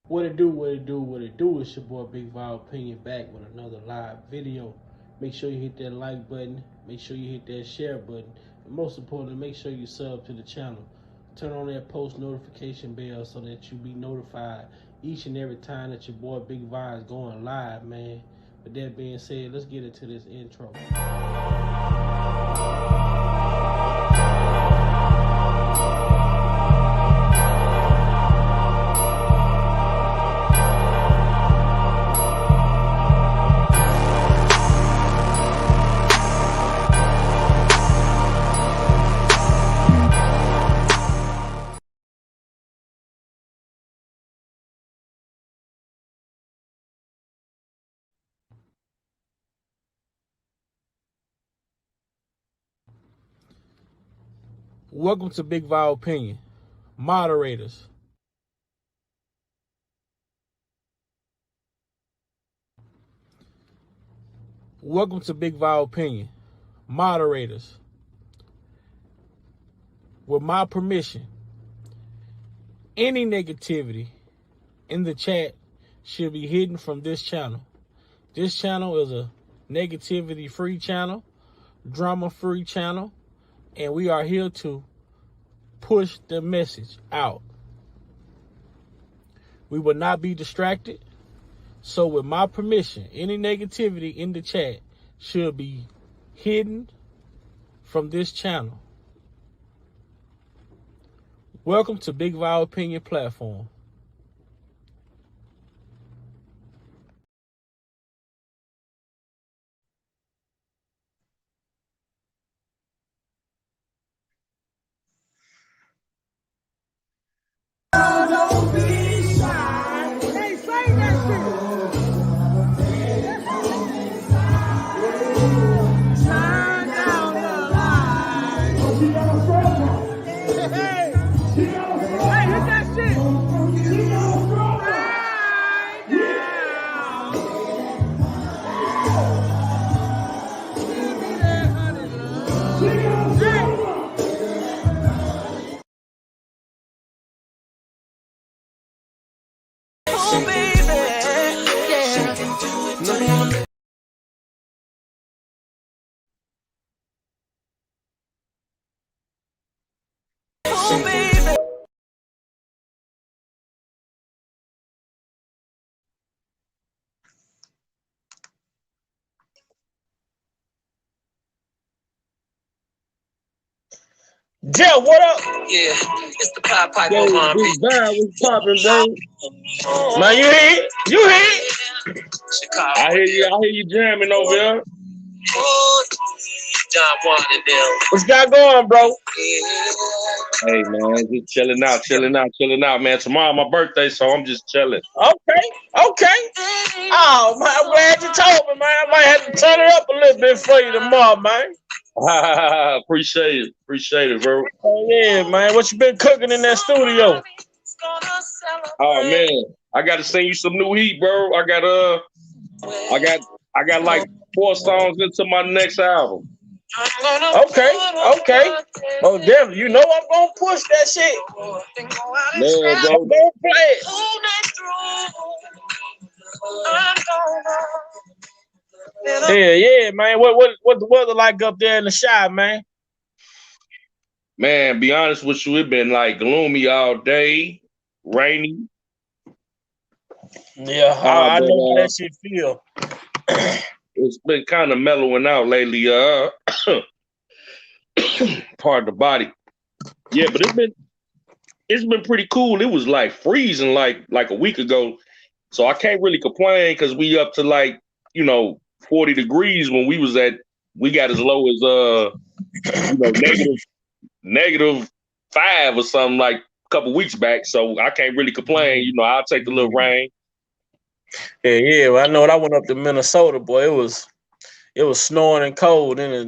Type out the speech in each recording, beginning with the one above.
What it do, what it do, what it do. It's your boy Big Val Opinion back with another live video. Make sure you hit that like button. Make sure you hit that share button. And most importantly, make sure you sub to the channel. Turn on that post notification bell so that you be notified each and every time that your boy Big Val is going live, man. With that being said, let's get into this intro. Welcome to Big Val Opinion. Moderators. Welcome to Big Val Opinion. Moderators. With my permission, any negativity in the chat should be hidden from this channel. This channel is a negativity-free channel, drama-free channel, and we are here to push the message out. We will not be distracted. So with my permission, any negativity in the chat should be hidden from this channel. Welcome to Big Val Opinion Platform. Don't be shy. Hey, say that shit. Turn down the light. Hey, hey, hit that shit. Right now. Give me that honey love. Hey. Oh, baby, yeah. Oh, baby. Jeff, what up? Yeah, it's the Pop Pipe Yo, on my Big Val, what's poppin', bro? Man, You hit? You hit? Chicago. I hear you jamming over there. Oh, John Juan and them. What you got going, bro? Yeah. Hey man, just chilling out, man. Tomorrow my birthday, so I'm just chilling. Okay. Oh, man, I'm glad you told me, man. I might have to turn it up a little bit for you tomorrow, man. Appreciate it, bro. Oh, yeah, man. What you been cooking in that studio? Oh man, I got to send you some new heat, bro. I got like 4 songs into my next album. Okay. Oh, definitely. You know I'm gonna push that shit. Man, bro. I'm gonna play it. Yeah, man. What the weather like up there in the shop, man? Man, be honest with you, it been like gloomy all day, rainy. Yeah, I know how that shit feel. It's been kind of mellowing out lately. Pardon the body. Yeah, but it's been pretty cool. It was like freezing like a week ago, so I can't really complain because we up to like 40 degrees when we got as low as -5 or something like a couple weeks back. So I can't really complain. I'll take the little rain. Yeah. Well, I know when I went up to Minnesota, boy, it was snowing and cold, and it's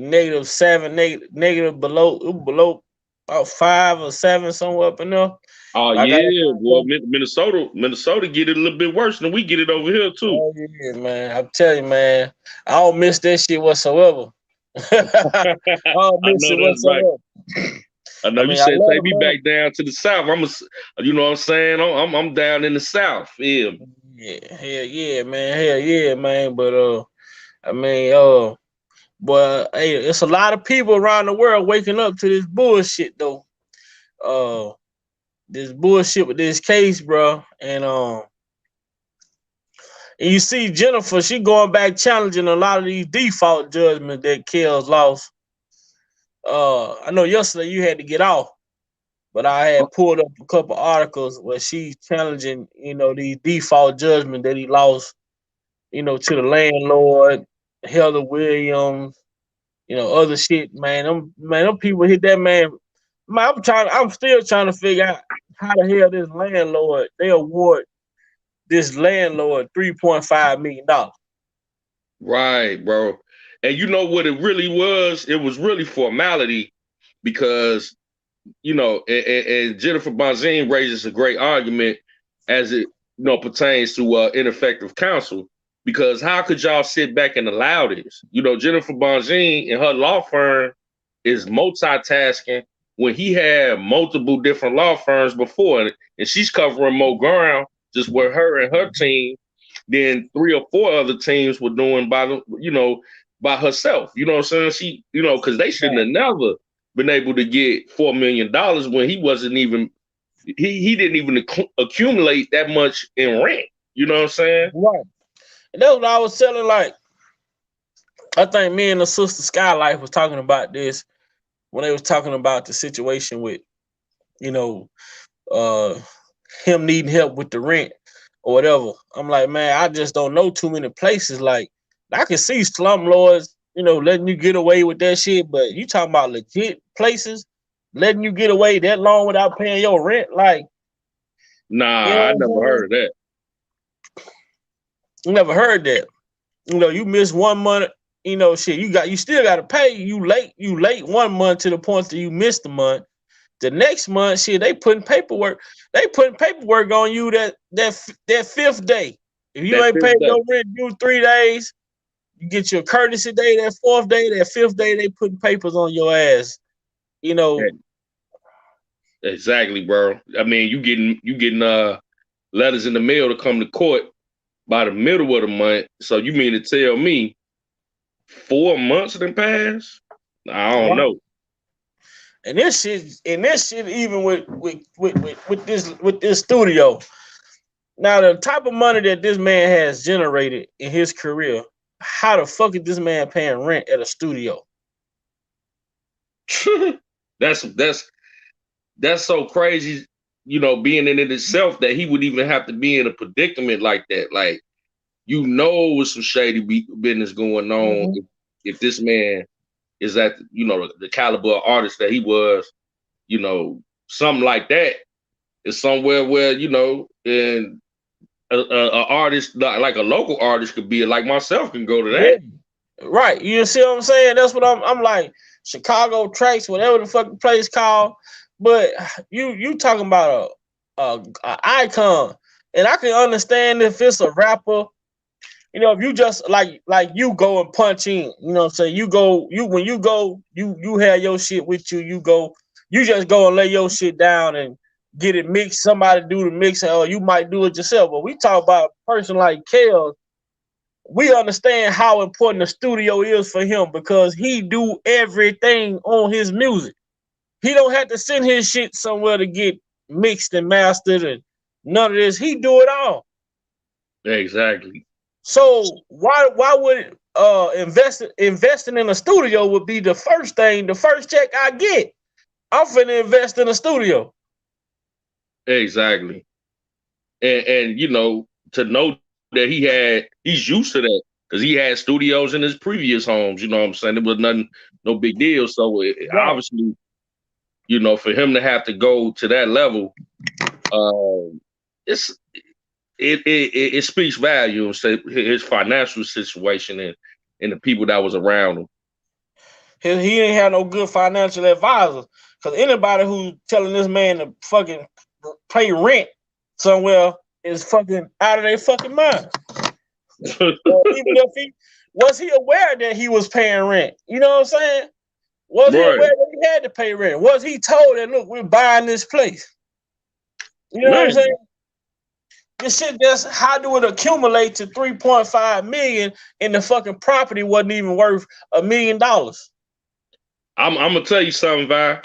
-7, negative below about 5 or 7 somewhere up in there. Oh yeah, well, Minnesota get it a little bit worse than we get it over here too. Oh yeah, man. I'm telling you, man, I don't miss that shit whatsoever. I don't miss it whatsoever. Right. I know you I said love take the me man. back down to the South. You know what I'm saying? I'm down in the South. Yeah. Yeah, hell yeah, man. But I mean, but hey, it's a lot of people around the world waking up to this bullshit though. Uh, this bullshit with this case, bro. And you see Jennifer, she going back challenging a lot of these default judgments that Kells lost. I know yesterday you had to get off, but I had pulled up a couple articles where she's challenging, these default judgment that he lost, to the landlord, Heather Williams, other shit, man. Them people hit that man. Man, I'm still trying to figure out how the hell this landlord, they award this landlord $3.5 million. Right, bro. And you know what it really was? It was really formality because, and Jennifer Bonzine raises a great argument as it, pertains to ineffective counsel. Because how could y'all sit back and allow this? Jennifer Bonzine and her law firm is multitasking when he had multiple different law firms before, and she's covering more ground just with her and her team than 3 or 4 other teams were doing by herself. You know what I'm saying? She, because they shouldn't have never been able to get $4 million when he wasn't even he didn't even accumulate that much in rent. You know what I'm saying? Right. And that's what I was telling. Like, I think me and the sister Skylight was talking about this when they was talking about the situation with, uh, him needing help with the rent or whatever. I'm like, man, I just don't know too many places. Like, I can see slumlords, letting you get away with that shit, but you talking about legit places letting you get away that long without paying your rent? Like, nah, I never heard of that. Never heard that. You miss 1 month, shit, you still gotta pay. You late 1 month to the point that you missed the month. The next month, shit, they putting paperwork on you that fifth day. If you ain't paid your rent due 3 days, you get your courtesy day. That fourth day, that fifth day, they putting papers on your ass. Exactly, bro. I mean, you getting letters in the mail to come to court by the middle of the month. So you mean to tell me 4 months done passed? I don't know. And this shit, even with this studio. Now, the type of money that this man has generated in his career, how the fuck is this man paying rent at a studio? That's so crazy, being in it itself that he would even have to be in a predicament like that. Like, with some shady business going on if this man is at, the caliber of artist that he was, something like that is somewhere where, and a artist, like a local artist could be, like myself, can go to that. Yeah. Right. You see what I'm saying? That's what I'm like, Chicago Tracks, whatever the fucking place called. But you talking about a icon. And I can understand if it's a rapper, if you just like you go and punch in, you know what I'm saying? When you go, you have your shit with you, you just go and lay your shit down and get it mixed. Somebody do the mixing, or you might do it yourself. But we talk about a person like Kel. We understand how important the studio is for him because he do everything on his music. He don't have to send his shit somewhere to get mixed and mastered and none of this. He do it all. Exactly. So why would investing in a studio would be the first check I get? I'm finna invest in a studio. Exactly. And to know that he's used to that because he had studios in his previous homes, you know what I'm saying? It was no big deal. So obviously, for him to have to go to that level, it speaks volumes to his financial situation and the people that was around him. He ain't had no good financial advisors. Because anybody who's telling this man to fucking pay rent somewhere is fucking out of their fucking mind. Even if was he aware that he was paying rent? You know what I'm saying? Was he Right. aware that he had to pay rent? Was he told that, look, we're buying this place? You know what I'm saying? This shit just, how do it accumulate to 3.5 million and the fucking property wasn't even worth $1 million? I'm gonna tell you something, Vi.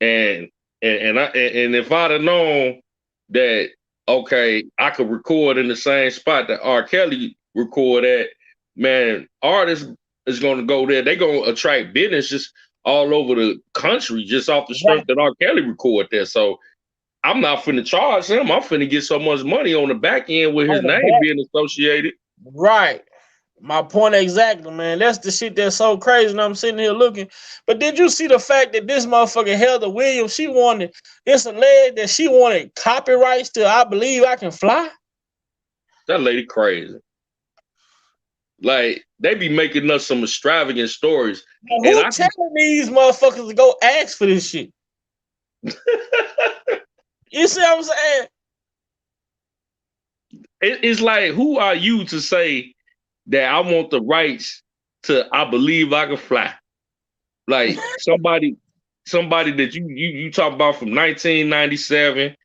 And if I'd have known that, okay, I could record in the same spot that R. Kelly record at, man, artists is gonna go there. They're gonna attract business just all over the country just off the strength that R. Kelly record there. So I'm not finna charge him. I'm finna get so much money on the back end with his name being associated. Right. My point exactly, man. That's the shit that's so crazy. And I'm sitting here looking. But did you see the fact that this motherfucker Heather Williams, it's alleged that she wanted copyrights to I Believe I Can Fly? That lady crazy. Like, they be making us some extravagant stories. Now, who telling these motherfuckers to go ask for this shit? You see what I'm saying? It's like, who are you to say that I want the rights to I Believe I Can Fly? Like somebody that you talk about from 1997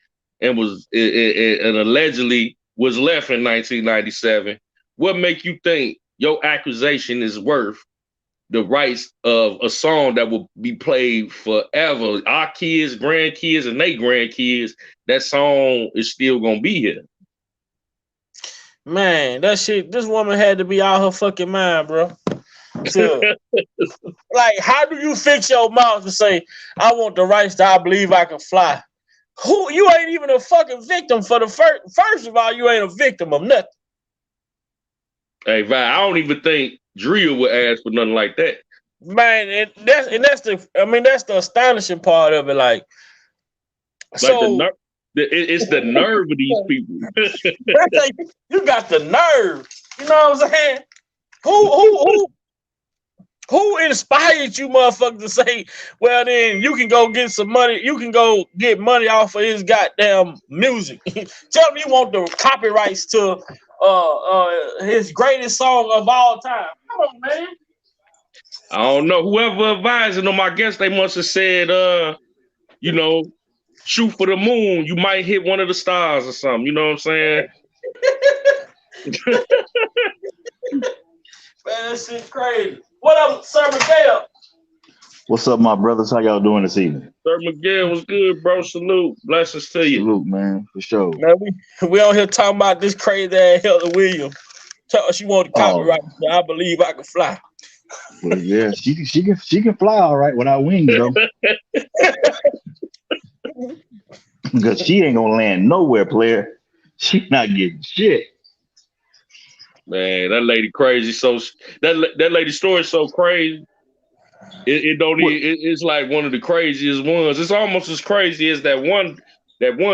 and and allegedly was left in 1997. What make you think your accusation is worth the rights of a song that will be played forever? Our kids, grandkids, and they grandkids, that song is still gonna be here. Man, that shit, this woman had to be out her fucking mind, bro. Like, how do you fix your mouth to say, I want the rights to I Believe I Can Fly? Who, you ain't even a fucking victim for the first of all, you ain't a victim of nothing. Hey, Vi, I don't even think Drill would ask for nothing like that. Man, that's the astonishing part of it. Like so it's the nerve of these people. like, you got the nerve. You know what I'm saying? Who inspired you motherfuckers to say, well, then you can go get some money. You can go get money off of his goddamn music. Tell me you want the copyrights to his greatest song of all time. Come on, man. I don't know. Whoever advising them, I guess they must have said, shoot for the moon. You might hit one of the stars or something. You know what I'm saying? Man, that shit crazy. What up, Sir Miguel? What's up, my brothers? How y'all doing this evening? Sir Miguel, was good, bro. Salute. Blessings to you. Salute, man, for sure. Man, we on here talking about this crazy ass Heather Williams. She wanted to copyright. I Believe I Can Fly. Well, yeah, she can fly all right without wings, though. Because she ain't gonna land nowhere, player. She not getting shit. Man, that lady crazy. So that lady story is so crazy. It's like one of the craziest ones. It's almost as crazy as that one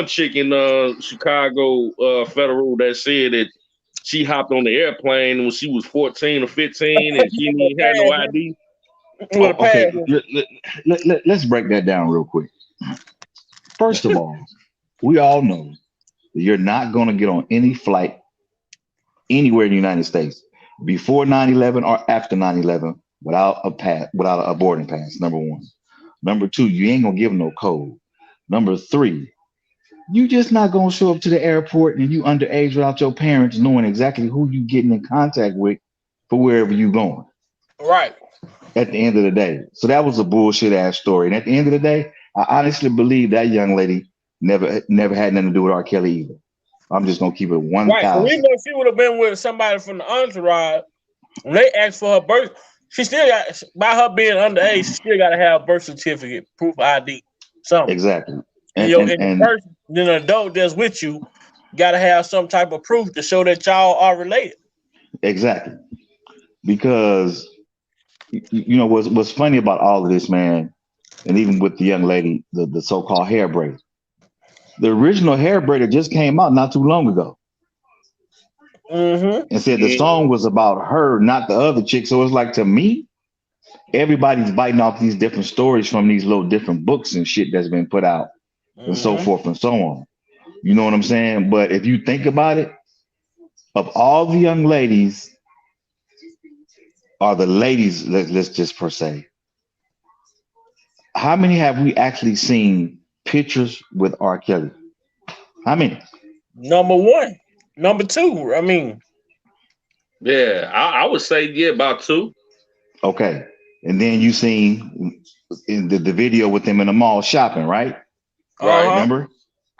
chick in Chicago Federal that said that she hopped on the airplane when she was 14 or 15 and she didn't have no ID. Okay, let's break that down real quick. First of all, we all know that you're not going to get on any flight anywhere in the United States before 9/11 or after 9/11 without a boarding pass. Number one. Number two, you ain't gonna give them no code. Number three, you just not gonna show up to the airport and you underage without your parents knowing exactly who you getting in contact with for wherever you going. Right. At the end of the day. So that was a bullshit ass story. And at the end of the day, I honestly believe that young lady never had nothing to do with R. Kelly either. I'm just gonna keep it 1,000. Right. So even though she would have been with somebody from the entourage, when they asked for her birth, she still got, by her being underage, she still got to have birth certificate, proof of ID, something. Exactly. And the person, an adult that's with you, got to have some type of proof to show that y'all are related. Exactly. Because you know what's funny about all of this, man, and even with the young lady, the so-called hair braid. The original hair braider just came out not too long ago. Mm-hmm. And said the song was about her, not the other chick. So it's like, to me, everybody's biting off these different stories from these little different books and shit that's been put out, and so forth and so on. You know what I'm saying? But if you think about it, of all the young ladies, are the ladies, let's just per se, how many have we actually seen pictures with R. Kelly? How many? Number one, number two. I mean, Yeah, I would say about two. Okay. And then you seen in the video with them in the mall shopping, right? Right. Remember?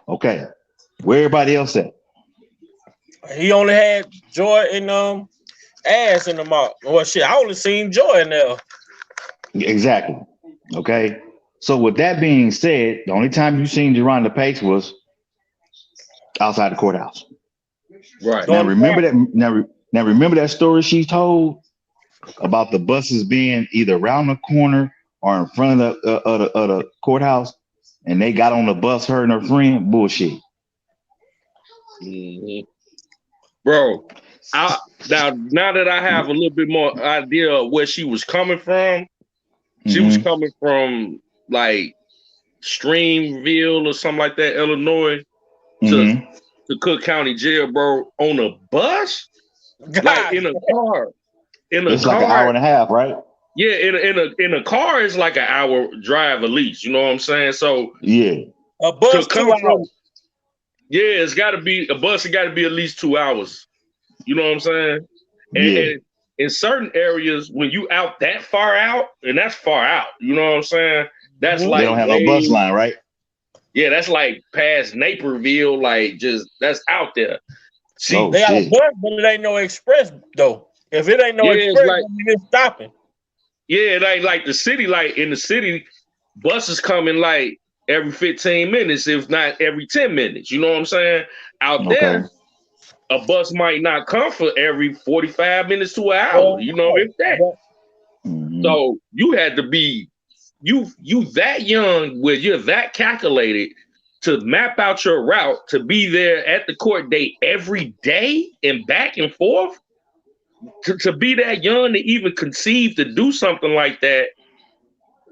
Okay. Where everybody else at? he only had Joy and ass in the mall. Well, shit, I only seen Joy in there. Exactly. Okay. So with that being said, the only time you seen Geronda Pace was outside the courthouse. Right. Now remember that. Now remember that story she told about the buses being either around the corner or in front of the courthouse, and they got on the bus, her and her friend. Bullshit. Mm-hmm. Bro, now that I have a little bit more idea of where she was coming from, she was coming from like Streamville or something like that, Illinois, to Cook County Jail, bro, on a bus, like in a car. It's like an hour and a half, right? Yeah, in a car is like an hour drive at least. You know what I'm saying? So yeah, a bus 2 hours. Yeah, it's got to be a bus. It got to be at least 2 hours. You know what I'm saying? And in certain areas, when you out that far out, and that's far out. You know what I'm saying? That's like they don't have no bus line, right? Yeah, that's like past Naperville, like just that's out there. See, they got a bus, but it ain't no express though. If it ain't no express, like, it's stopping. Yeah, like the city, like in the city, buses coming like every 15 minutes, if not every 10 minutes. You know what I'm saying? Out there, a bus might not come for every 45 minutes to an hour, you know, if that. So you had to be you that young where you're that calculated to map out your route to be there at the court date every day and back and forth. To be that young to even conceive to do something like that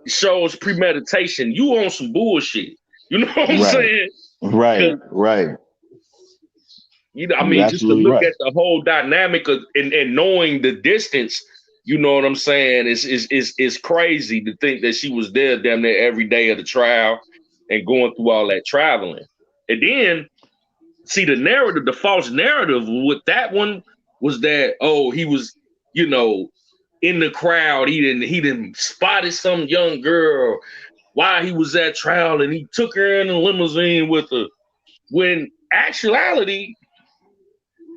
shows premeditation. You on some bullshit. You know what I'm saying? Right. You know, I mean, just to look at the whole dynamic of and knowing the distance, you know what I'm saying, is crazy to think that she was there damn near every day of the trial and going through all that traveling. And then see the narrative, the false narrative with that one was that, oh, he was, you know, in the crowd. He didn't spotted some young girl while he was at trial and he took her in a limousine with her. When actuality,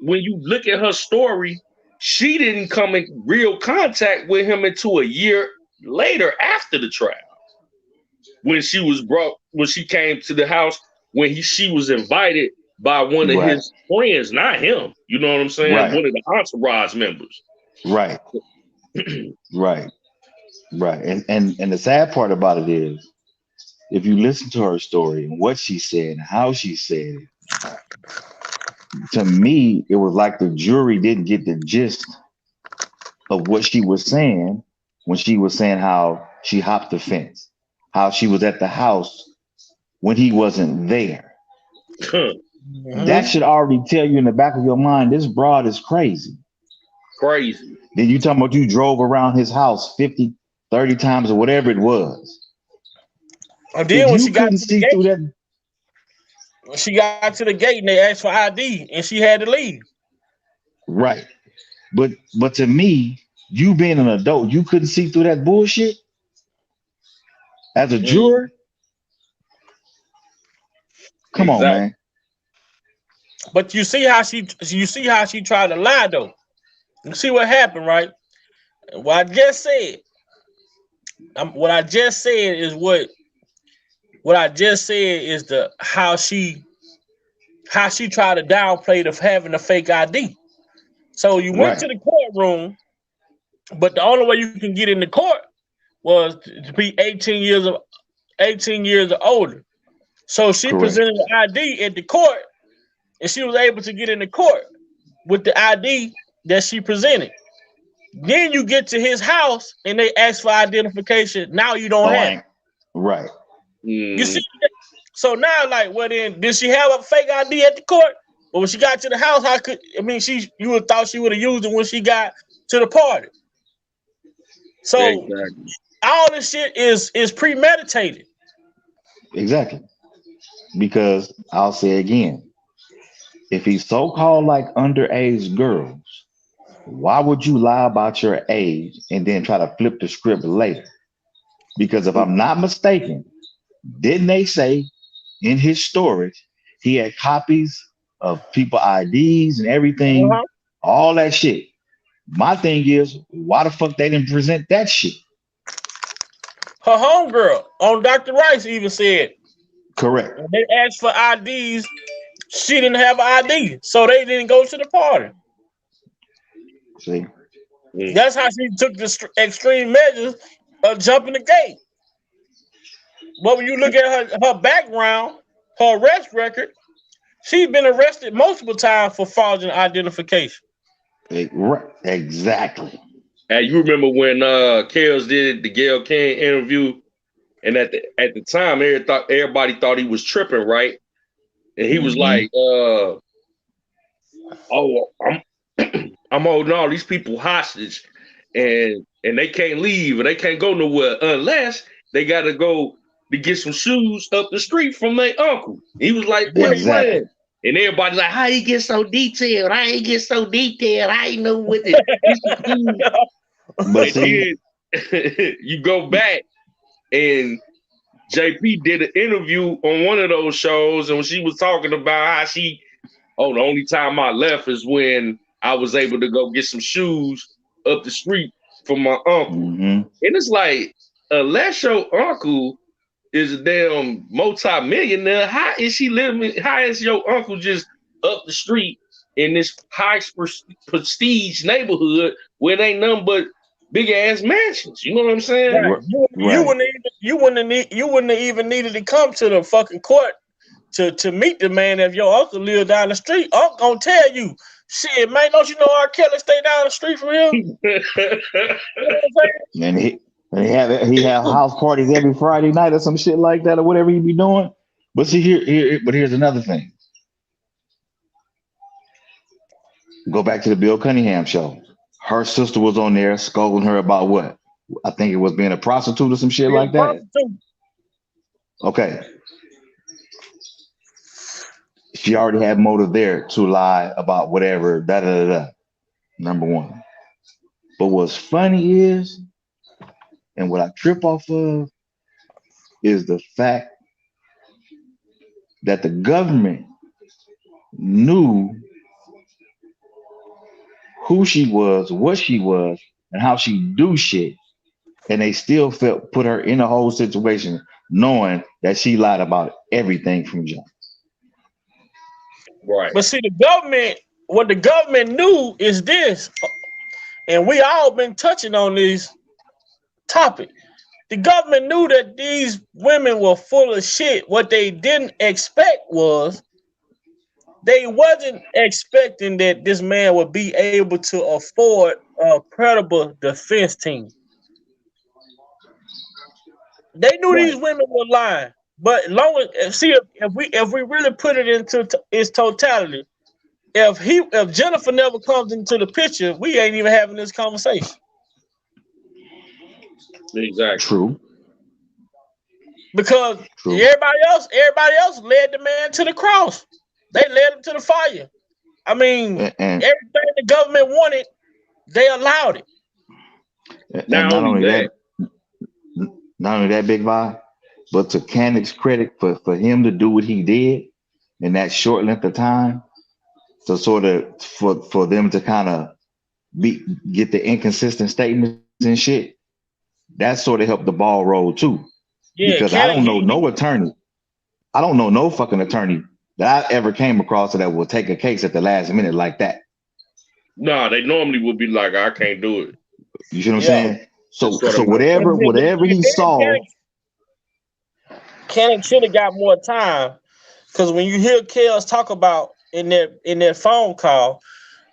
when you look at her story, she didn't come in real contact with him until a year later after the trial. When she came to the house, she was invited by one of his friends, not him. You know what I'm saying? One of the entourage members. Right. Right. And the sad part about it is, if you listen to her story and what she said and how she said it, to me, it was like the jury didn't get the gist of what she was saying when she was saying how she hopped the fence, how she was at the house when he wasn't there. That should already tell you in the back of your mind, this broad is crazy. Crazy. Then you talking about you drove around his house 50, 30 times or whatever it was. And then when she got to the gate, when she got to the gate and they asked for ID and she had to leave. Right. But to me, you being an adult, you couldn't see through that bullshit as a juror. Come on, man. But you see how she tried to lie though. You see what happened, right? What I just said. What I just said is how she tried to downplay of having a fake ID. So you went to the courtroom, but the only way you can get in the court was to be 18 years or older. So she presented the ID at the court, and she was able to get in the court with the ID that she presented. Then you get to his house and they ask for identification. Now you don't have it. Right. You see? So now, like, well, then did she have a fake ID at the court? But when she got to the house, you would have thought she would have used it when she got to the party. So all this shit is premeditated. Exactly. Because I'll say again, if he's so-called like underage girls, why would you lie about your age and then try to flip the script later? Because if I'm not mistaken, didn't they say in his storage he had copies of people IDs and everything, Uh-huh. all that shit? My thing is, why the fuck they didn't present that shit? Her homegirl on Dr. Rice even said Correct. when they asked for IDs, she didn't have an ID, so they didn't go to the party. See, That's how she took the extreme measures of jumping the gate. But when you look at her background, her arrest record, she's been arrested multiple times for fraudulent identification. Exactly. Hey, you remember when Kels did the Gail King interview, and at the time, everybody thought he was tripping, right? And he was like, "Oh, I'm I'm holding all these people hostage, and they can't leave, and they can't go nowhere unless they got to go to get some shoes up the street from their uncle." He was like, "What he Exactly. wearing?" And everybody's like, "How he get so detailed? I ain't get so detailed. I ain't know what the But see, then you go back, and JP did an interview on one of those shows, and when she was talking about how the only time I left is when I was able to go get some shoes up the street from my uncle. And it's like, unless your uncle is a damn multi-millionaire, how is she living? How is your uncle just up the street in this high prestige neighborhood where it ain't nothing but big ass mansions? You know what I'm saying? Right. You wouldn't have even needed to come to the fucking court to meet the man if your uncle lived down the street. Uncle gonna tell you, shit, man, don't you know R. Kelly stay down the street from here? You know what I'm saying? And he have house parties every Friday night or some shit like that or whatever he be doing. But see here's another thing. Go back to the Bill Cunningham show. Her sister was on there scolding her about what? I think it was being a prostitute or some shit like that. Okay. She already had motive there to lie about whatever, number one. But what's funny is, and what I trip off of, is the fact that the government knew who she was, what she was, and how she do shit. And they still put her in a whole situation knowing that she lied about everything from jump. Right. But see, what the government knew is this, and we all been touching on this topic. The government knew that these women were full of shit. What they didn't expect was they wasn't expecting that this man would be able to afford a credible defense team. They knew these women were lying, but if we really put it into its totality, if Jennifer never comes into the picture, we ain't even having this conversation. Exactly. True. Because everybody else led the man to the cross. They led him to the fire. I mean, everything the government wanted, they allowed it. And not only that, Big Boy, but to Cannick's credit for him to do what he did in that short length of time, to sort of for them to kind of get the inconsistent statements and shit, that sort of helped the ball roll too. Yeah, because I don't know no fucking attorney that I ever came across that will take a case at the last minute like that. No, they normally would be like, I can't do it. You see what I'm saying? So whatever he saw, Cannick should have got more time. Because when you hear Kels talk about in their phone call,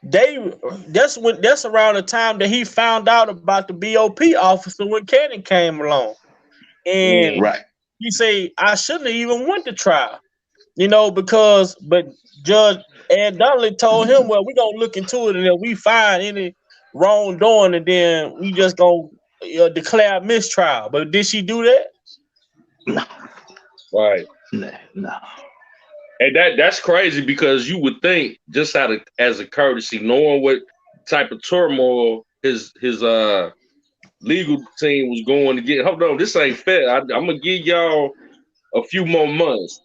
that's around the time that he found out about the BOP officer when Cannick came along. And he say, I shouldn't have even went to trial. But Judge Ed Donnelly told him, well, we're gonna look into it, and if we find any wrongdoing, and then we just gonna declare mistrial. But did she do that? No. Right. No. And that's crazy because you would think just as a courtesy, knowing what type of turmoil his legal team was going to get. Hold on, this ain't fair. I'm gonna give y'all a few more months.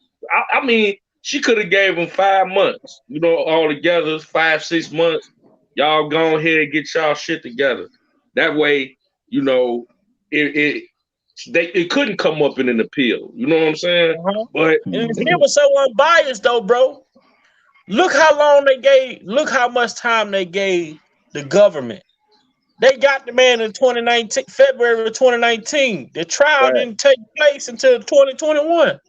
I mean, she could have gave him 5 months. You know, all together, 5-6 months. Y'all go ahead and get y'all shit together. That way, you know, it couldn't come up in an appeal. You know what I'm saying? But And he was so unbiased though, bro. Look how long they gave. Look how much time they gave the government. They got the man in February of 2019. The trial didn't take place until 2021.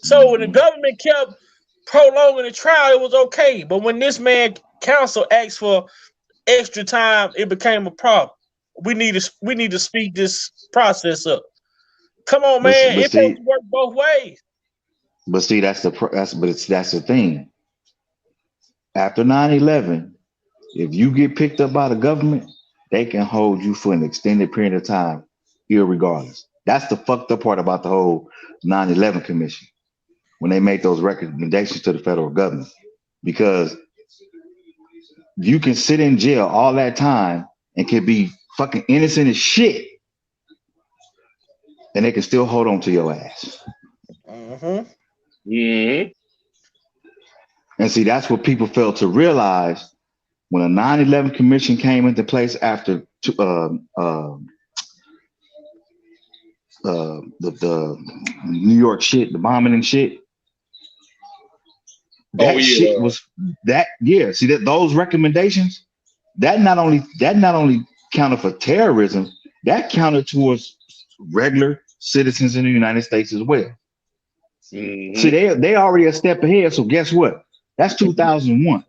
So when the government kept prolonging the trial, it was okay. But when this man counsel asked for extra time, it became a problem. We need to speed this process up. Come on, man. It's supposed to work both ways. But see, that's the thing. After 9/11, if you get picked up by the government, they can hold you for an extended period of time, irregardless. That's the fucked up part about the whole 9/11 commission when they make those recommendations to the federal government, because you can sit in jail all that time and can be fucking innocent as shit, and they can still hold on to your ass. Yeah. And see, that's what people failed to realize when a 9/11 commission came into place after the New York shit, the bombing and shit. That shit was that. Yeah, see that those recommendations that not only counted for terrorism, that counted towards regular citizens in the United States as well. Mm-hmm. See, they already a step ahead. So guess what? That's 2001.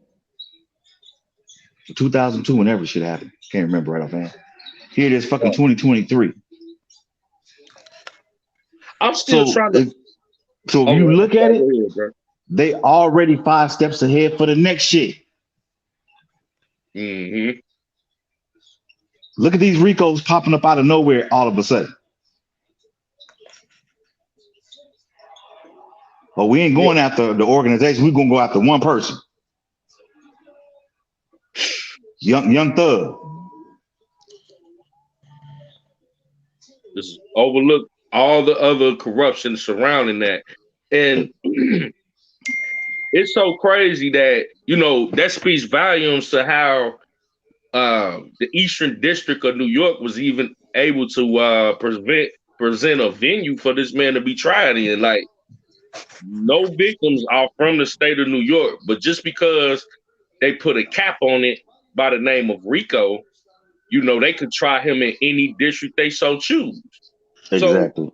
2002, whenever shit happened. Can't remember right offhand. Here it is, fucking 2023. I'm still trying to. So if you look at it, they already 5 steps ahead for the next shit. Mm-hmm. Look at these Ricos popping up out of nowhere all of a sudden. But we ain't going after the organization. We're gonna go after one person. Young Thug. Just overlook all the other corruption surrounding that. And it's so crazy that, you know, that speaks volumes to how the Eastern District of New York was even able to present a venue for this man to be tried in. Like, no victims are from the state of New York, but just because they put a cap on it by the name of Rico, you know, they could try him in any district they so choose. Exactly. So,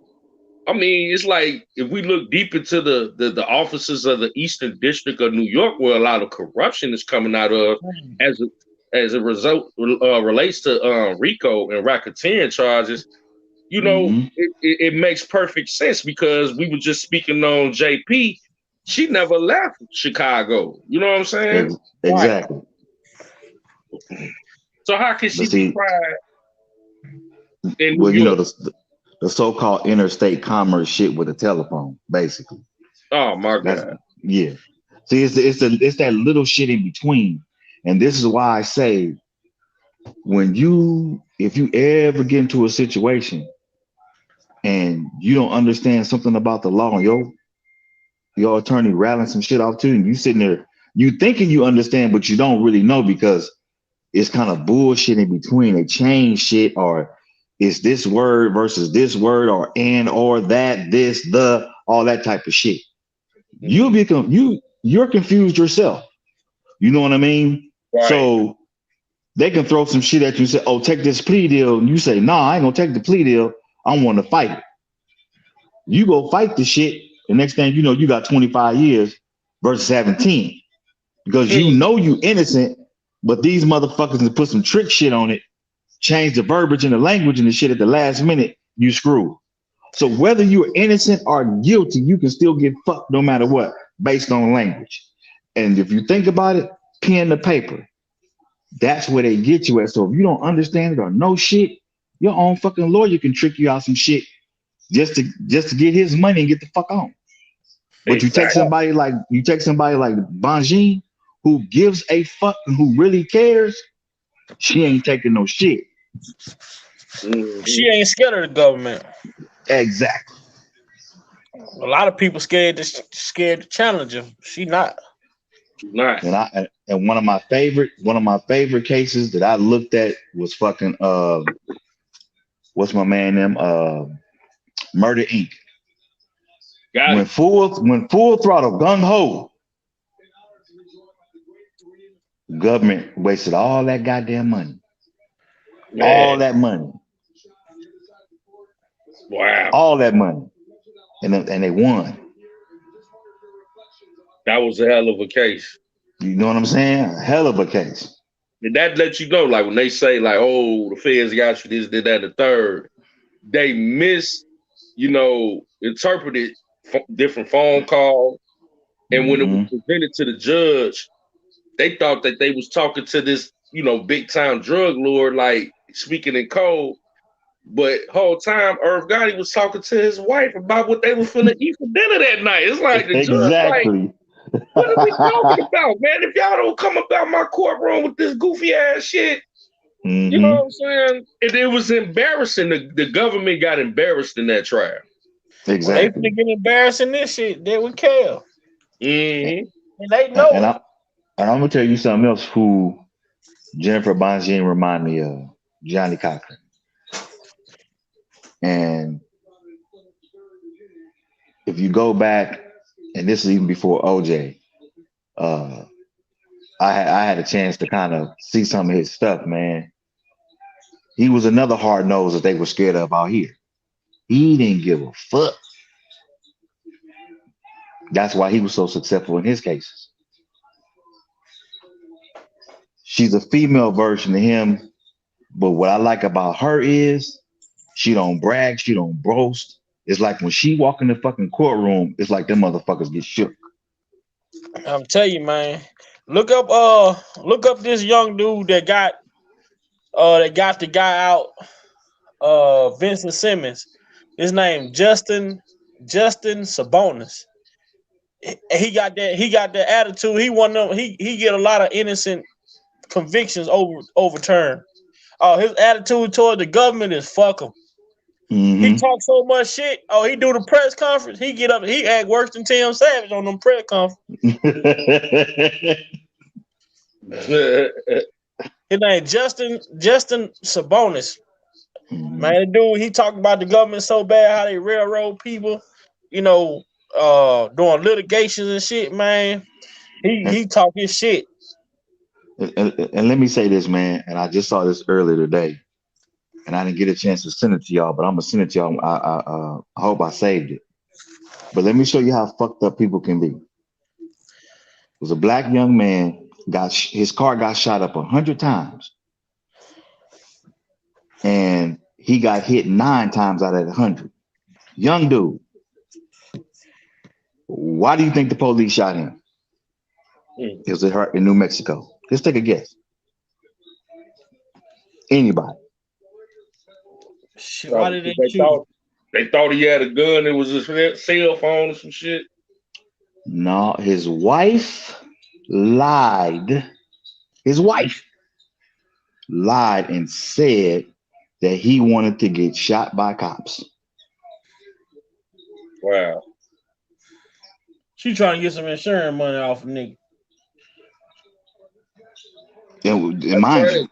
I mean, it's like if we look deep into the offices of the Eastern District of New York, where a lot of corruption is coming out of, as a result relates to Rico and racketeering charges, you know, it makes perfect sense because we were just speaking on JP. She never left Chicago. You know what I'm saying? Exactly. So how can she be tried in New York? You know, the so-called interstate commerce shit with a telephone, basically. Oh my God. Yeah. See, it's that little shit in between. And this is why I say if you ever get into a situation and you don't understand something about the law and your attorney rattling some shit off to you, and you sitting there, you thinking you understand, but you don't really know because it's kind of bullshit in between. They change shit, or it's this word versus this word, or and or that, this, the, all that type of shit. You're confused yourself. You know what I mean? Right. So they can throw some shit at you and say, "Oh, take this plea deal," and you say, "No, I ain't gonna take the plea deal. I want to fight it." You go fight the shit. The next thing you know, you got 25 years versus 17 because you know you innocent, but these motherfuckers can put some trick shit on it, change the verbiage and the language and the shit at the last minute. You screw. So whether you're innocent or guilty, you can still get fucked no matter what, based on language. And if you think about it, pen to paper. That's where they get you at. So if you don't understand it or know shit, your own fucking lawyer can trick you out some shit just to get his money and get the fuck on. But Exactly. you take somebody like Bonjean, who gives a fuck and who really cares, she ain't taking no shit. She ain't scared of the government. Exactly. A lot of people scared to challenge him. She not. Not. And one of my favorite cases that I looked at was fucking what's my man name? Murder Inc. Got When it. full throttle, gung ho, government wasted all that goddamn money. Man. All that money. Wow. All that money. And they won. That was a hell of a case. You know what I'm saying? A hell of a case. And that lets you know, like when they say, like, oh, the feds got you this, did that, the third, they interpreted different phone calls. And when it was presented to the judge, they thought that they was talking to this, big time drug lord, like speaking in code. But whole time, Irv Gotti was talking to his wife about what they were finna eat for dinner that night. It's like the judge, like, what are we talking about, man? If y'all don't come about my courtroom with this goofy ass shit, you know what I'm saying? And it was embarrassing. The government got embarrassed in that trial. Exactly. When they get embarrassing this shit, they would care. Mm-hmm. And they know. And I'm gonna tell you something else. Who Jennifer Bonjean remind me of Johnny Cochran. And if you go back, and this is even before OJ, I had a chance to kind of see some of his stuff, man. He was another hard nose that they were scared of out here. He didn't give a fuck. That's why he was so successful in his cases. She's a female version of him, but what I like about her is she don't brag, she don't boast. It's like when she walk in the fucking courtroom, it's like them motherfuckers get shook. I'm telling you, man. Look up this young dude that got the guy out, Vincent Simmons. His name Justin Sabonis. He got that attitude. He won them. He get a lot of innocent convictions overturned. His attitude toward the government is fuck him. Mm-hmm. He talk so much shit. He do the press conference. He get up. He act worse than Tim Savage on them press conference. His name Justin Sabonis. Mm-hmm. Man, the dude, he talked about the government so bad, how they railroad people, doing litigations and shit, man. He talk his shit. And let me say this, man, and I just saw this earlier today, and I didn't get a chance to send it to y'all, but I'm gonna send it to y'all. I hope I saved it. But let me show you how fucked up people can be. It was a black young man, his car got shot up 100 times. And he got hit 9 times out of 100. Young dude. Why do you think the police shot him? It was in New Mexico. Just take a guess. Anybody? Shit, why did they shoot? They thought he had a gun. It was his cell phone or some shit. No, his wife lied. His wife lied and said that he wanted to get shot by cops. Wow. She trying to get some insurance money off of nigga. And mind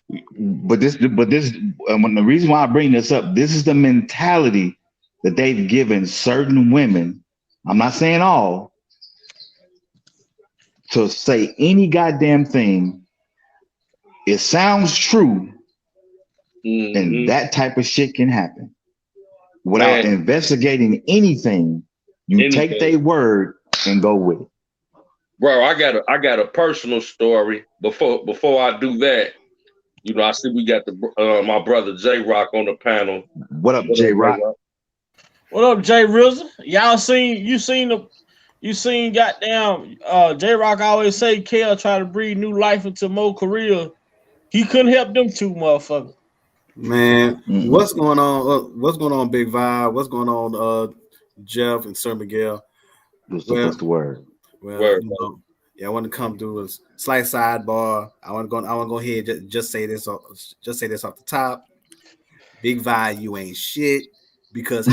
you, but the reason why I bring this up, this is the mentality that they've given certain women. I'm not saying all, to say any goddamn thing. It sounds true, and that type of shit can happen without investigating anything. You take their word and go with it. Bro, I got a personal story. Before I do that, I see we got my brother J Rock on the panel. What up, J Rock? What up, Jay RZA? Y'all seen You seen goddamn J Rock always say Kel try to breathe new life into Mo Korea. He couldn't help them two motherfuckers. Man, what's going on? What's going on, Big Vibe? What's going on, Jeff and Sir Miguel? What's the word? Well, Word. you know, yeah, I want to come do a slight sidebar. I want to go ahead and just say this off the top. Big Vibe, you ain't shit because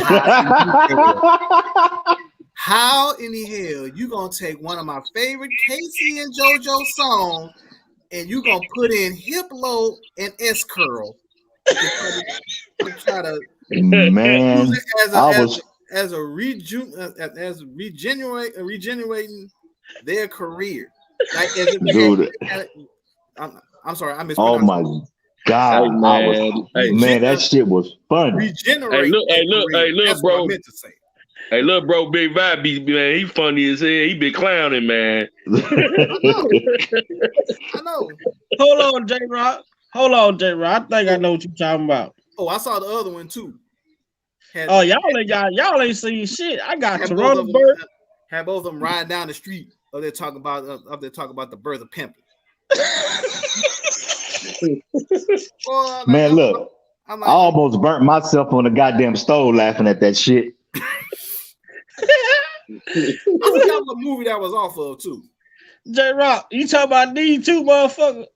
how in the hell you gonna take one of my favorite Casey and JoJo songs and you gonna put in hip low and S curl to try to man, use it as regenerating their career. Like as if dude, I'm sorry, I mispronounced. Oh my God, Hey, man, that shit was fun. Regenerate. Hey, look, That's bro. what I meant to say. Hey, look, bro, Big Vibe, man, he funny as hell. He been clowning, man. I know. Hold on, J Rock. I think I know what you're talking about. Oh, I saw the other one too. Y'all ain't seen shit. I got Toronto Bird. Had both of them riding down the street. They're talking about the birth of pimping. Man, look, I almost burnt myself on the goddamn stove laughing at that shit. I forgot what movie that was off of too. J Rock, you talking about these two motherfuckers?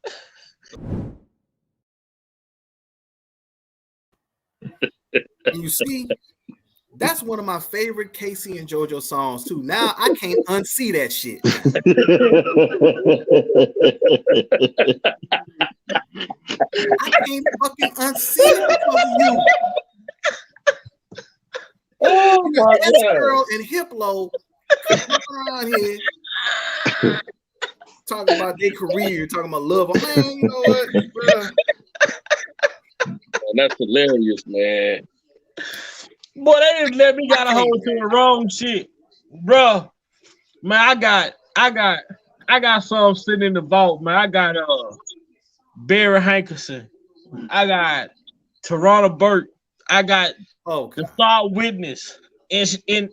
And you see, that's one of my favorite Casey and JoJo songs too. Now I can't unsee that shit. I can't fucking unsee it because of you. Oh my God. Girl and Hiplo around here talking about their career, talking about love. Man, you know what, bro? Man, that's hilarious, man. Boy, they just let me got a hold to the wrong shit, bro. Man, I got some sitting in the vault, man. I got Barry Hankerson. I got Toronto Burke. I got the Star Witness in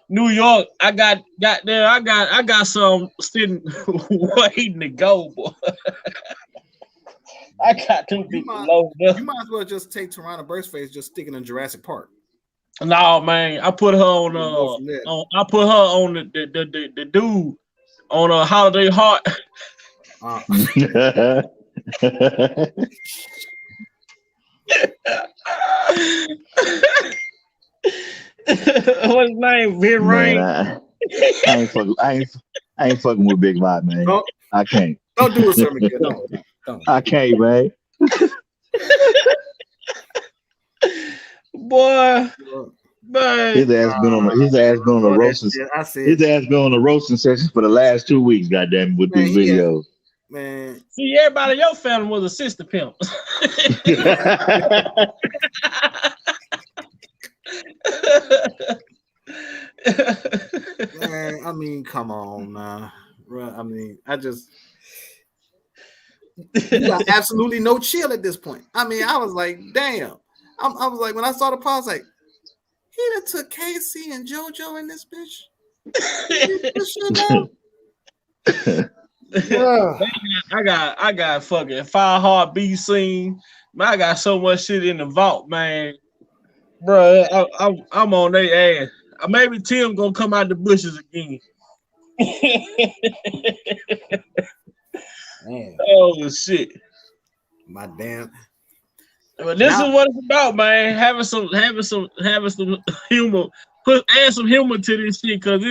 New York. I got some sitting waiting to go, boy. I got two people loaded up. You might as well just take Toronto Burke's face, just sticking in Jurassic Park. No, man, I put her on the dude on a Holiday Heart. What's his name? Big Rain. I ain't fucking with Big Vibe, man. No. I can't. Don't do it, sir. Don't. I can't, man. Boy, man. His ass been on the roasting. His ass been on the roasting session for the last 2 weeks, goddamn, with these videos. Man, see, everybody in your family was a sister pimp. Man, I mean, come on, nah. I mean, you got absolutely no chill at this point. I mean, I was like, damn. I was like, when I saw the pause, like, he done took Casey and JoJo in this bitch. This shit now. I got fucking 5 heartbeat scene. Man, I got so much shit in the vault, man. Bro, I'm on their ass. Maybe Tim gonna come out the bushes again. Man. Oh shit! My damn. But this is what it's about, man. Having some humor. Add some humor to this shit, cause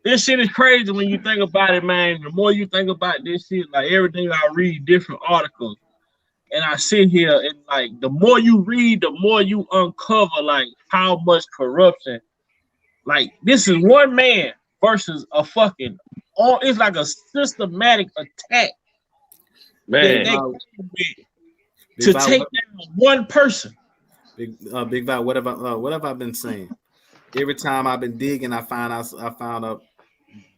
this shit is crazy when you think about it, man. The more you think about this shit, like every day I read different articles, and I sit here and like the more you read, the more you uncover like how much corruption. Like this is one man versus a fucking. It's like a systematic attack. Man, to take down one person. Big Vibe, what have I been saying? Every time I've been digging, I found out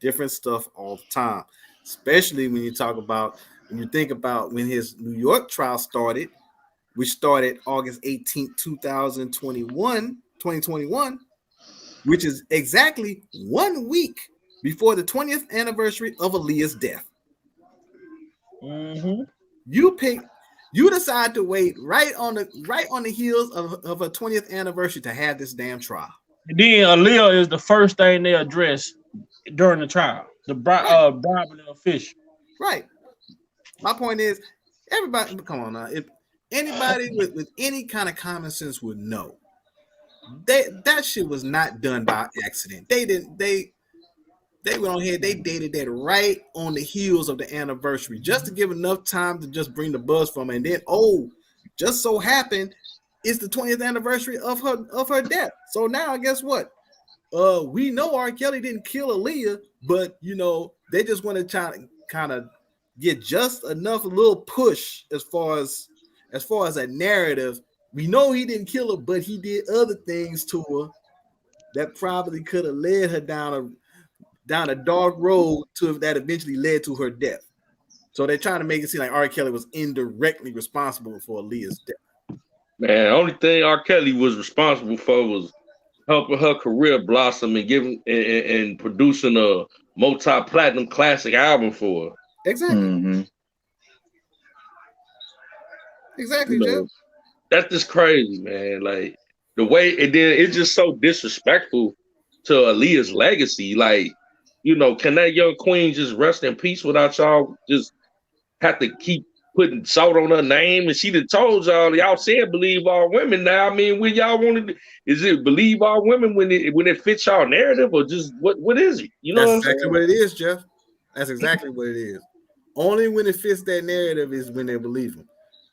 different stuff all the time. Especially when you think about when his New York trial started, which started August 18th, 2021. which is exactly 1 week before the 20th anniversary of Aaliyah's death. Mm-hmm. You decide to wait right on the heels of a 20th anniversary to have this damn trial. And then Aaliyah is the first thing they address during the trial. The bribery of fish. Right. My point is, everybody, come on now. If anybody with any kind of common sense would know that shit was not done by accident. They went on here, they dated that right on the heels of the anniversary, just to give enough time to just bring the buzz from it. And then, just so happened it's the 20th anniversary of her death. So now guess what? We know R. Kelly didn't kill Aaliyah, but they just want to try to kind of get just enough a little push as far as a narrative. We know he didn't kill her, but he did other things to her that probably could have led her down a dark road that eventually led to her death. So they're trying to make it seem like R. Kelly was indirectly responsible for Aaliyah's death. Man, the only thing R. Kelly was responsible for was helping her career blossom and giving and producing a multi-platinum classic album for her. Exactly. Mm-hmm. Exactly, Jeff. That's just crazy, man. Like the way it's just so disrespectful to Aaliyah's legacy. Like, can that young queen just rest in peace without y'all just have to keep putting salt on her name? And she done told y'all said believe all women. Now, I mean, when y'all wanted, is it believe all women when it fits y'all narrative, or just what is it? That's exactly what it is, Jeff. That's exactly what it is. Only when it fits that narrative is when they believe him.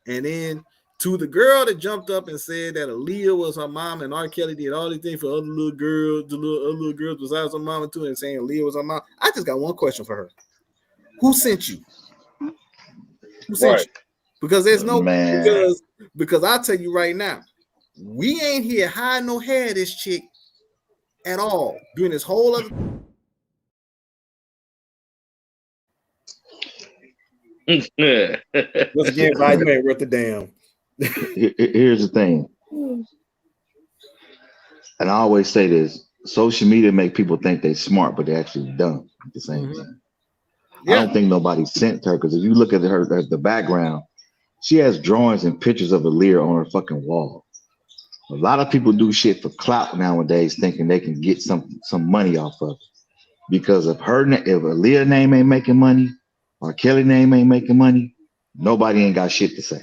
And then to the girl that jumped up and said that Aaliyah was her mom and R. Kelly did all these things for other little girls, other little girls besides her mama too, and saying Aaliyah was her mom. I just got one question for her. Who sent you? Who sent you? Because there's no because I'll tell you right now, we ain't here hide no hair of this chick at all during this whole other. Once again, you ain't worth the damn. Here's the thing, and I always say this: social media make people think they're smart, but they're actually dumb at the same time. Yeah. I don't think nobody sent her, because if you look at the background, she has drawings and pictures of Aaliyah on her fucking wall. A lot of people do shit for clout nowadays, thinking they can get some money off of it. Because if Aaliyah's name ain't making money, or Kelly's name ain't making money, nobody ain't got shit to say.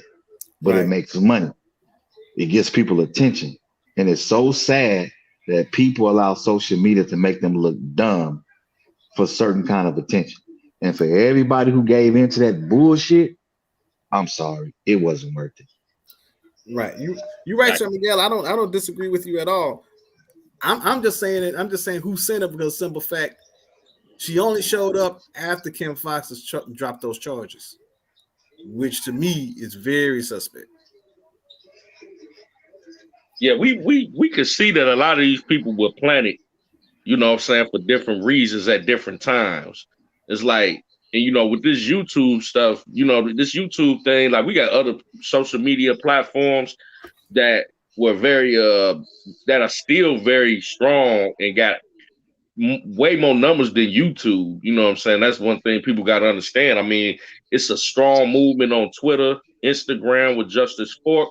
But It makes money. It gets people attention. And it's so sad that people allow social media to make them look dumb for certain kind of attention. And for everybody who gave into that bullshit, I'm sorry, it wasn't worth it. Right. You right, Sir Miguel. I don't disagree with you at all. I'm just saying it. I'm just saying who sent her, because simple fact, she only showed up after Kim Fox has dropped those charges, which to me is very suspect. Yeah, we could see that a lot of these people were planted, for different reasons at different times. It's like, and with this YouTube stuff, this YouTube thing, like we got other social media platforms that were very that are still very strong and got way more numbers than YouTube. You know what I'm saying? That's one thing people got to understand. I mean, it's a strong movement on Twitter, Instagram with Justice Fork.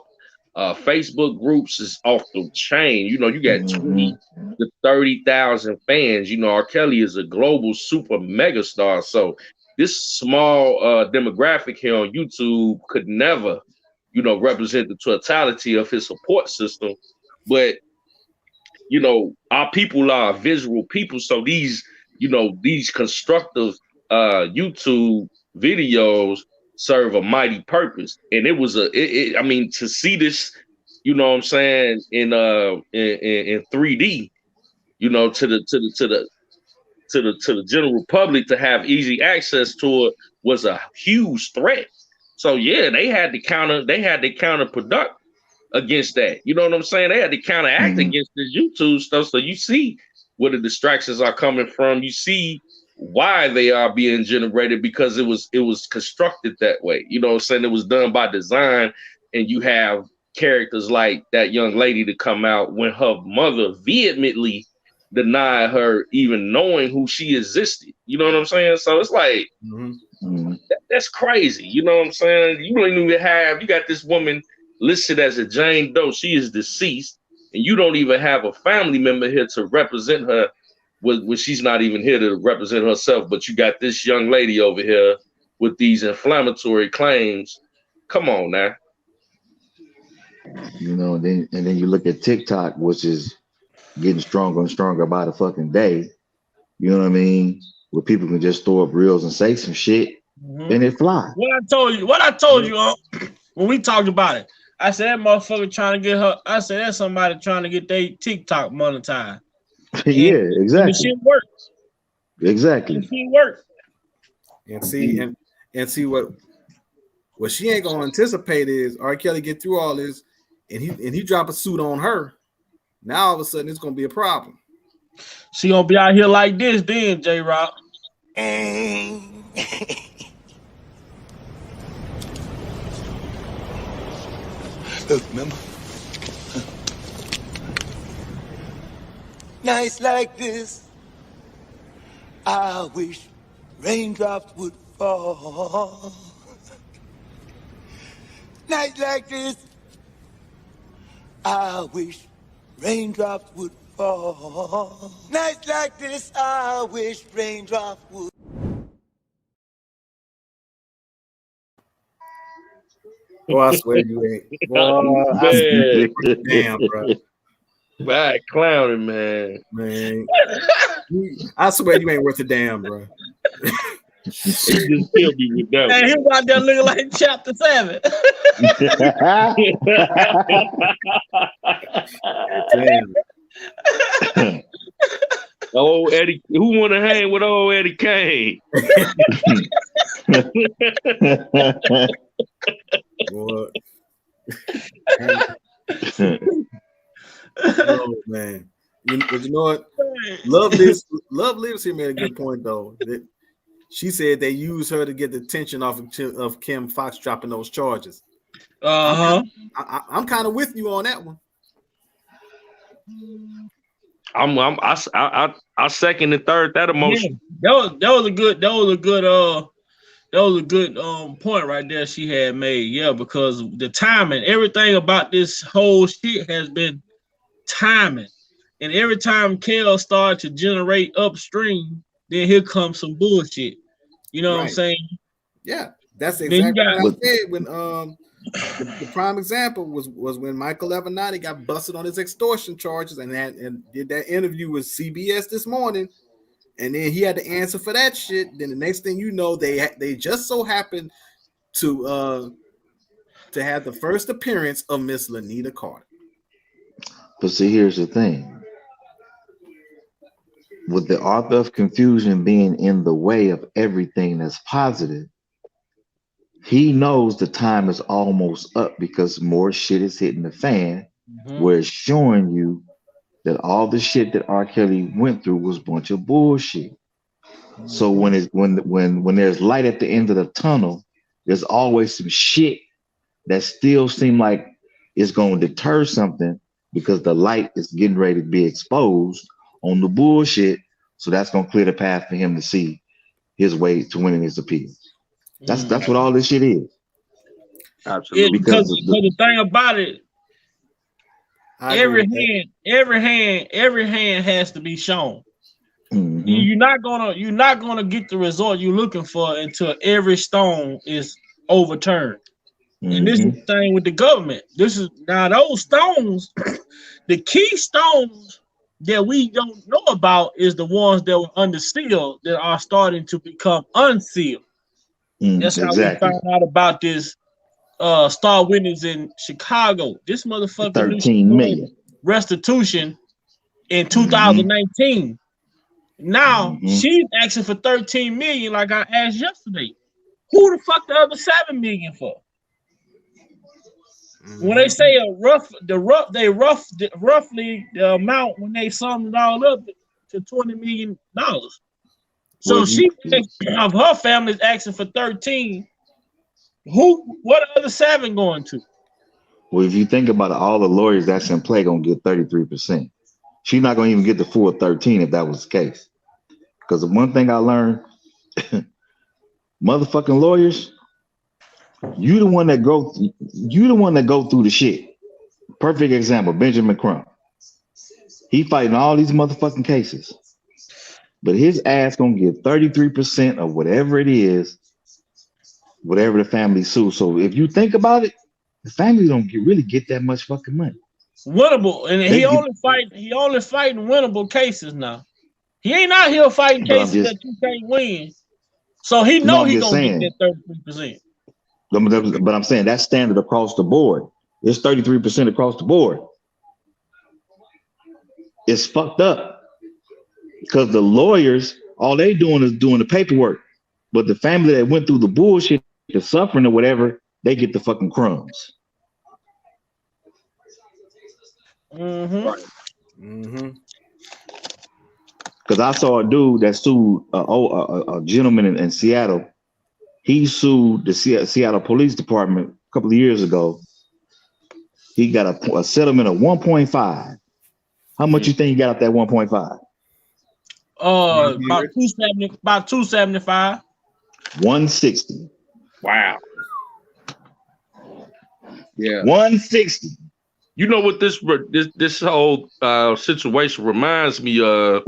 Facebook groups is off the chain. You got 20 to 30,000 fans. R. Kelly is a global super mega star. So this small demographic here on YouTube could never, represent the totality of his support system. But our people are visual people. So these constructive YouTube videos serve a mighty purpose. And it was to see this, in 3D, to the general public to have easy access to it was a huge threat. So yeah, they had to counterproduct against that. You know what I'm saying? They had to counteract against this YouTube stuff. So you see where the distractions are coming from. You see why they are being generated, because it was constructed that way. You know what I'm saying? It was done by design, and you have characters like that young lady to come out when her mother vehemently deny her even knowing who she existed. You know what I'm saying? So it's like, that's crazy. You know what I'm saying? You don't even have, you got this woman listed as a Jane Doe. She is deceased, and you don't even have a family member here to represent her when she's not even here to represent herself. But you got this young lady over here with these inflammatory claims. Come on now. You know, and then you look at TikTok, which is getting stronger and stronger by the fucking day. You know what I mean? Where people can just throw up reels and say some shit, and it fly. What I told you when we talked about it, I said that motherfucker trying to get her. I said that's somebody trying to get their TikTok monetized. Yeah, exactly. And the shit works. Exactly. The shit works. And see what she ain't gonna anticipate is R. Kelly get through all this, and he drop a suit on her. Now all of a sudden it's gonna be a problem. She gonna be out here like this, then J-Rock. Look, remember? Nights like this, I wish raindrops would fall. Nights like this, I wish raindrops would fall. Nights like this, I wish raindrops would. Boy, I swear you ain't. Boy, I swear, damn, bro. Right, clowning, man. I swear you ain't worth a damn, bro. He just killed me with that. Man, he was out there looking like chapter 7. Damn. Old Eddie, who want to hang with old Eddie Kane? Boy. Oh man, but you know what? Love lives here made a good point though. She said they used her to get the attention off of Kim Fox dropping those charges. I'm kind of with you on that one. I second and third that emotion. Yeah, that was a good point right there she had made. Yeah, because the timing, everything about this whole shit has been timing. And every time Kel started to generate upstream, then here comes some bullshit. You know what I'm saying? Yeah, that's exactly what I said when the prime example was when Michael Avenatti got busted on his extortion charges and did that interview with CBS this morning, and then he had to answer for that shit. Then the next thing you know, they just so happened to have the first appearance of Miss Lanita Carter. But see, here's the thing. With the author of confusion being in the way of everything that's positive, he knows the time is almost up because more shit is hitting the fan, where it's showing you that all the shit that R. Kelly went through was a bunch of bullshit. So when there's light at the end of the tunnel, there's always some shit that still seem like it's going to deter something because the light is getting ready to be exposed on the bullshit. So that's going to clear the path for him to see his way to winning his appeal. That's what all this shit is. Absolutely. Because the thing about it, every hand has to be shown. You're not gonna get the result you're looking for until every stone is overturned. And this is the thing with the government. This is now those stones, the key stones that we don't know about is the ones that were under seal that are starting to become unsealed. That's how we found out about this Star Witness in Chicago. This motherfucker 13 million restitution in 2019. Now she's asking for 13 million, like I asked yesterday. Who the fuck the other 7 million for? When they say roughly the amount when they sum it all up to $20 million. So she of her family is asking for 13. What are the other 7 going to? Well, if you think about it, all the lawyers that's in play gonna get 33%. she's not gonna even get the full 13 if that was the case. Because the one thing I learned, motherfucking lawyers, you the one that go through the shit. Perfect example, Benjamin Crump. He fighting all these motherfucking cases, but his ass gonna get 33% of whatever it is, whatever the family sues. So if you think about it, the family don't really get that much fucking money. Winnable, and he only fighting winnable cases now. He ain't out here fighting cases that you can't win. So he know he gonna get that 33%. But I'm saying that's standard across the board. It's 33% across the board. It's fucked up because the lawyers, all they doing is doing the paperwork. But the family that went through the bullshit, the suffering or whatever, they get the fucking crumbs. Because I saw a dude that sued a gentleman in Seattle. He sued the Seattle Police Department a couple of years ago. He got a settlement of 1.5. How much you think he got out that 1.5? About 275. 160. Wow. Yeah. 160. You know what this whole situation reminds me of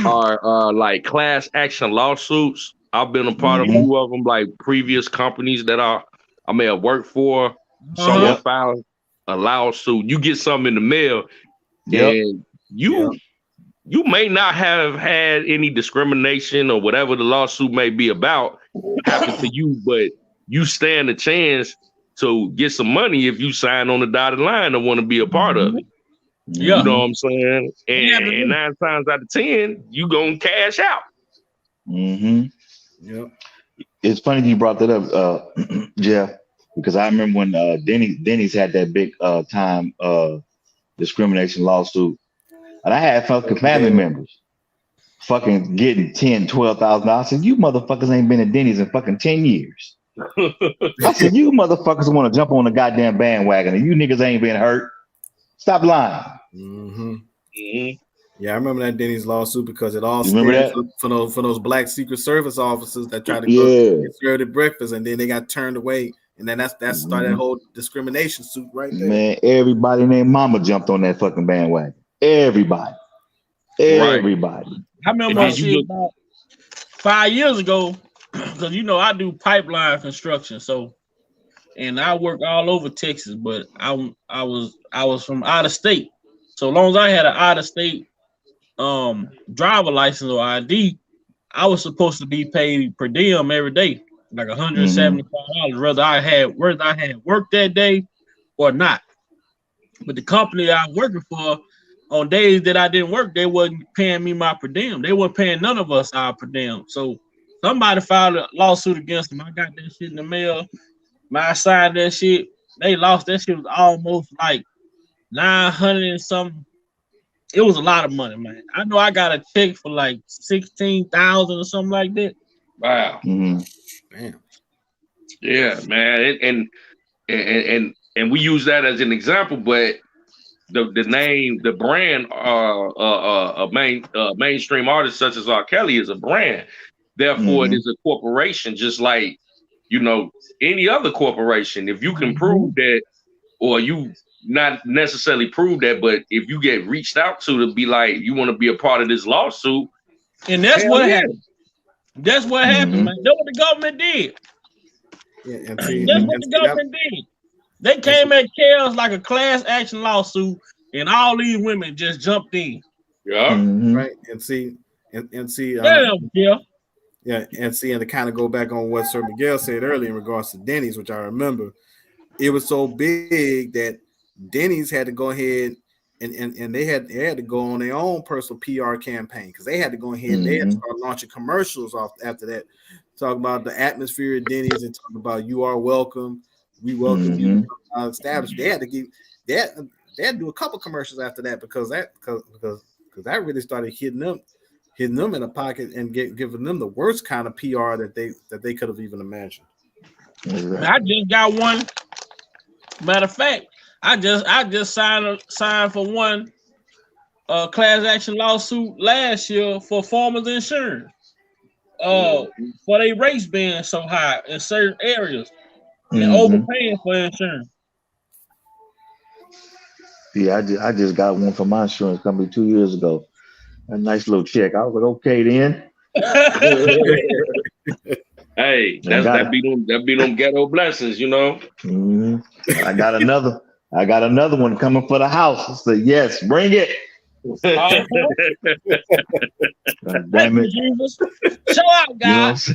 are like class action lawsuits. I've been a part of a few of them, like previous companies that I may have worked for. Someone filed a lawsuit. You get something in the mail, and you may not have had any discrimination or whatever the lawsuit may be about happen to you, but you stand a chance to get some money if you sign on the dotted line and want to be a part of it. Yeah. You know what I'm saying? And 9 times out of 10, you gonna cash out. Yep. It's funny you brought that up, Jeff, because I remember when Denny's had that big time discrimination lawsuit, and I had fucking family members fucking getting $10,000-$12,000. I said, you motherfuckers ain't been at Denny's in fucking 10 years. I said, you motherfuckers want to jump on the goddamn bandwagon and you niggas ain't been hurt. Stop lying. Yeah, I remember that Denny's lawsuit because it all stems for those black Secret Service officers that tried to go get served at breakfast and then they got turned away. And then that started that whole discrimination suit right there. Man, everybody named Mama jumped on that fucking bandwagon. Everybody. I remember shit about 5 years ago, because you know I do pipeline construction, and I work all over Texas, but I was from out of state. So long as I had an out of state driver license or ID, I was supposed to be paid per diem every day, like $175, whether I had worked that day or not. But the company I was working for, on days that I didn't work, they wasn't paying me my per diem. They weren't paying none of us our per diem. So somebody filed a lawsuit against them. I got that shit in the mail. I signed that shit. They lost that shit. Was almost like 900 and something. It was a lot of money, man. I know I got a check for like 16,000 or something like that. Wow. Damn. Yeah, man. And we use that as an example, but the name, the brand, a mainstream artist such as R. Kelly is a brand. Therefore, it is a corporation, just like, you know, any other corporation. If you can prove that, or you not necessarily prove that, but if you get reached out to be like, you want to be a part of this lawsuit, and that's what happened. That's what happened, man. That's what the government did. Yeah, that's what the government did. They came at Chaos like a class action lawsuit, and all these women just jumped in. Yeah, right. And see, and to kind of go back on what Sir Miguel said earlier in regards to Denny's, which I remember, it was so big that Denny's had to go ahead and they had to go on their own personal PR campaign because they had to go ahead and they had to start launching commercials off after that, talking about the atmosphere at Denny's and talking about you are welcome, we welcome you established. They had to do a couple commercials after that because that really started hitting them in the pocket and giving them the worst kind of PR that they could have even imagined. I just got one. Matter of fact, I just signed for one a class action lawsuit last year for farmers insurance. For their rates being so high in certain areas and overpaying for insurance. Yeah, I just got one from my insurance company 2 years ago. A nice little check. I was like, okay then. Hey, that be them ghetto blessings, you know. I got another one coming for the house. I said, yes, bring it. Damn it. Show out, guys.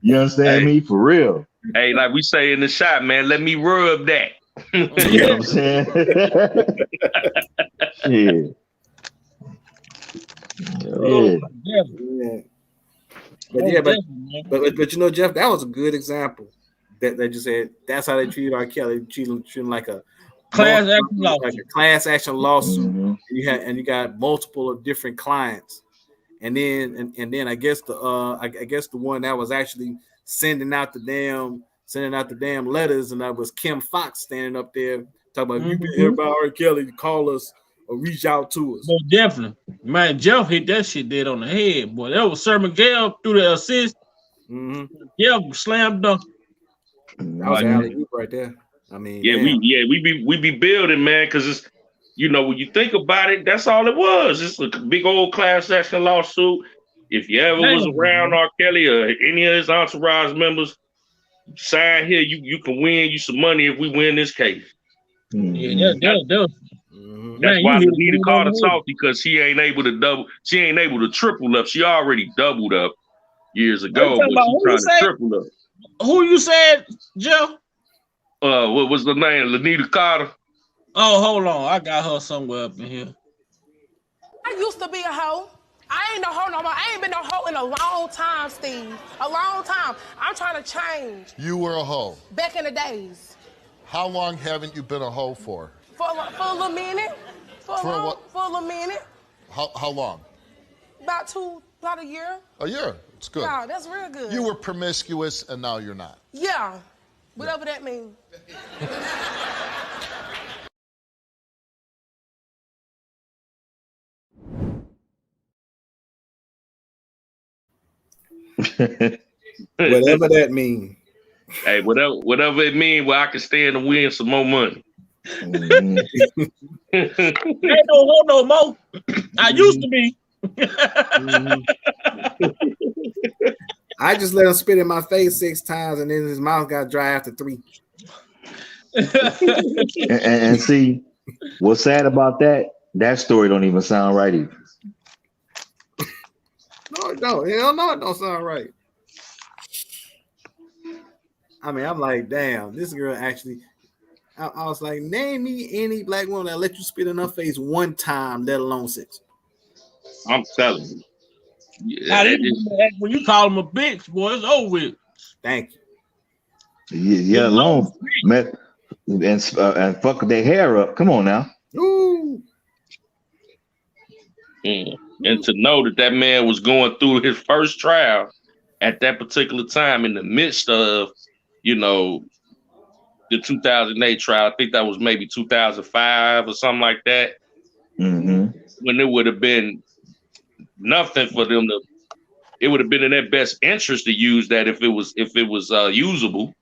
You understand me? For real. Hey, like we say in the shop, man, let me rub that. You know what I'm saying? But you know, Jeff, that was a good example. That you said that's how they treated R. Kelly. Treat him like a class action lawsuit. And you got multiple of different clients, and then I guess the one that was actually sending out the damn letters, and that was Kim Fox standing up there talking about you been here by R. Kelly, call us or reach out to us. Well, definitely, man. Jeff hit that shit dead on the head, boy. That was Sir Miguel through the assist. Jeff slam dunk. That was Aaliyah right there. I mean, we be building, man, because it's, you know, when you think about it, that's all it was. It's a big old class action lawsuit. If you ever was around R. Kelly or any of his entourage members, sign here, you can win you some money if we win this case. That's why Lanita Carter salty, because she ain't able to triple up. She already doubled up years ago, but she's trying to triple up. Who you said, Joe? What was the name? Lanita Carter. Oh, hold on. I got her somewhere up in here. I used to be a hoe. I ain't no hoe no more. I ain't been no hoe in a long time, Steve. A long time. I'm trying to change. You were a hoe. Back in the days. How long haven't you been a hoe for? For a little minute. For a little minute. How long? About a year. A year. It's good. Yeah, that's real good. You were promiscuous and now you're not. Yeah. Whatever that means. Whatever that means. Hey, whatever it means, where I can stand and win some more money. Ain't no hoe no more. I used to be. I just let him spit in my face 6 times, and then his mouth got dry after 3. and see, what's sad about that story don't even sound right either. No, it don't. Hell no, it don't sound right. I mean, I'm like, damn, this girl actually. I was like, name me any black woman that let you spit in her face 1 time, let alone 6. I'm telling you. Yeah, when you call him a bitch, boy, it's over with. Thank you. Yeah, alone, man, and fuck their hair up. Come on now. Ooh. And to know that man was going through his first trial at that particular time in the midst of, you know, the 2008 trial. I think that was maybe 2005 or something like that. When it would have been nothing for them to, it would have been in their best interest to use that if it was usable.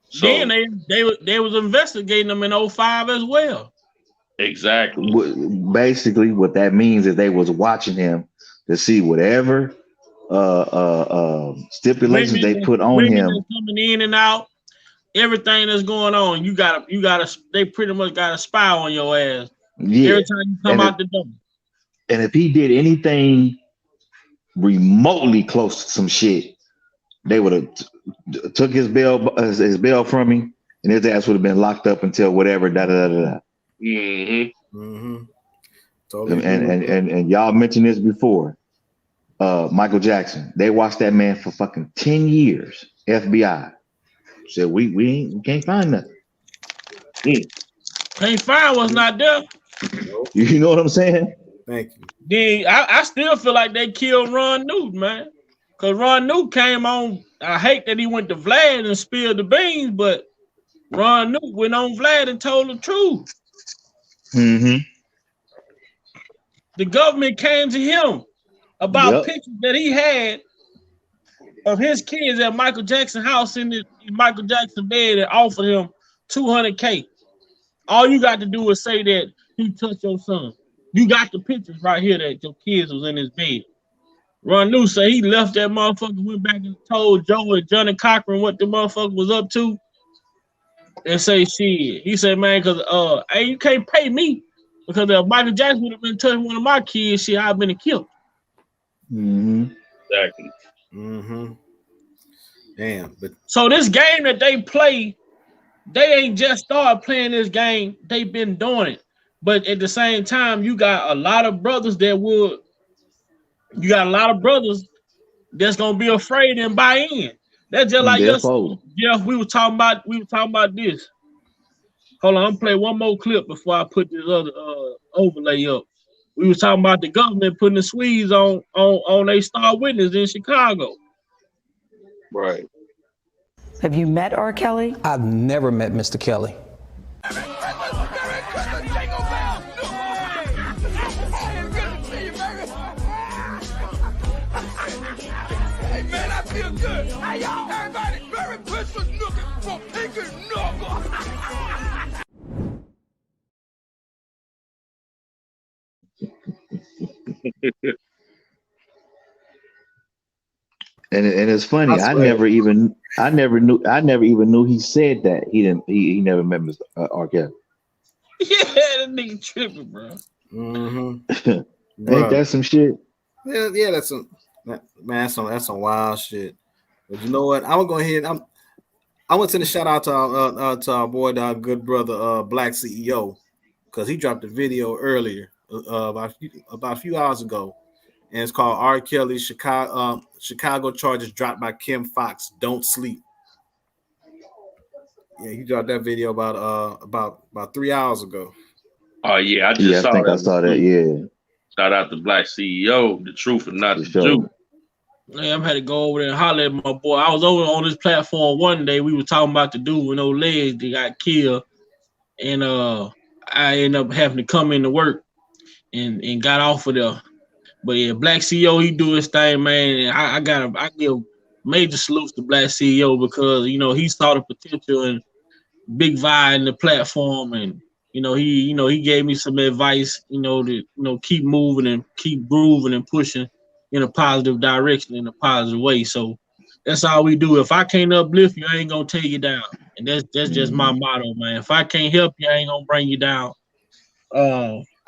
So then they was investigating them in 2005 as well. Exactly. Basically, what that means is they was watching him to see whatever stipulations they put on him. Coming in and out, everything that's going on, you gotta. They pretty much got a spy on your ass. Yeah. Every time you come out the door. And if he did anything remotely close to some shit, they would have took his bail from him, and his ass would have been locked up until whatever. Totally. And y'all mentioned this before. Michael Jackson. They watched that man for fucking 10 years. FBI said we can't find nothing. Can't find what's not there. You know what I'm saying? Thank you. Then I still feel like they killed Ron Newt, man. Because Ron Newt came on. I hate that he went to Vlad and spilled the beans, but Ron Newt went on Vlad and told the truth. the government came to him about pictures that he had of his kids at Michael Jackson house in Michael Jackson bed and offered him $200K. All you got to do is say that he touched your son. You got the pictures right here that your kids was in his bed. Ron New say he left that motherfucker, went back and told Joe and Johnny Cochran what the motherfucker was up to, and say shit. He said, man, because hey, you can't pay me because if Michael Jackson would have been touching one of my kids, shit, I'd been killed. Exactly. Damn. But so this game that they play, they ain't just started playing this game. They've been doing it. But at the same time, you got a lot of brothers that's gonna be afraid and buy in. That's just like yesterday. Jeff, we were talking about this. Hold on, I'm gonna play one more clip before I put this other overlay up. We was talking about the government putting the Swedes on they star witness in Chicago. Right. Have you met R. Kelly? I've never met Mr. Kelly. Hey man, I feel good. Hey y'all, everybody, Barry Bush was looking for Pinky Knuckles. And it's funny. I never even knew he said that. He never met Mr. R. Kelly. Yeah, that nigga tripping, bro. Ain't that some shit? Yeah, that's some wild shit. But you know what? I'm gonna go ahead. I want to send a shout out to our boy, our good brother, Black CEO, because he dropped a video earlier about a few hours ago, and it's called R. Kelly Chicago charges dropped by Kim Fox. Don't sleep. Yeah, he dropped that video about 3 hours ago. Oh yeah, I saw that. Yeah. Shout out to Black CEO, the truth and not the Jew. Yeah, I'm had to go over there and holler at my boy. I was over on this platform one day. We were talking about the dude with no legs that got killed, and I ended up having to come into work and got off of there. But yeah, Black CEO, he do his thing, man. And I give major salutes to Black CEO because he saw the potential in Big Vi in the platform, and he gave me some advice, to keep moving and keep grooving and pushing in a positive direction, in a positive way. So that's all we do. If I can't uplift you, I ain't gonna take you down. And that's just my motto, man. If I can't help you, I ain't gonna bring you down.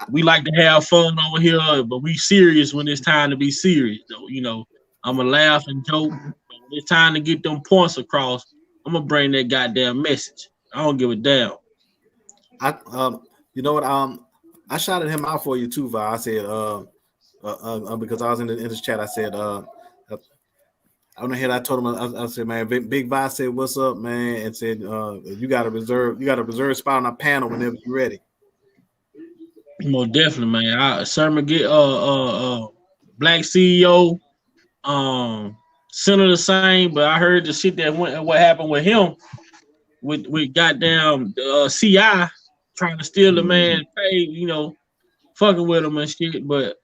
We like to have fun over here, but we serious when it's time to be serious. Though, I'm gonna laugh and joke. But when it's time to get them points across, I'm gonna bring that goddamn message. I don't give a damn. You know what? I shouted him out for you too, Vi. I said, because I was in this chat. I said, I don't know how I told him. I said, man, Big Vi said, "What's up, man?" And said, you got a reserve spot on our panel whenever you're ready. Most definitely, man. I certainly get Black CEO, Senator the same, but I heard the shit that what happened with him with goddamn CI trying to steal the man's pay, fucking with him and shit. But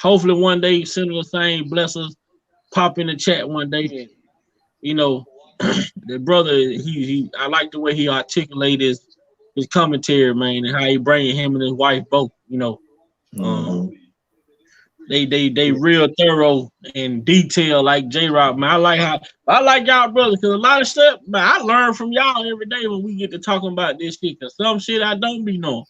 hopefully one day Senator same bless us, pop in the chat one day. And, the brother, I like the way he articulated his commentary, man, and how he bring him and his wife both, They real thorough and detailed like J-Rock, man. I like y'all brothers because a lot of stuff, man, I learn from y'all every day when we get to talking about this shit. Cause some shit I don't be knowing,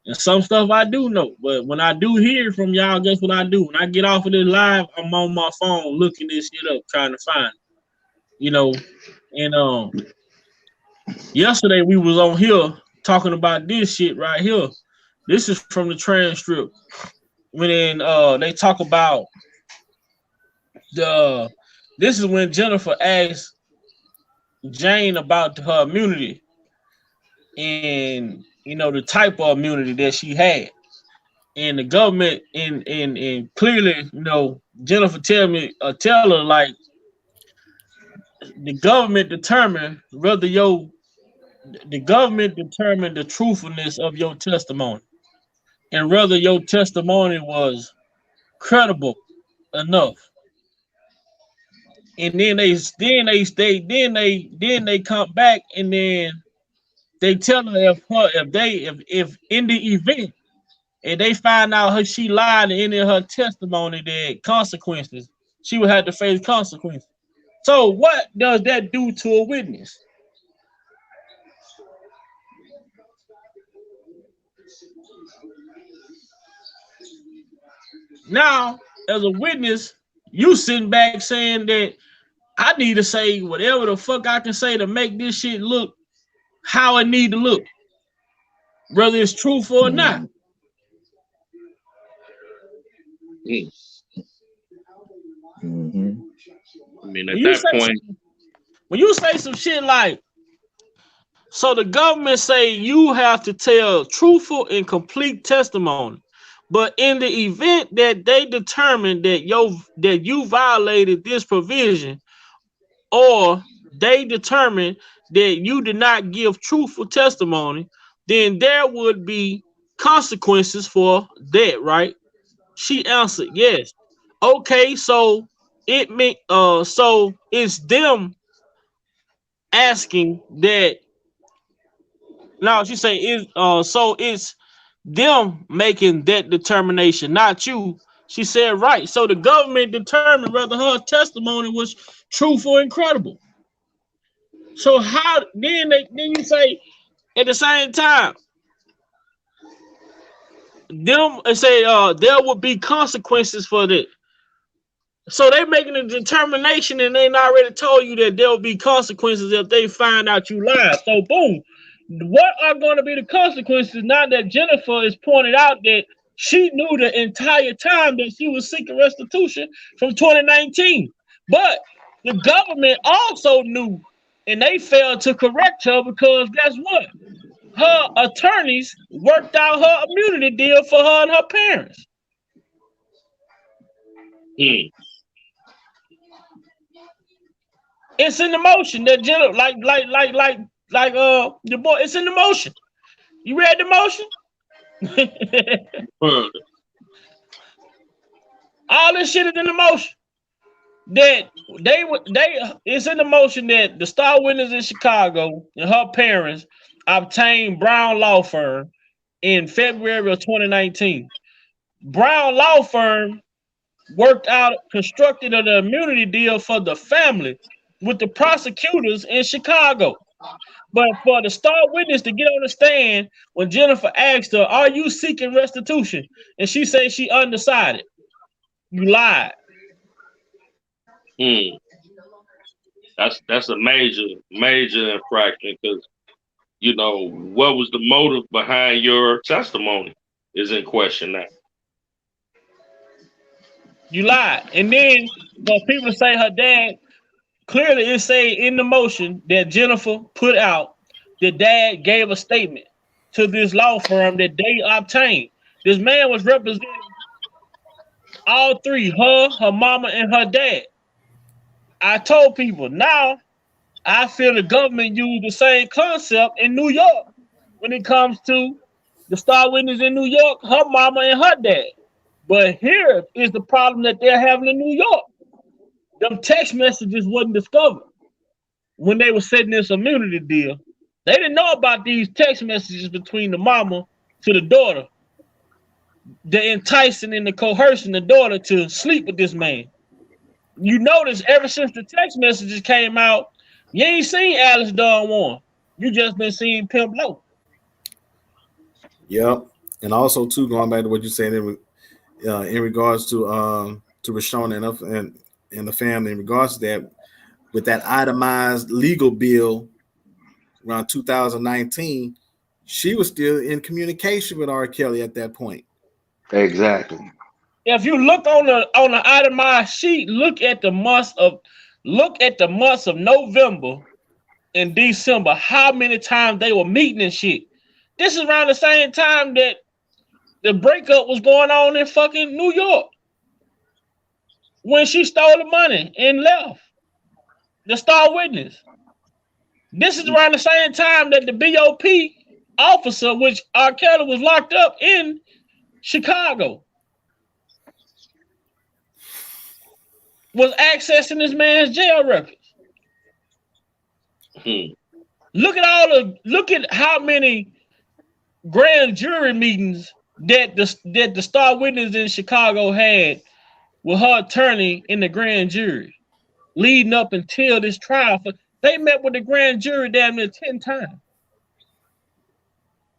and some stuff I do know. But when I do hear from y'all, guess what I do? When I get off of this live, I'm on my phone looking this shit up, trying to find it. And yesterday we was on here talking about this shit right here. This is from the transcript. When they talk about this is when Jennifer asked Jane about her immunity and the type of immunity that she had, and the government and clearly Jennifer tell her like the government determined the government determined the truthfulness of your testimony. and whether your testimony was credible enough. And then they come back and then they tell her if in the event and they find out she lied in any of her testimony, that consequences, she would have to face consequences. So what does that do to a witness? Now, as a witness, you sitting back saying that I need to say whatever the fuck I can say to make this shit look how it need to look, whether it's truthful or not. Mm-hmm. I mean, at that point, when you say some shit like, so the government say you have to tell truthful and complete testimony, but in the event that they determine that you violated this provision, or they determine that you did not give truthful testimony, then there would be consequences for that, right? She answered yes. Okay, so so it's them asking that. Now she say so it's them making that determination, not you. She said right. So the government determined whether her testimony was truthful and credible. So how then you say at the same time them say there would be consequences for that. So they making a determination and they already told you that there will be consequences if they find out you lied. So boom, what are going to be the consequences now that Jennifer is pointed out that she knew the entire time that she was seeking restitution from 2019, but the government also knew and they failed to correct her because guess what? Her attorneys worked out her immunity deal for her and her parents. It's in the motion that Jennifer, like the boy, it's in the motion. You read the motion? All this shit is in the motion. That it's in the motion that the star witness in Chicago and her parents obtained Brown Law Firm in February of 2019. Brown Law Firm constructed an immunity deal for the family with the prosecutors in Chicago. But for the star witness to get on the stand, when Jennifer asked her, "Are you seeking restitution?" and she said she undecided, you lied. That's a major infraction because what was the motive behind your testimony is in question now. You lied. And then for people to say her dad, clearly it say in the motion that Jennifer put out, the dad gave a statement to this law firm that they obtained. This man was representing all three, her mama, and her dad. I told people, now I feel the government used the same concept in New York when it comes to the star witness in New York, her mama and her dad. But here is the problem that they're having in New York. Them text messages wasn't discovered when they were setting this immunity deal. They didn't know about these text messages between the mama to the daughter, the enticing and the coercing the daughter to sleep with this man. You notice ever since the text messages came out, you ain't seen Alice Dawn Warren. You just been seeing Pimp Low. Yep. And also too, going back to what you said in regards to Rashawn and the family, in regards to that, with that itemized legal bill around 2019, she was still in communication with R. Kelly at that point. Exactly. If you look on the itemized sheet, look at the months of November and December, how many times they were meeting and shit. This is around the same time that the breakup was going on in fucking New York when she stole the money and left. The star witness. This is around the same time that the BOP officer, which R. Kelly was locked up in Chicago was accessing this man's jail records. Look at how many grand jury meetings that the star witness in Chicago had with her attorney in the grand jury leading up until this trial. They met with the grand jury damn near 10 times.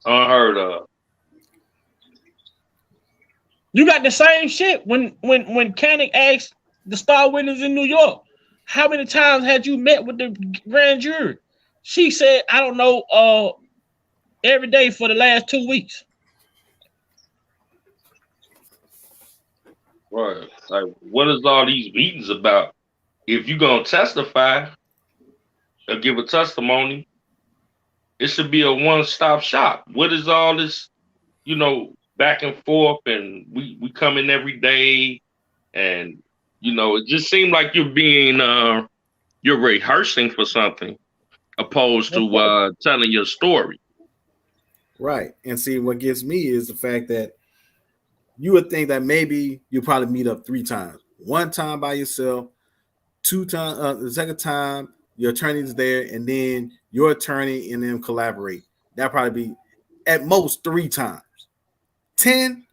Unheard of. You got the same shit when Koenig asked the star witness in New York, how many times had you met with the grand jury? She said, I don't know, every day for the last 2 weeks. Right. Like, what is all these meetings about? If you're gonna testify or give a testimony, it should be a one-stop shop. What is all this, back and forth, and we come in every day, and it just seemed like you're rehearsing for something opposed to telling your story. Right. And see, what gets me is the fact that you would think that maybe you probably meet up 3 times. 1 time by yourself, 2 times, the second time your attorney's there, and then your attorney and them collaborate. That'd probably be at most 3 times. 10,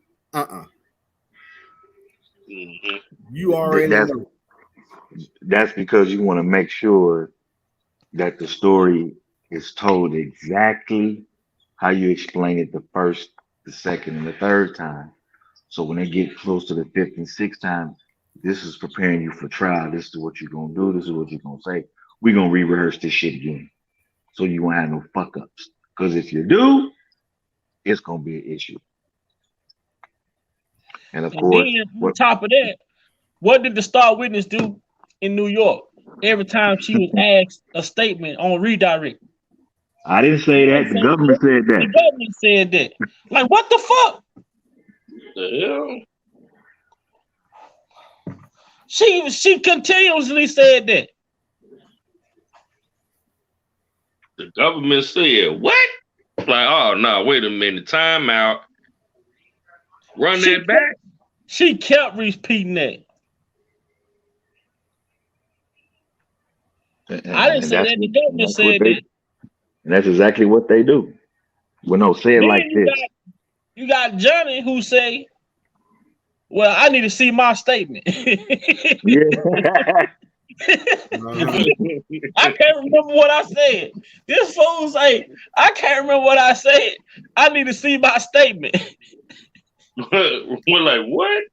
You already know. That's because you want to make sure that the story is told exactly how you explain it the first, the second, and the third time. So when they get close to the 5th and 6th time, this is preparing you for trial. This is what you're gonna do. This is what you're gonna say. We're gonna re-rehearse this shit again, so you won't have no fuck ups. Because if you do, it's gonna be an issue. And of course, on top of that, what did the star witness do in New York every time she was asked a statement on redirect? I didn't say that. The government said that. The government said that. Like, what the fuck? The hell? She continuously said that. The government said what? Like, oh no, wait a minute, time out. Run that back. She kept repeating that. I didn't say that. The government said that. And that's exactly what they do. Well, no, say it Then like this. You got Johnny who say, well, I need to see my statement. Yeah. I can't remember what I said. This fool say, I can't remember what I said. I need to see my statement. We're like, what?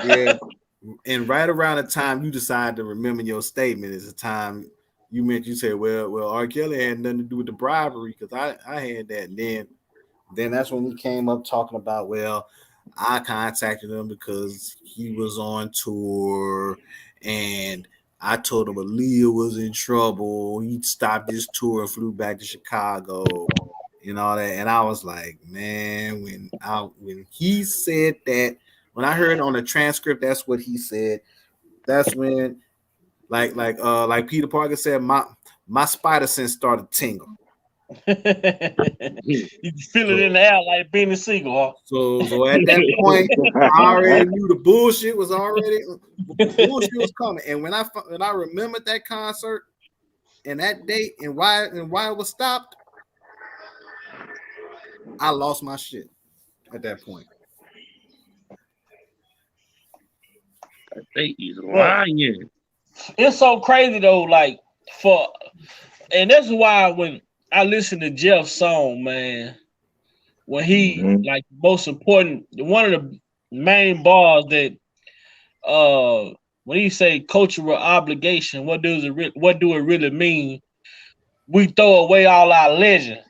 Yeah. And right around the time you decide to remember your statement is the time you said, well, R. Kelly had nothing to do with the bribery because I had that. And then that's when we came up talking about, well, I contacted him because he was on tour and I told him Aaliyah was in trouble. He stopped his tour and flew back to Chicago and all that. And I was like, man, when he said that, when I heard on the transcript, that's what he said. That's when, like Peter Parker said, my spider sense started to tingle. You can feel it in the air like being a seagull. So at that point, I already knew the bullshit was coming. And when I remembered that concert and that date and why it was stopped, I lost my shit at that point. He's lying. It's so crazy though, and that's why when I listen to Jeff's song, man, when he most important, one of the main bars that when he say cultural obligation, what do it really mean? We throw away all our legends.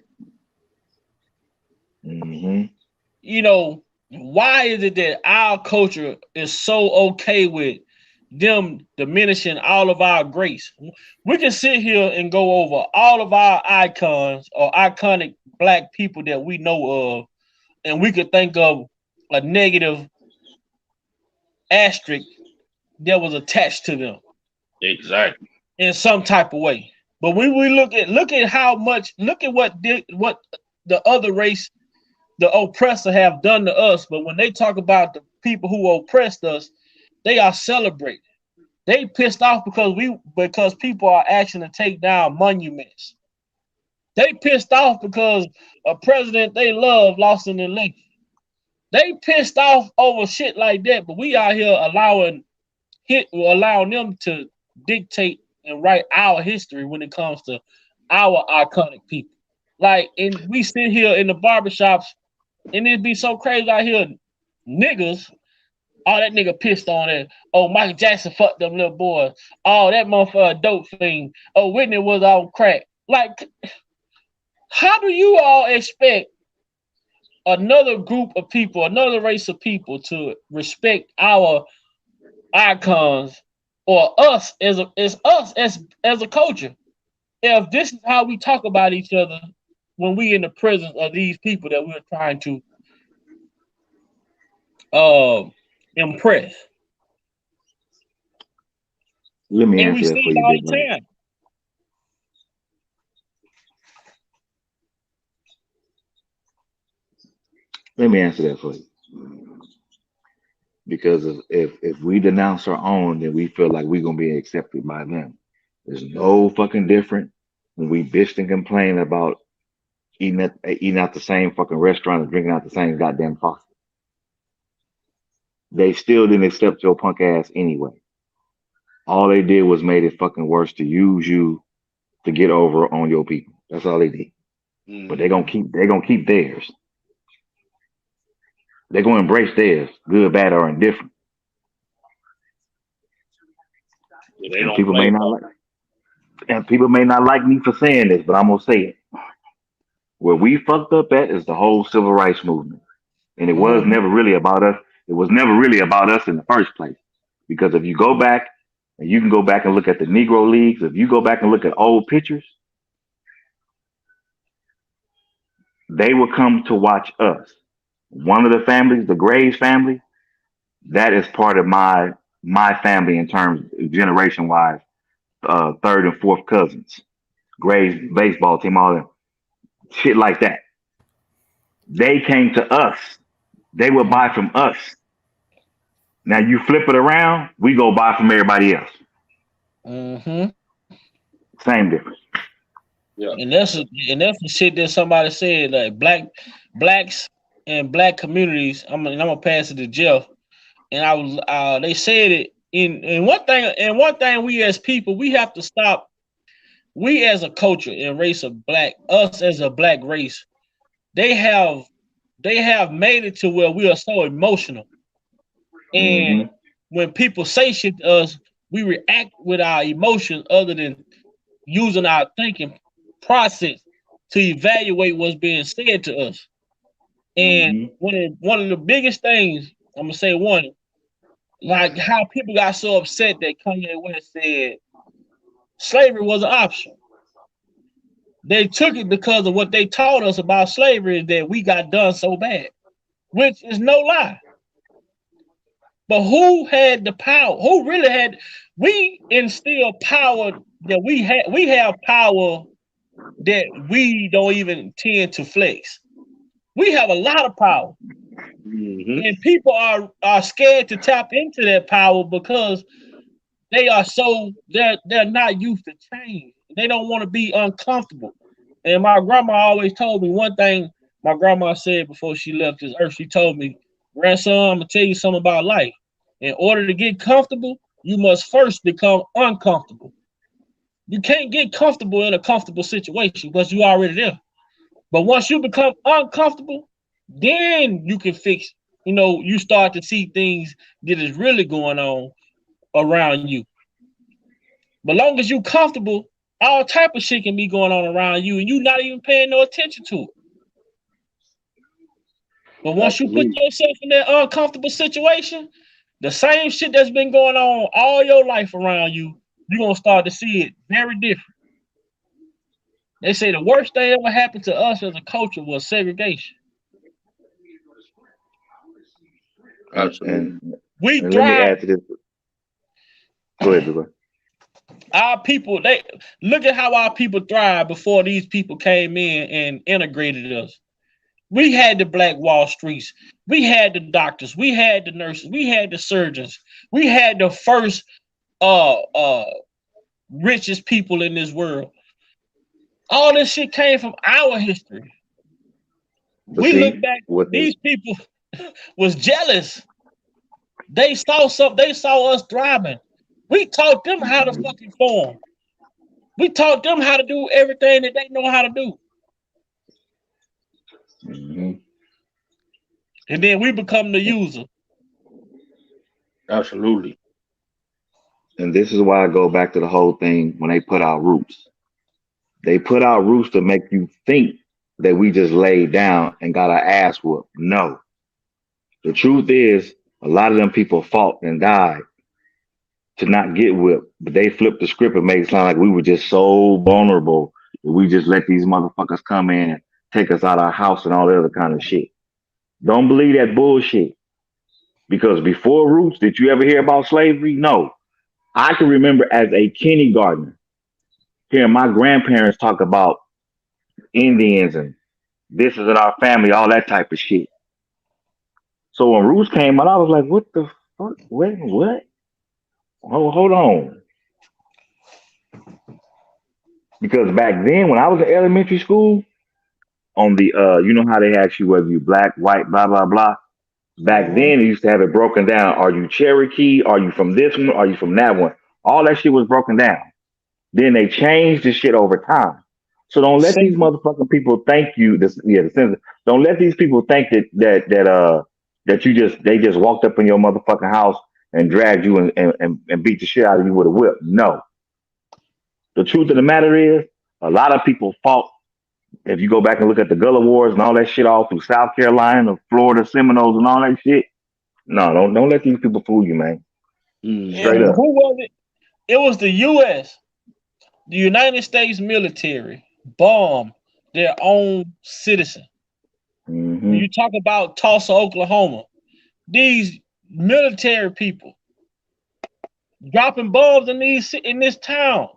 Why is it that our culture is so okay with them diminishing all of our grace? We can sit here and go over all of our icons or iconic Black people that we know of, and we could think of a negative asterisk that was attached to them. Exactly. In some type of way. But when we look at what the other race the oppressor have done to us, but when they talk about the people who oppressed us, they are celebrated. They pissed off because people are asking to take down monuments. They pissed off because a president they love lost an election. They pissed off over shit like that, but we out here allowing them to dictate and write our history when it comes to our iconic people. Like, and we sit here in the barbershops, and it'd be so crazy out here, niggas. Oh, that nigga pissed on it. Oh, Michael Jackson fucked them little boys. Oh, that motherfucker dope fiend. Oh, Whitney was on crack. Like, how do you all expect another group of people, another race of people to respect our icons or us as a culture? If this is how we talk about each other when we in the presence of these people that we're trying to impress. Let me And we answer see that for it you, all big the man. time. Let me answer that for you. Because if we denounce our own, then we feel like we're gonna be accepted by them. There's no fucking different when we bitch and complain about eating out the same fucking restaurant and drinking out the same goddamn faucet. They still didn't accept your punk ass anyway. All they did was made it fucking worse to use you to get over on your people. That's all they did. But they're gonna keep theirs. They're gonna embrace theirs, good, bad, or indifferent. And people may not like me for saying this, but I'm gonna say it. Where we fucked up at is the whole civil rights movement. And it was never really about us. It was never really about us in the first place. Because if you go back, and you can go back and look at the Negro Leagues, if you go back and look at old pictures, they would come to watch us. One of the families, the Graves family, that is part of my family in terms generation wise, third and fourth cousins, Graves baseball team, all that shit like that. They came to us. They would buy from us. Now you flip it around, we go buy from everybody else. Same difference. Yeah. And that's the shit that somebody said, like blacks and black communities. I'm gonna pass it to Jeff. And they said it in one thing we as people, we have to stop. We as a culture and race of black, us as a black race, they have made it to where we are so emotional. And when people say shit to us, we react with our emotions other than using our thinking process to evaluate what's being said to us. And one of the biggest things, I'm gonna say one, like how people got so upset that Kanye West said slavery was an option. They took it because of what they taught us about slavery, that we got done so bad, which is no lie. But who had the power? Who really had? We instill power that we have. We have power that we don't even tend to flex. We have a lot of power, and people are scared to tap into that power because they're not used to change. They don't want to be uncomfortable. And my grandma always told me one thing. My grandma said before she left this earth, she told me, "Grandson, I'm gonna tell you something about life. In order to get comfortable, you must first become uncomfortable. You can't get comfortable in a comfortable situation because you're already there. But once you become uncomfortable, then you can fix, you start to see things that is really going on around you. But long as you comfortable, all type of shit can be going on around you and you not even paying no attention to it. But once you put yourself in that uncomfortable situation, the same shit that's been going on all your life around you, you're going to start to see it very different. They say the worst thing ever happened to us as a culture was segregation. And we let thrive. me add to this. Go ahead, Dubai. Our people, look at how our people thrived before these people came in and integrated us. We had the Black Wall Streets. We had the doctors. We had the nurses. We had the surgeons. We had the first richest people in this world. All this shit came from our history. But We see, look back, these people was jealous. They saw us thriving. We taught them how to fucking form. We taught them how to do everything that they know how to do. Mm-hmm. And then we become the user. Absolutely. And this is why I go back to the whole thing when they put out Roots. They put out Roots to make you think that we just laid down and got our ass whooped. No. The truth is, a lot of them people fought and died to not get whipped, but they flipped the script and made it sound like we were just so vulnerable that we just let these motherfuckers come in and take us out our house and all that other kind of shit. Don't believe that bullshit. Because before Roots, did you ever hear about slavery? No. I can remember as a kindergartner hearing my grandparents talk about Indians and this is in our family, all that type of shit. So when Roots came out, I was like, what the fuck? Wait, what? Oh, hold on. Because back then, when I was in elementary school, on the you know how they ask you whether you black, white, blah, blah, blah. Back then, they used to have it broken down. Are you Cherokee? Are you from this one? Are you from that one? All that shit was broken down. Then they changed the shit over time. So don't let these motherfucking people think you. The census. Don't let these people think that they just walked up in your motherfucking house and dragged you and beat the shit out of you with a whip. No. The truth of the matter is, a lot of people fought. If you go back and look at the Gullah Wars and all that shit all through South Carolina, Florida, Seminoles, and all that shit. No, don't let these people fool you, man. Straight up. Who was it? It was the U.S. The United States military bombed their own citizen. Mm-hmm. You talk about Tulsa, Oklahoma. These military people dropping bombs in this town.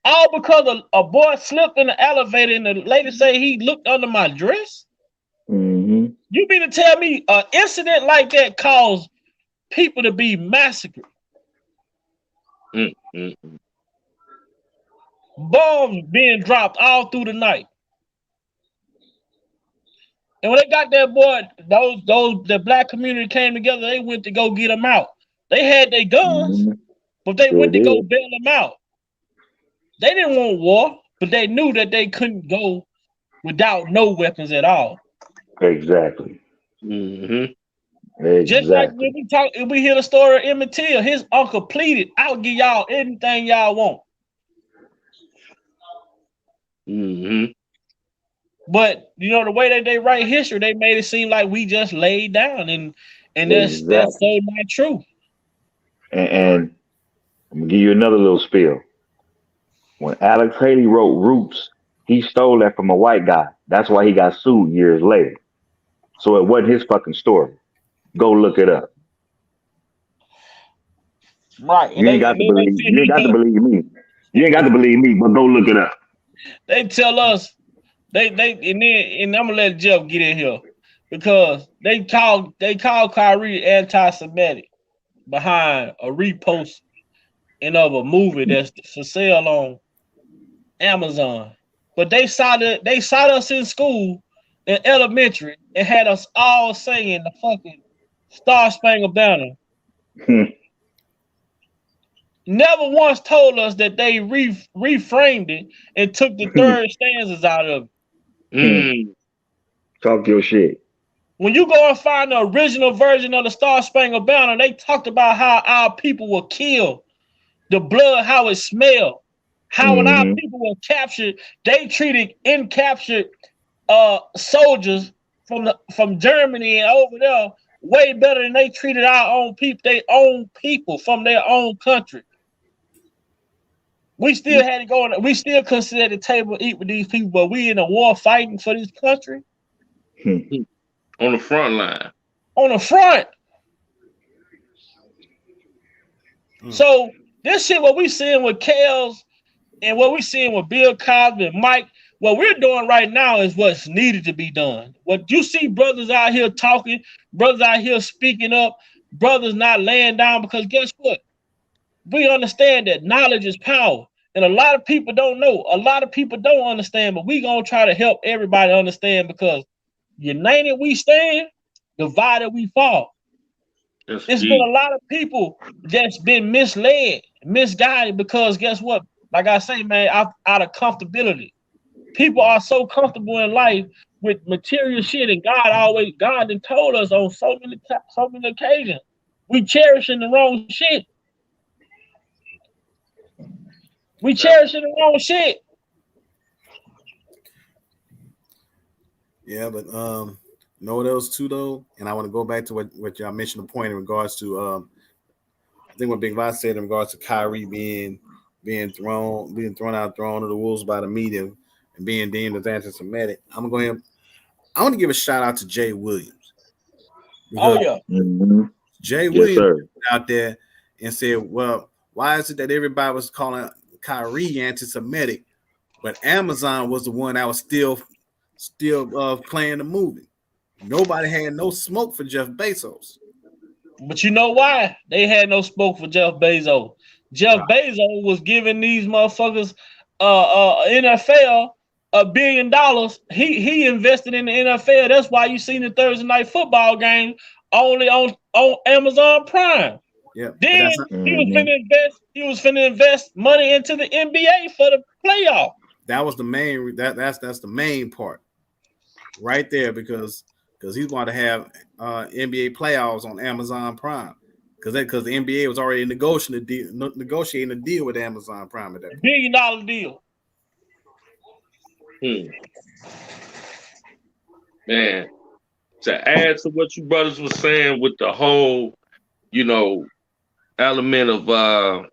All because a boy slipped in the elevator and the lady say he looked under my dress. Mm-hmm. You mean to tell me an incident like that caused people to be massacred? Bombs being dropped all through the night. And when they got that boy, the black community came together, they went to go get him out. They had their guns, but they went to go bail him out. They didn't want war, but they knew that they couldn't go without no weapons at all. Exactly. Exactly. Just like when we hear the story of Emmett Till, his uncle pleaded, "I'll give y'all anything y'all want." But you know the way that they write history, they made it seem like we just laid down, and that's so not true. And I'm gonna give you another little spiel. When Alex Haley wrote Roots, he stole that from a white guy. That's why he got sued years later. So it wasn't his fucking story. Go look it up. Right. You ain't got to believe me. You ain't got to believe me, but go look it up. They tell us and I'm gonna let Jeff get in here because they call Kyrie anti-Semitic behind a repost of a movie that's for sale on Amazon. But they saw us in school in elementary and had us all singing the fucking Star Spangled Banner. Never once told us that they reframed it and took the third stanzas out of it. Talk your shit. When you go and find the original version of the Star Spangled Banner, they talked about how our people were killed, the blood, how it smelled, how when our people were captured, they treated captured soldiers from Germany and over there way better than they treated our own people from their own country. We still had to go. We still couldn't sit at the table and eat with these people, but we in a war fighting for this country. On the front line. On the front. So this shit, what we seeing with Kels and what we seeing with Bill Cosby and Mike, What we're doing right now is what's needed to be done. What you see brothers out here talking, brothers out here speaking up, brothers not laying down, because guess what? We understand that knowledge is power. And a lot of people don't know. A lot of people don't understand, but we going to try to help everybody understand, because united we stand, divided we fall. It's been a lot of people that's been misled, misguided, because guess what? Like I say, man, out of comfortability. People are so comfortable in life with material shit, and God done told us on so many occasions, we cherishing the wrong shit. We cherishing the wrong shit. Yeah, but know what else too though, and I want to go back to what y'all mentioned, the point in regards to I think what Big Vox said in regards to Kyrie being thrown out of the wolves by the media and being deemed as anti-Semitic. I'm gonna go ahead. I want to give a shout out to Jay Williams. Oh yeah, Jay Williams out there and said, "Well, why is it that everybody was calling Kyrie anti-Semitic, but Amazon was the one that was still playing the movie? Nobody had no smoke for Jeff Bezos." But you know why they had no smoke for Jeff Bezos? Jeff Bezos was giving these motherfuckers NFL $1 billion. He invested in the NFL. That's why you seen the Thursday night football game only on Amazon Prime. Yeah. Then he was finna invest money into the NBA for the playoff. That was the main that's the main part right there, because he's going to have NBA playoffs on Amazon Prime, because the NBA was already negotiating a deal with Amazon Prime at that point. $1 billion deal. Man, to add to what you brothers were saying with the whole, element of the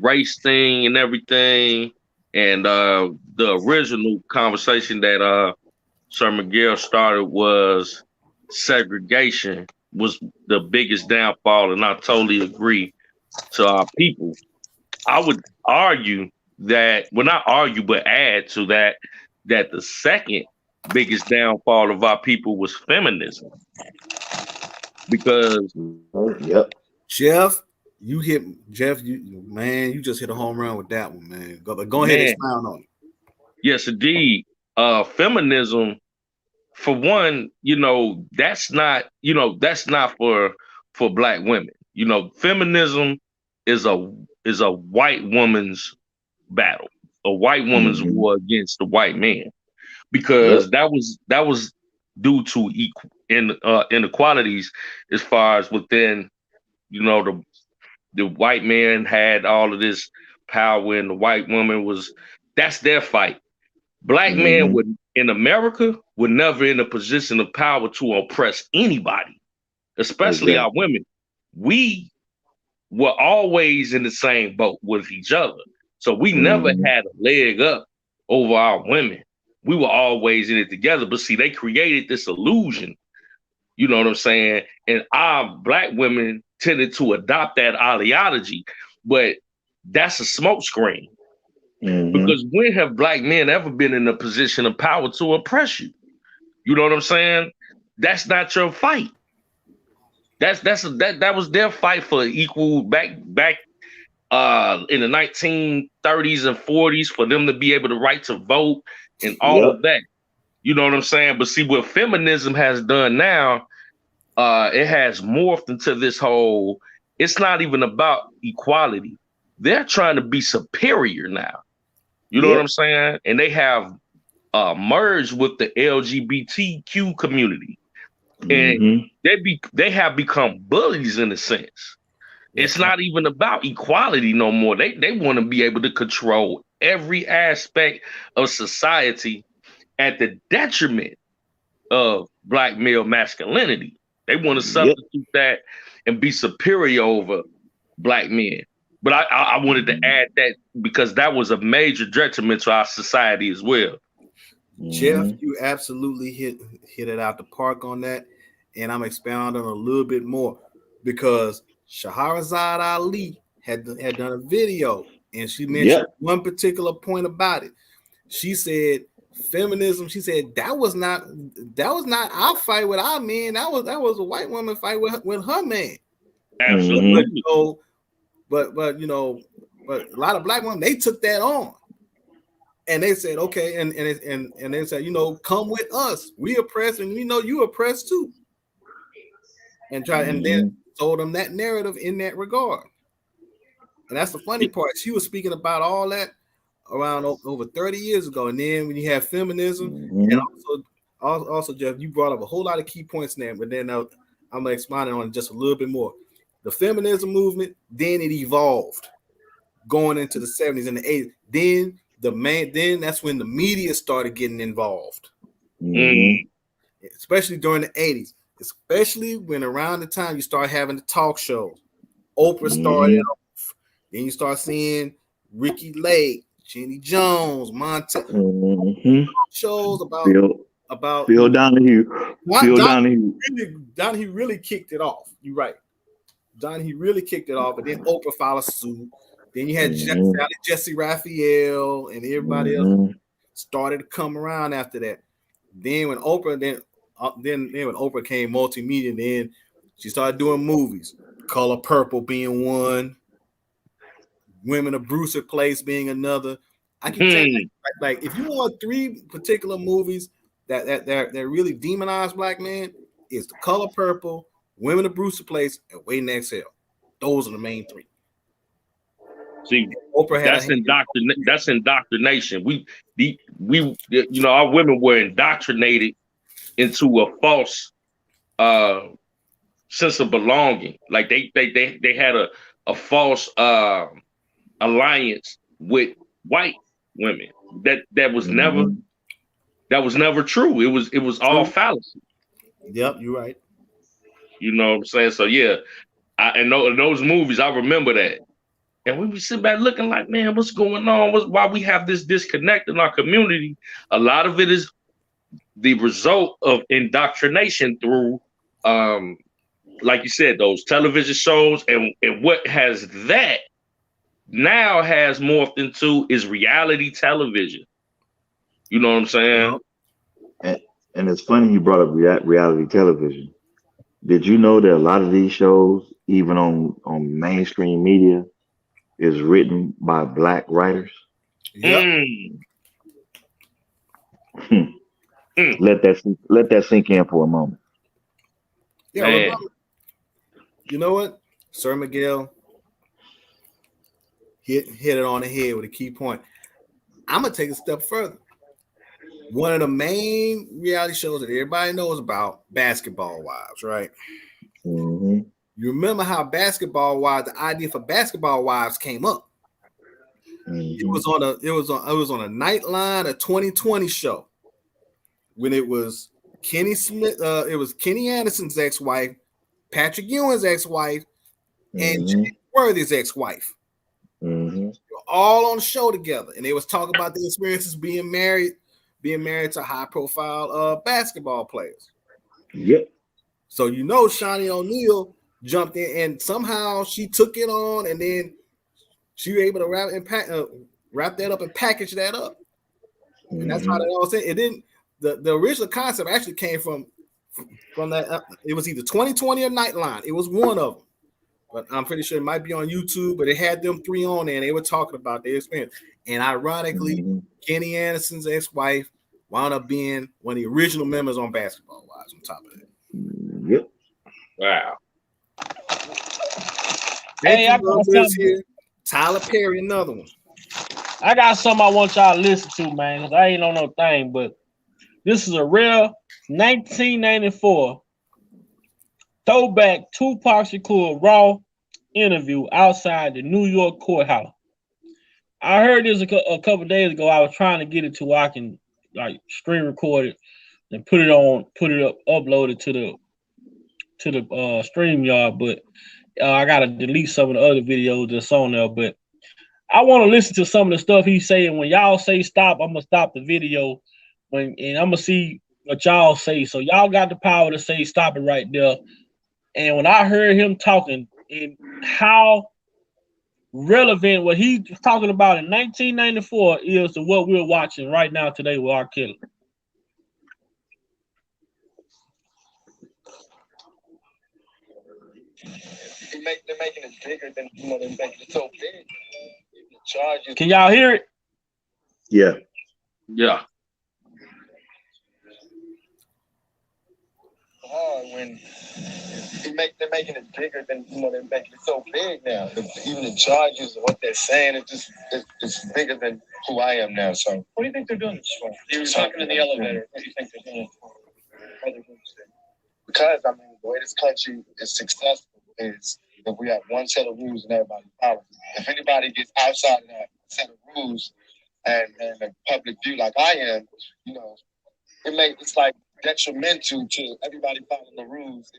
race thing and everything, and the original conversation that Sir Miguel started was segregation was the biggest downfall, and I totally agree to our people. I would argue that, well, not argue, but add to that the second biggest downfall of our people was feminism. Because Jeff, you just hit a home run with that one, man. Go ahead and expound on it. Yes, indeed. Feminism, for one, that's not for black women. Feminism is a white woman's battle, a white woman's war against the white man, because that was due to inequalities as far as within, the white man had all of this power and the white woman that's their fight. Black men in America were never in a position of power to oppress anybody, especially our women. We were always in the same boat with each other. So we never had a leg up over our women. We were always in it together. But see, they created this illusion, you know what I'm saying? And our black women tended to adopt that ideology, but that's a smokescreen. Because when have black men ever been in a position of power to oppress you? You know what I'm saying? That's not your fight. That was their fight for equal back in the 1930s and 40s, for them to be able to right to vote and all of that. You know what I'm saying? But see, what feminism has done now, it has morphed into this whole, it's not even about equality. They're trying to be superior now. You know what I'm saying? And they have merged with the LGBTQ community. And they have become bullies in a sense. It's not even about equality no more. They want to be able to control every aspect of society at the detriment of black male masculinity. They want to substitute that and be superior over black men. But I wanted to add that because that was a major detriment to our society as well. Jeff, you absolutely hit it out the park on that. And I'm expounding a little bit more, because Shahrazad Ali had done a video, and she mentioned one particular point about it. She said feminism. She said that was not our fight with our men. That was a white woman fight with her man. Absolutely. But a lot of black women, they took that on, and they said okay, and they said, come with us. We oppressed, and we know you oppressed too, and then told them that narrative in that regard. And that's the funny part. She was speaking about all that around over 30 years ago. And then when you have feminism, and also, Jeff, you brought up a whole lot of key points there, but then I'm going to expand on it just a little bit more. The feminism movement, then it evolved going into the 70s and the 80s. Then that's when the media started getting involved, especially during the 80s, especially when around the time you start having the talk shows. Oprah started off. Then you start seeing Ricky Lake, Jenny Jones, shows about Phil Donahue. Donahue really kicked it off. You're right. Donahue really kicked it off, but then Oprah followed suit. Then you had Jesse Raphael and everybody else started to come around after that. Then when Oprah when Oprah came multimedia, then she started doing movies. Color Purple being one. Women of Brewster Place being another. I can tell you, like if you want 3 particular movies that really demonize black men, it's The Color Purple, Women of Brewster Place, and Waiting to Exhale. Those are the main 3. See, Oprah had that's indoctrination. We our women were indoctrinated into a false sense of belonging. Like they had a false alliance with white women that was never true. It was all fallacy. Yep, you're right. You know what I'm saying? So yeah, in those movies, I remember that. And we sit back looking like, man, what's going on? Why we have this disconnect in our community? A lot of it is the result of indoctrination through, like you said, those television shows, and what has that now has morphed into is reality television. You know what I'm saying? And it's funny you brought up reality television. Did you know that a lot of these shows, even on mainstream media, is written by black writers? Yep. Let that sink in for a moment. Yeah, you know what? Sir Miguel hit it on the head with a key point. I'm gonna take a step further. One of the main reality shows that everybody knows about, Basketball Wives, right? You remember how Basketball Wives, the idea for Basketball Wives came up. It was on a Nightline, a 2020 show, when it was Kenny Smith, it was Kenny Anderson's ex-wife, Patrick Ewing's ex-wife, and James Worthy's ex-wife. They were all on the show together, and they was talking about the experiences being married to high-profile basketball players. Yep. So Shani O'Neal jumped in, and somehow she took it on, and then she was able to wrap that up and package that up. And that's how they all said it. Didn't the original concept actually came from that. It was either 2020 or Nightline. It was one of them, but I'm pretty sure it might be on YouTube. But it had them 3 on there, and they were talking about their experience. And ironically, Kenny Anderson's ex-wife wound up being one of the original members on Basketball Wives. On top of that. Yep. Wow. Hey, I got something here. Tyler Perry, another one. I got something I want y'all to listen to, man, because I ain't on no thing, but this is a real 1994 throwback Tupac Shakur Raw interview outside the New York courthouse. I heard this a couple days ago. I was trying to get it to where I can like screen record it and put it up, upload it to the StreamYard, but I gotta delete some of the other videos that's on there. But I want to listen to some of the stuff he's saying. When y'all say stop, I'm gonna stop the video. And I'm gonna see what y'all say. So y'all got the power to say stop it right there. And when I heard him talking and how relevant. What he's talking about in 1994 is to what we're watching right now today with R. Kelly. They're making it bigger than they're making it so big. The charges. Can y'all hear it? Yeah. Yeah. Hard when they're making it bigger than they're making it so big now. Even the charges and what they're saying, it's bigger than who I am now. So what do you think they're doing this for? You were talking in the elevator. What do you think they're doing for? Because I mean, the way this country is successful is that we have one set of rules and everybody follows it. If anybody gets outside of that set of rules and the public view like I am, it's like detrimental to everybody following the rules.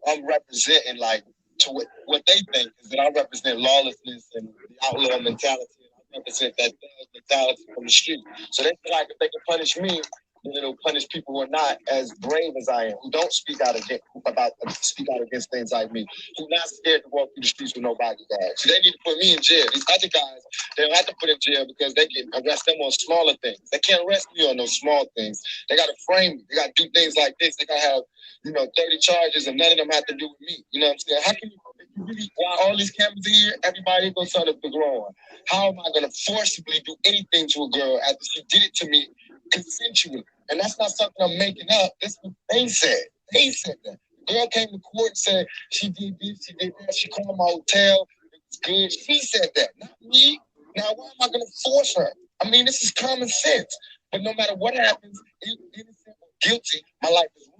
I'm representing to what they think is that I represent lawlessness and the outlaw mentality. I represent that mentality from the street. So they feel like if they can punish me, then it'll punish people who are not as brave as I am, who don't speak out against things like me, who not scared to walk through the streets with no bodyguard. So they need to put me in jail. These other guys, they don't have to put in jail because they can arrest them on smaller things. They can't arrest me on those small things. They got to frame me. They got to do things like this. They got to have 30 charges and none of them have to do with me. You know what I'm saying? How can you really, while all these cameras are here, everybody gonna start to grow on? How am I gonna forcibly do anything to a girl after she did it to me consensually? And that's not something I'm making up. That's what they said. They said that. The girl came to court and said she did this, she did that. She called my hotel. It was good. She said that, not me. Now, why am I gonna force her? I mean, this is common sense. But no matter what happens, innocent or guilty, my life is ruined.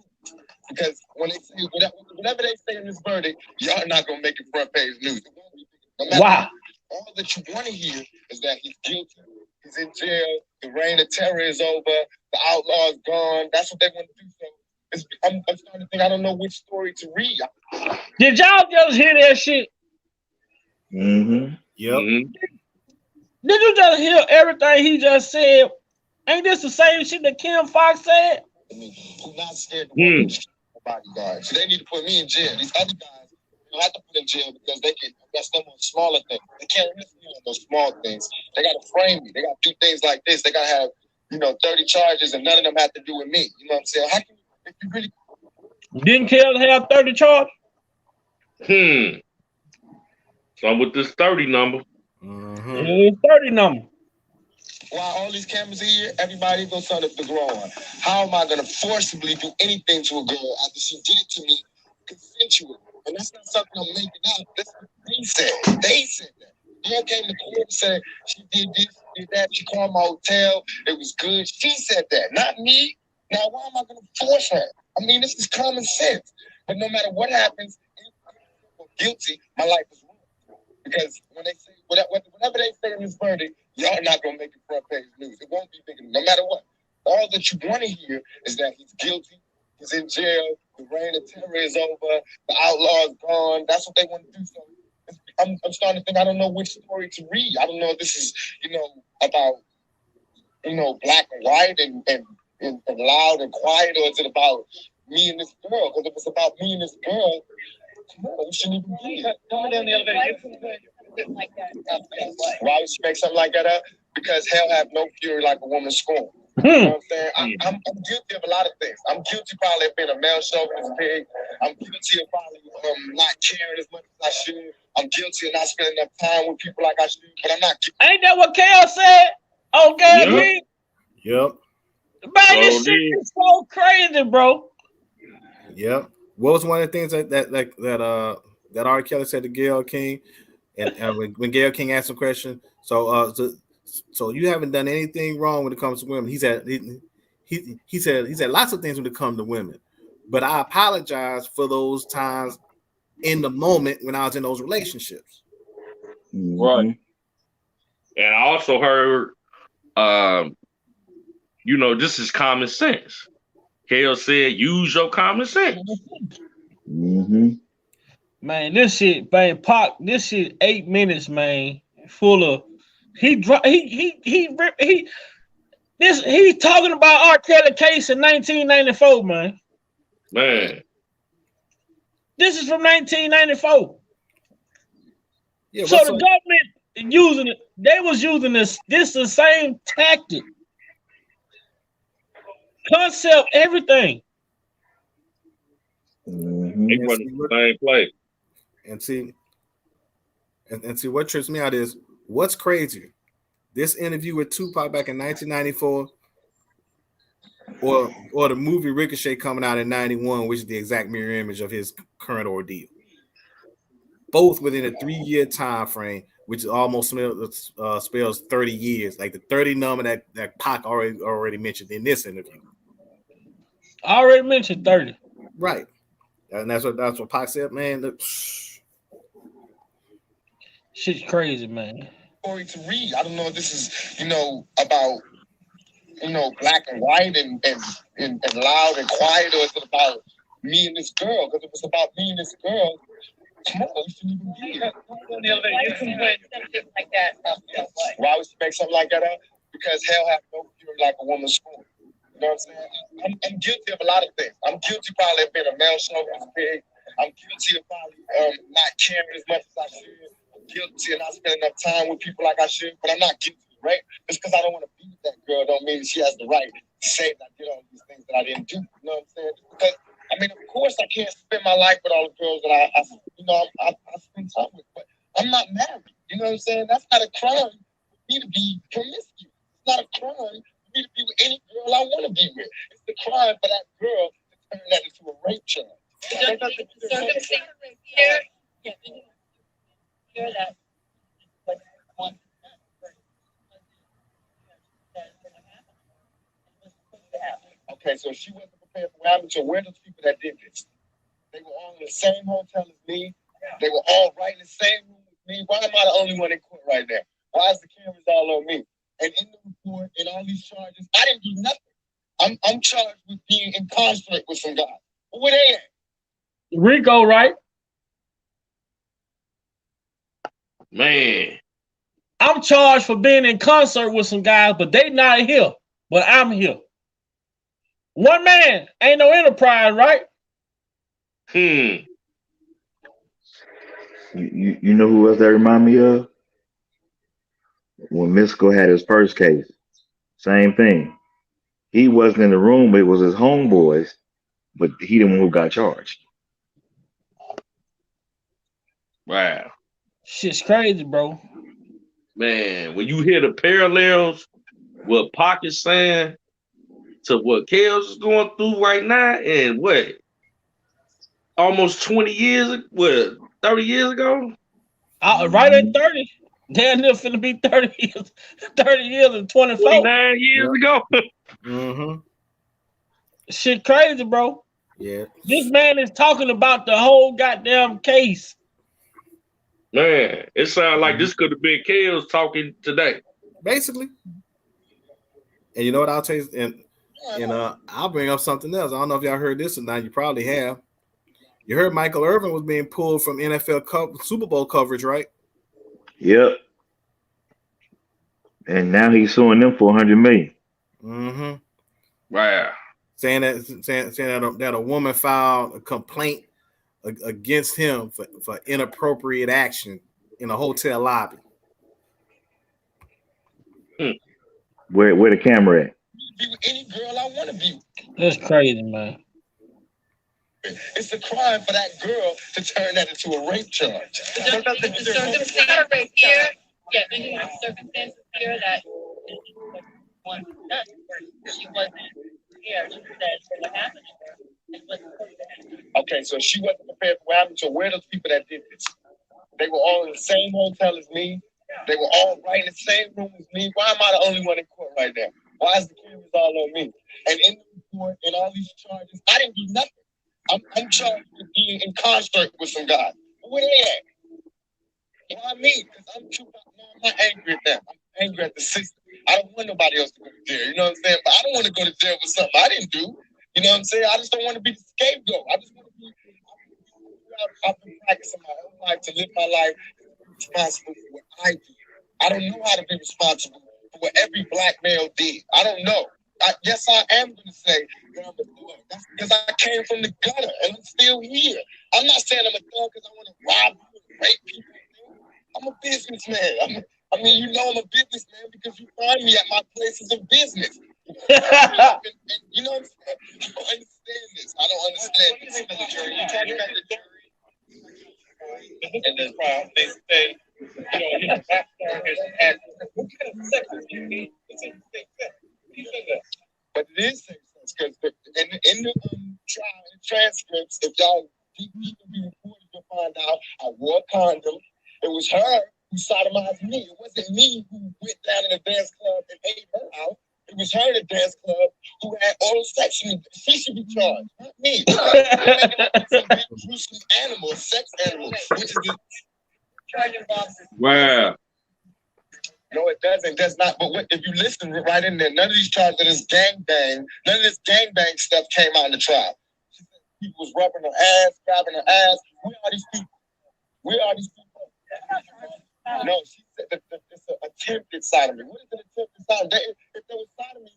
Because when they say whatever they say in this verdict, y'all not gonna make it front page news. No matter Wow. All that you want to hear is that he's guilty, he's in jail, the reign of terror is over, the outlaw is gone. That's what they want to do. So I'm starting to think I don't know which story to read. Did y'all just hear that shit? Mm-hmm. Yep. Mm-hmm. Did you just hear everything he just said? Ain't this the same shit that Kim Fox said? I mean, who's not scared to walk bodyguard? So they need to put me in jail. These other guys don't have to put in jail because they can arrest them on smaller things. They can't arrest me on those small things. They got to frame me. They got to do things like this. They got to have 30 charges and none of them have to do with me. You know what I'm saying? How can if you really didn't Kelly have 30 charges? So I'm with this 30 number. Mm-hmm. It was 30 number. While all these cameras are here, everybody gonna start to grow on. How am I gonna forcibly do anything to a girl after she did it to me consensually? And that's not something I'm making up. That's what they said. They said that. Girl came to court and said she did this, did that. She called my hotel. It was good. She said that, not me. Now, why am I gonna force her? I mean, this is common sense. But no matter what happens, guilty, my life is ruined. Because when they say whatever they say in this verdict, y'all not gonna make it front page news. It won't be big, no matter what. All that you want to hear is that he's guilty, he's in jail, the reign of terror is over, the outlaw is gone. That's what they want to do. So I'm starting to think I don't know which story to read. I don't know if this is about black and white and loud and quiet, or is it about me and this girl? Because if it's about me and this girl, come on, we shouldn't even be here. Coming down the elevator. Why would she make something like that up? Because hell have no fury like a woman scorned. You know what I'm saying? I'm guilty of a lot of things. I'm guilty probably of being a male chauvinist pig. I'm guilty of probably not caring as much as I should. I'm guilty of not spending enough time with people like I should. But I'm not guilty. Ain't that what Kel said? Oh, Kel, Yep. Yep. Man, this shit is so crazy, bro. Yep. What was one of the things that R. Kelly said to Gayle King, and when Gayle King asked him a question, so you haven't done anything wrong when it comes to women. He said lots of things when it comes to women, but I apologize for those times in the moment when I was in those relationships. Right. And I also heard, this is common sense. Gayle said, use your common sense. Mm-hmm. Man, this shit, man, Pac, this shit 8 minutes, man, full of he's talking about R. Kelly case in 1994, man. Man. This is from 1994. Yeah. So the government using it, they was using this the same tactic, concept, everything. They running the same play. And see what trips me out is what's crazier, this interview with Tupac back in 1994, or the movie Ricochet coming out in 91, which is the exact mirror image of his current ordeal. Both within a 3-year time frame, which almost spells 30 years, like the 30 number that Pac already mentioned in this interview. I already mentioned 30. Right. And that's what Pac said, man. Shit's crazy, man. Story to read. I don't know if this is, about, black and white and loud and quiet, or is it about me and this girl? Because if it's about me and this girl, come on, you shouldn't even be here. Like that. Why would you make something like that up? Because hell have no fury like a woman's scorn. You know what I'm saying? I'm guilty of a lot of things. I'm guilty probably of being a male chauvinist pig. I'm guilty of probably not caring as much as I should. I'm guilty of not spending enough time with people like I should. But I'm not guilty, right? Just because I don't want to be with that girl don't mean she has the right to say that I did all these things that I didn't do. You know what I'm saying? Because of course I can't spend my life with all the girls that I spend time with. But I'm not married. You know what I'm saying? That's not a crime for me to be promiscuous. It's not a crime to be with any girl I want to be with. It's the crime for that girl to turn that into a rape charge. Okay, so she wasn't prepared for what happened. So where are those people that did this? They were all in the same hotel as me. They were all right in the same room with me. Why am I the only one in court right now? Why is the cameras all on me? And in the report and all these charges, I didn't do nothing. I'm charged with being in conflict with some guys. Where they at? Rico, right? Man. I'm charged for being in concert with some guys, but they not here. But I'm here. One man, ain't no enterprise, right? You know who else that remind me of? When Misco had his first case, same thing. He wasn't in the room, but it was his homeboys, but he the one who got charged. Wow. Shit's crazy, bro. Man, when you hear the parallels, what Pac is saying to what Kels is going through right now, and what? Almost 20 years, 30 years ago? Right at 30. Damn near finna be 30 years. 30 years and 24. 29 years ago. Mm-hmm. Shit crazy, bro. Yeah. This man is talking about the whole goddamn case. Man, it sounds like this could have been Kels talking today. Basically. And you know what I'll tell you? And I'll bring up something else. I don't know if y'all heard this or not. You probably have. You heard Michael Irvin was being pulled from NFL Super Bowl coverage, right? Yep. And now he's suing them for $100 million. Mm-hmm. Wow. Saying that a woman filed a complaint against him for inappropriate action in a hotel lobby. Where the camera at? Be with any girl I want to be with. That's crazy, man. It's a crime for that girl to turn that into a rape charge. The circumstances here, circumstances here that she wasn't here. She said what happened to her. Okay, so she wasn't prepared for what happened. So where are those people that did this? They were all in the same hotel as me. They were all right in the same room as me. Why am I the only one in court right now? Why is the cameras all on me? And in the report and all these charges, I didn't do nothing. I'm charged with being in concert with some guys. Where they at? Why me? Because I'm not angry at them. I'm angry at the system. I don't want nobody else to go to jail. You know what I'm saying? But I don't want to go to jail for something I didn't do. You know what I'm saying? I just don't want to be the scapegoat. I just want to be. I've been practicing my whole life to live my life responsible for what I did. I don't know how to be responsible for what every black male did. I don't know. Yes, I am going to say that I'm a thug. That's because I came from the gutter and I'm still here. I'm not saying I'm a thug because I want to rob you and rape people. I'm a businessman. I mean, you know I'm a businessman because you find me at my places of business. And you know what I'm saying? I don't understand this. I don't understand this. The jury. You talking about the jury? And this trial, they say, you know, his background has what kind of sex is he? But it is sex because in the trial and transcripts, if y'all deep be reported, you'll find out I wore a condom. It was her who sodomized me. It wasn't me who went down in the dance club and ate her out. It was her in the dance club who had oral sex with me. She should be charged, not me. Some animal, a sex animal, which is the Wow. No, it doesn't. That's not. But what, if you listen right in there, none of these charges of this gangbang, none of this gangbang stuff came out in the trial. People was rubbing her ass, grabbing her ass. Where are these people? Where are these people? No, she said that it's an attempted sodomy. What is an attempted sodomy? If there was sodomy,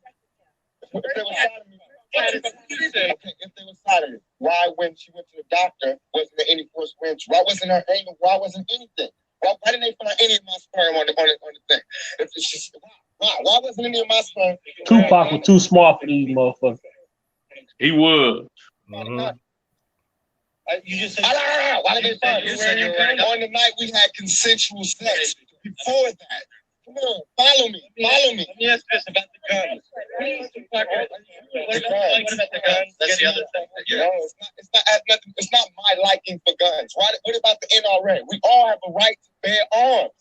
if there was sodomy, why when she went to the doctor wasn't there any forced entry? Why wasn't her anal? Why wasn't anything? Why didn't they find any of my sperm on the thing? If it's just, why wasn't any of my sperm? Tupac was too smart for these motherfuckers. He was. You just said, why did they find it? On the night we had consensual sex. Before that, come on, follow me. Let me ask this about the guns. What about the guns? That's the other thing. No, it's not my liking for guns. What about the NRA? We all have a right to bear arms.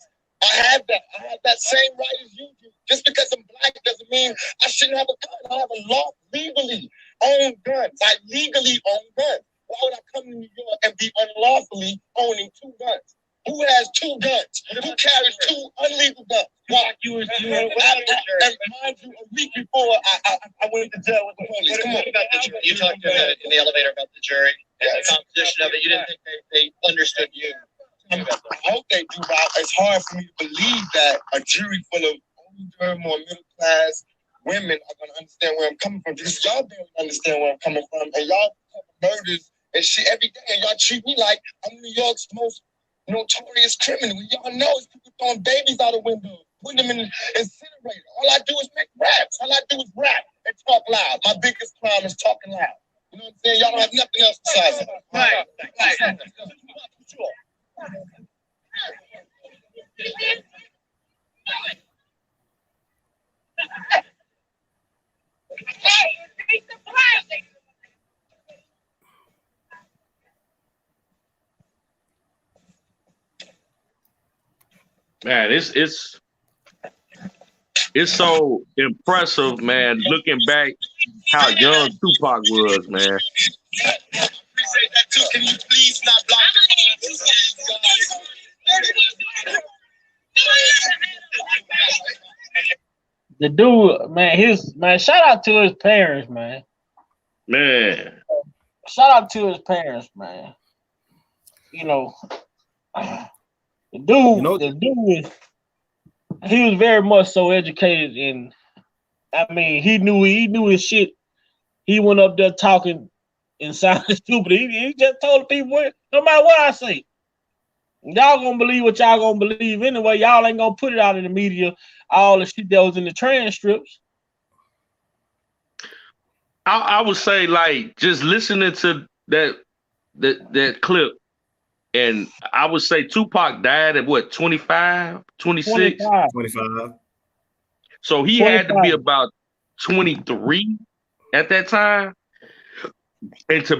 I have that same right as you do. Just because I'm black doesn't mean I shouldn't have a gun. I have a law legally own guns. I legally own guns. Why would I come to New York and be unlawfully owning 2 guns? Who has 2 guns? Who carries 2 illegal guns? Why? And mind you, a week before I went to jail with the police. Come on. About the jury. You talked in the elevator about the jury and the composition of it. You didn't think they understood you. I hope they do, but it's hard for me to believe that a jury full of older, more middle class women are going to understand where I'm coming from, because y'all don't understand where I'm coming from, and y'all cover murders and shit every day, and y'all treat me like I'm New York's most notorious criminal. Y'all know it's people throwing babies out of windows, putting them in the incinerator. All I do is make raps. All I do is rap and talk loud. My biggest crime is talking loud. You know what I'm saying? Y'all don't have nothing else besides that. Right. Man, it's so impressive, man. Looking back, how young Tupac was, man. Appreciate that too. Can you please not block The dude, man, shout out to his parents, man. Man. Shout out to his parents, man. You know, the dude, he was very much so educated, and I mean, he knew his shit. He went up there talking and sounded stupid. He just told the people, no matter what I say, y'all gonna believe what y'all gonna believe anyway. Y'all ain't gonna put it out in the media, all the shit that was in the transcripts. I would say, like, just listening to that clip, and I would say Tupac died at what, 25, 26? 25. So he 25. had to be about 23 at that time. And to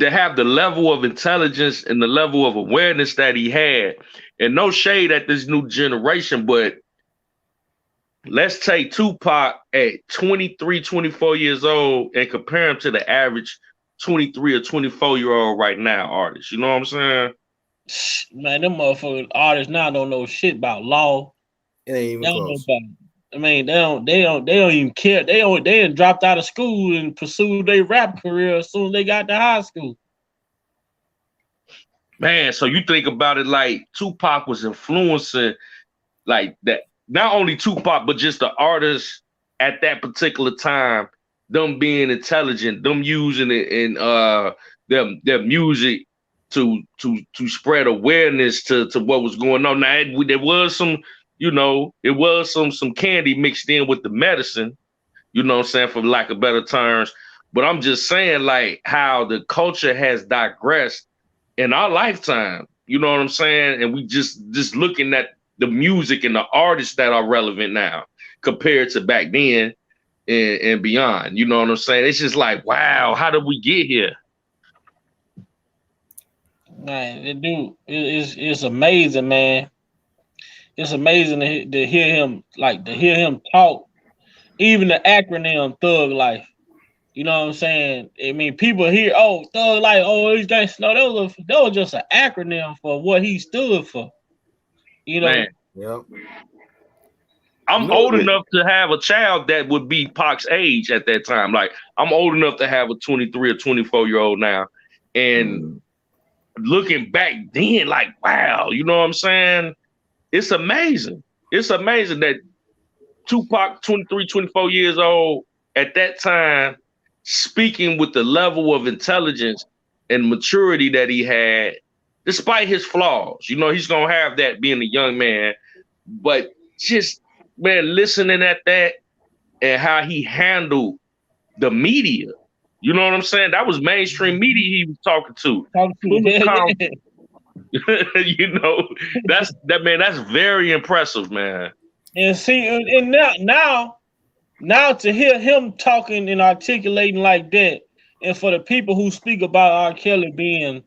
have the level of intelligence and the level of awareness that he had, and no shade at this new generation, but let's take Tupac at 23, 24 years old and compare him to the average 23 or 24-year-old right now artist. You know what I'm saying? Man, them motherfucking artists now don't know shit about law. It ain't even close. I mean, they don't even care. They done dropped out of school and pursued their rap career as soon as they got to high school. Man, so you think about it, like Tupac was influencing like that. Not only Tupac, but just the artists at that particular time, them being intelligent, them using it in their music to spread awareness to what was going on. Now there was some, you know, it was some candy mixed in with the medicine, you know what I'm saying, for lack of better terms. But I'm just saying, like, how the culture has digressed in our lifetime, you know what I'm saying? And we just looking at the music and the artists that are relevant now compared to back then and beyond, you know what I'm saying? It's just like, wow, how did we get here? Man, it's amazing, man. It's amazing to hear him talk. Even the acronym Thug Life. You know what I'm saying? I mean, people hear, oh, Thug Life, oh, he's gangsta. No, that was just an acronym for what he stood for. You know. Man. Yep. I'm old enough to have a child that would be Pac's age at that time. Like, I'm old enough to have a 23 or 24-year-old now. And looking back then, like, wow, you know what I'm saying? It's amazing. It's amazing that Tupac, 23, 24 years old, at that time, speaking with the level of intelligence and maturity that he had, despite his flaws. You know, he's going to have that being a young man. But just, man, listening at that and how he handled the media. You know what I'm saying? That was mainstream media he was talking to. You know, that's very impressive, man. And see, and now to hear him talking and articulating like that, and for the people who speak about R. Kelly being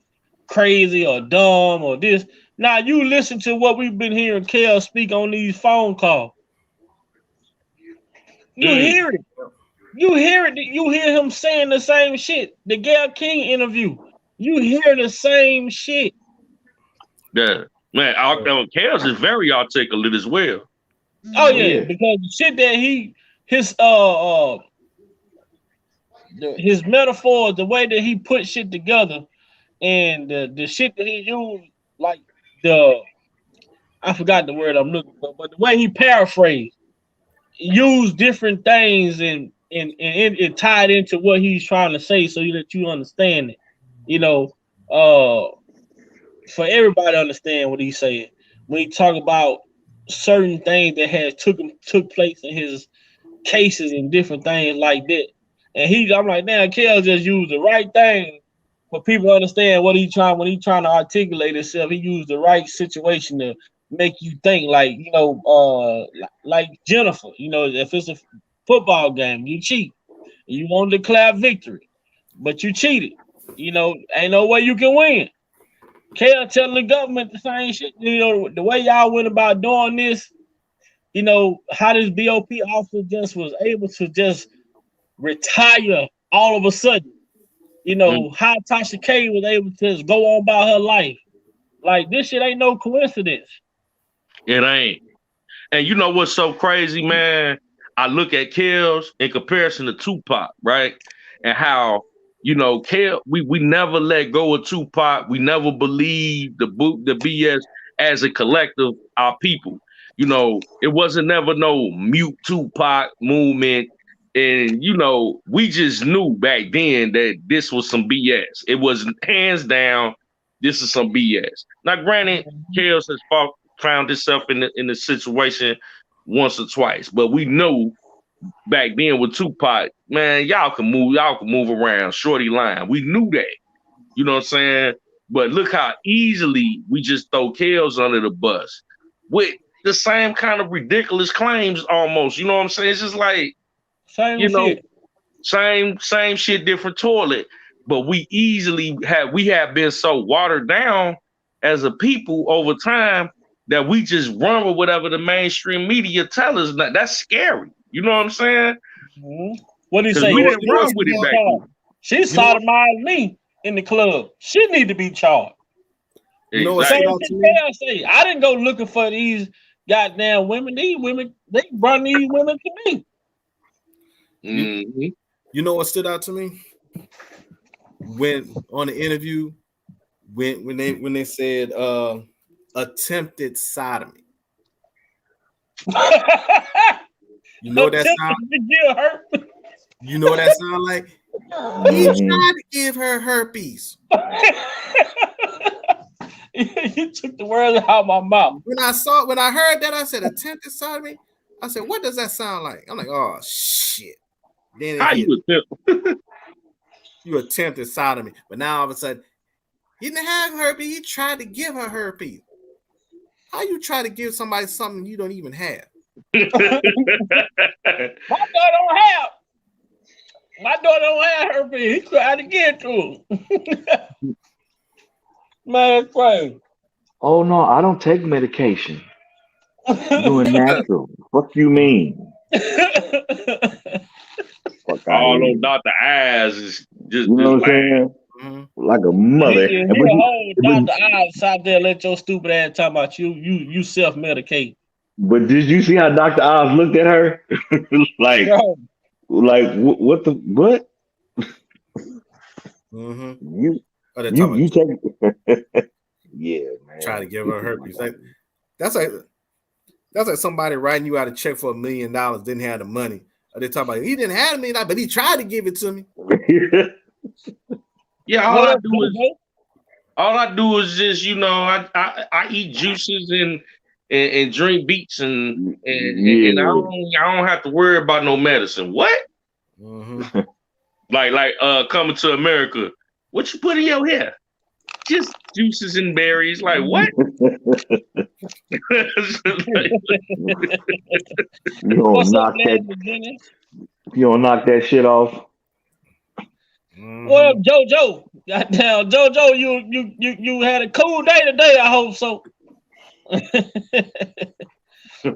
crazy or dumb or this, now you listen to what we've been hearing Kel speak on these phone calls. You hear it. You hear it. You hear him saying the same shit. The Gayle King interview. You hear the same shit. Yeah, man. Kel's is very articulate as well. Oh yeah, because the shit that his metaphors, the way that he put shit together, and the shit that he used, like I forgot the word I'm looking for, but the way he paraphrased, used different things and it tied into what he's trying to say, so that you understand it. You know, for everybody to understand what he's saying when he talk about certain things that has took place in his cases and different things like that. And I'm like, damn, Kel just used the right thing for people to understand what when he trying to articulate himself. He used the right situation to make you think, like, you know, like Jennifer, you know, if it's a football game, you cheat. You won't declare victory, but you cheated. You know, ain't no way you can win. Kel telling the government the same shit. You know, the way y'all went about doing this, you know, how this BOP officer just was able to just retire all of a sudden. You know, how Tasha K was able to just go on about her life. Like, this shit ain't no coincidence. It ain't. And you know what's so crazy, man? I look at Kel's in comparison to Tupac, right? And how, you know, Kel, we never let go of Tupac. We never believed the BS as a collective, our people. You know, it wasn't never no mute Tupac movement. And, you know, we just knew back then that this was some BS. It was hands down, this is some BS. Now, granted, Kel's has found himself in the situation once or twice, but we knew back then with Tupac, man, y'all can move around, shorty line. We knew that, you know what I'm saying? But look how easily we just throw Kel's under the bus with the same kind of ridiculous claims almost, you know what I'm saying? It's just like, same shit, different toilet. But we have been so watered down as a people over time that we just run with whatever the mainstream media tell us. That's scary. You know what I'm saying? Mm-hmm. What do you say? We didn't run with it back then. She sodomized me in the club. She need to be charged. You know what I say? I didn't go looking for these goddamn women. These women, they brought these women to me. Mm-hmm. You know what stood out to me? When on the interview, when they said attempted sodomy. You know what that sound? You know what that sound like? He tried to give her herpes. You took the words out of my mouth. When I heard that, I said attempted sodomy. I said, what does that sound like? I'm like, oh shit. Then How you attempt? You attempted sodomy, but now all of a sudden he didn't have herpes. He tried to give her herpes. How you try to give somebody something you don't even have? My daughter don't have. My daughter don't have herpes. He tried to get to him. Man, crazy. Oh no, I don't take medication. I'm doing natural. What you mean? Fuck All out those here. Dr. Eyes is just You know what I'm saying? Like a mother. Dr. Oz out there let your stupid ass talk about you self-medicate. But did you see how Dr. Oz looked at her? like what the what? You take yeah, man. Try to give her herpes. That's like somebody writing you out a check for $1 million, didn't have the money. Or they talk about he didn't have $1 million, but he tried to give it to me. Yeah, all I do is just, you know, I eat juices and drink beets and I don't have to worry about no medicine. What? like coming to America, what you put in your hair? Just juices and berries. Like what? You don't knock that shit off. What up, JoJo? Goddamn, JoJo, you had a cool day today. I hope so.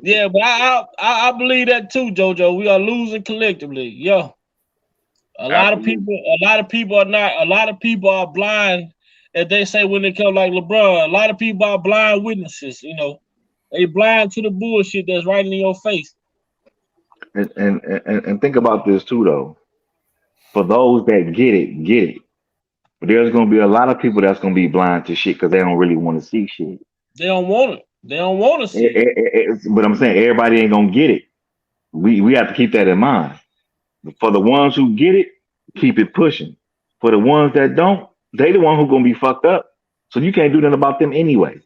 Yeah, but I believe that too, JoJo. We are losing collectively. Yeah, a lot of people are blind. As they say when they come like LeBron, a lot of people are blind witnesses. You know, they blind to the bullshit that's right in your face. And think about this too, though. For those that get it. But there's gonna be a lot of people that's gonna be blind to shit because they don't really want to see shit. They don't want it. They don't want to see it. But I'm saying everybody ain't gonna get it. We have to keep that in mind. For the ones who get it, keep it pushing. For the ones that don't, they the one who gonna be fucked up. So you can't do nothing about them anyway.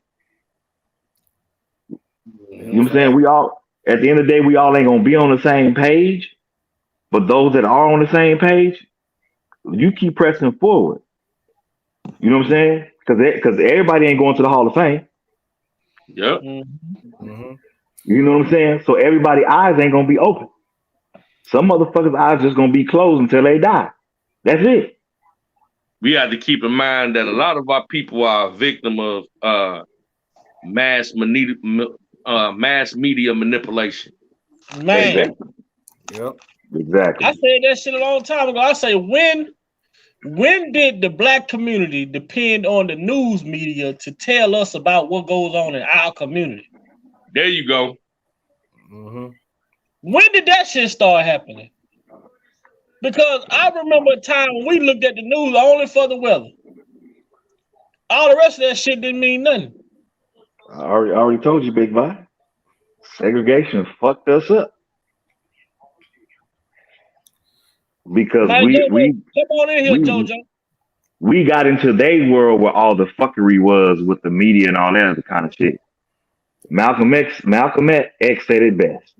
You know what I'm saying? We all, at the end of the day, we all ain't gonna be on the same page. But those that are on the same page, you keep pressing forward. You know what I'm saying? Because everybody ain't going to the Hall of Fame. Yep. You know what I'm saying? So everybody's eyes ain't gonna be open. Some motherfuckers' eyes just gonna be closed until they die. That's it. We have to keep in mind that a lot of our people are a victim of mass media manipulation. Man. Exactly. Yep. Exactly. I said that shit a long time ago. I say when did the black community depend on the news media to tell us about what goes on in our community? There you go. When did that shit start happening? Because I remember a time when we looked at the news only for the weather. All the rest of that shit didn't mean nothing. I already told you, Big Vi. Segregation fucked us up. Because come on in here, JoJo. We got into their world where all the fuckery was with the media and all that other kind of shit. Malcolm X said it best.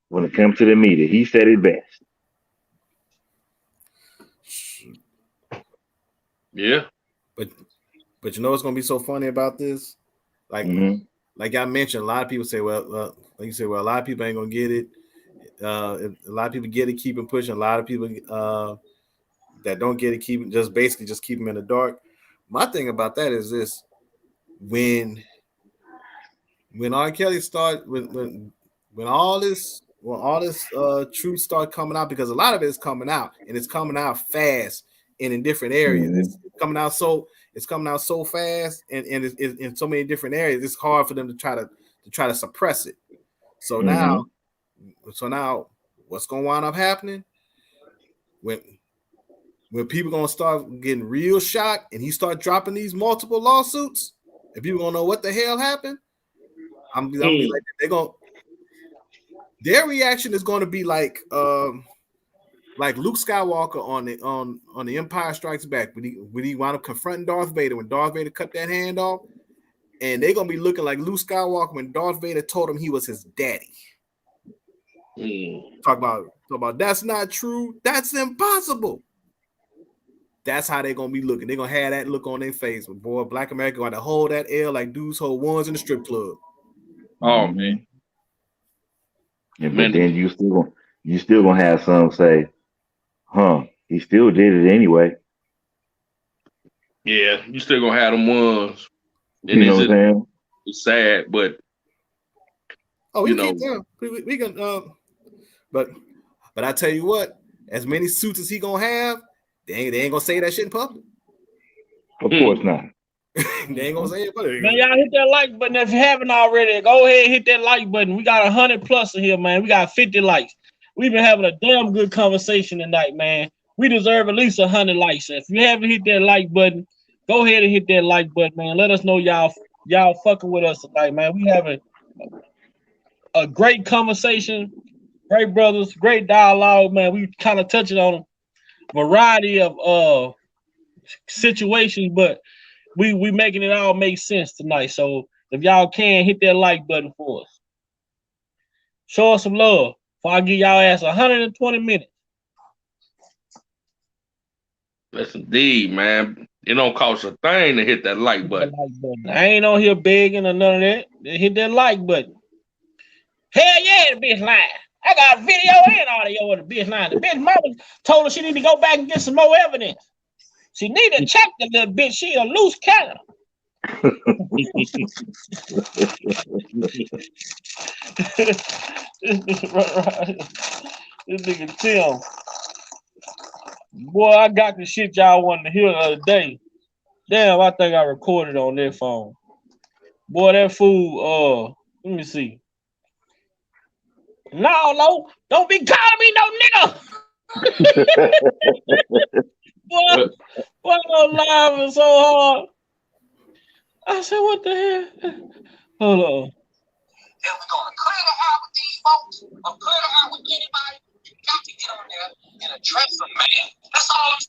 When it comes to the media, he said it best. Yeah. But you know what's gonna be so funny about this? Like I mentioned, a lot of people say, well, like you say, well, a lot of people ain't gonna get it. A lot of people get it, keep it pushing. A lot of people that don't get it, keep them in the dark. My thing about that is this: when R. Kelly started, when all this truth start coming out, because a lot of it is coming out, and it's coming out fast and in different areas. It's coming out so fast and it's in so many different areas. It's hard for them to try to suppress it. So now, what's gonna wind up happening when people gonna start getting real shocked and he start dropping these multiple lawsuits, and people gonna know what the hell happened? I'm gonna be like, their reaction is gonna be like like Luke Skywalker on the Empire Strikes Back when he wound up confronting Darth Vader when Darth Vader cut that hand off, and they're gonna be looking like Luke Skywalker when Darth Vader told him he was his daddy. Talk about that's not true. That's impossible. That's how they're gonna be looking. They're gonna have that look on their face. But boy, Black America got to hold that L like dudes hold ones in the strip club. Oh man. Yeah, but then you still gonna have some say, huh, he still did it anyway. Yeah, you still gonna have them ones. And You know what I'm saying? it's sad, but We can but I tell you what, as many suits as he gonna have, they ain't gonna say that shit in public. Of course not. They ain't gonna say it in public. Man, y'all hit that like button if you haven't already. Go ahead and hit that like button. We got 100+ in here, man. We got 50 likes. We've been having a damn good conversation tonight, man. We deserve at least 100 likes. If you haven't hit that like button, go ahead and hit that like button, man. Let us know y'all fucking with us tonight, man. We having a great conversation, great brothers, great dialogue, man. We kind of touching on a variety of situations, but we making it all make sense tonight. So if y'all can hit that like button for us, show us some love. Before I give y'all ass 120 minutes. that's indeed, man. It don't cost a thing to hit that like button. I ain't on here begging or none of that. Hit that like button. Hell yeah, the bitch lying. I got video and audio of the bitch lying. The bitch mama told her she need to go back and get some more evidence. She need to check the little bitch. She a loose cannon. This nigga Tim. Boy, I got the shit y'all wanted to hear the other day. Damn, I think I recorded on their phone. Boy, that fool, let me see. No, don't be calling me no nigga. Boy, I'm laughing so hard. I said, what the hell? Hold on. And we're gonna clear the out with these folks, or clear the out with anybody. You got to get on there and address them, man. That's all I'm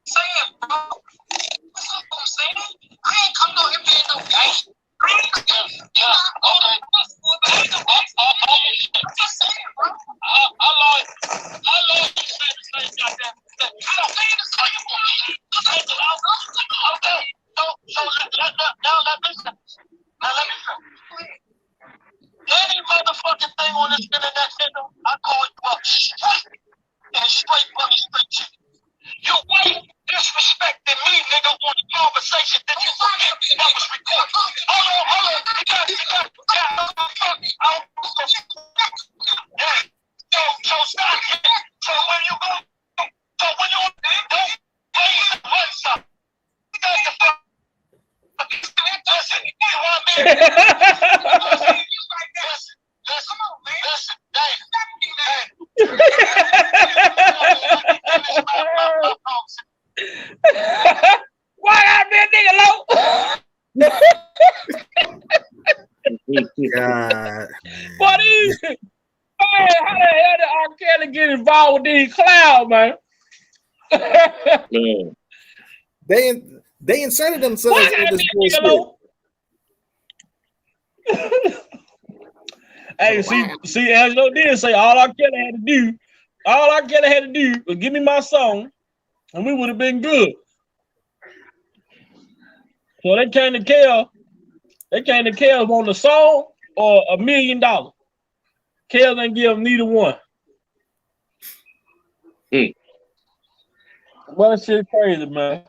saying, bro. That's all I'm saying. I ain't coming on here being no gay. Any motherfucking thing on this internet, I call you up straight and straight from the straight chicken. You white disrespecting me, nigga, on the conversation that you forget that was recorded. Hold on. So stop it. So when you go, don't pay the one stop. You got the fuck. Listen, you want me? Listen, Why I been nigga low? God. What is it? Man, how the hell did R. Kelly get involved with these clouds, man? They inserted themselves into this bullshit. Hey, see, as you did say, all R. Kelly had to do was give me my song, and we would have been good. So they came to Kel. Want the song or $1 million. Kel didn't give them neither one. Well, that shit crazy, man.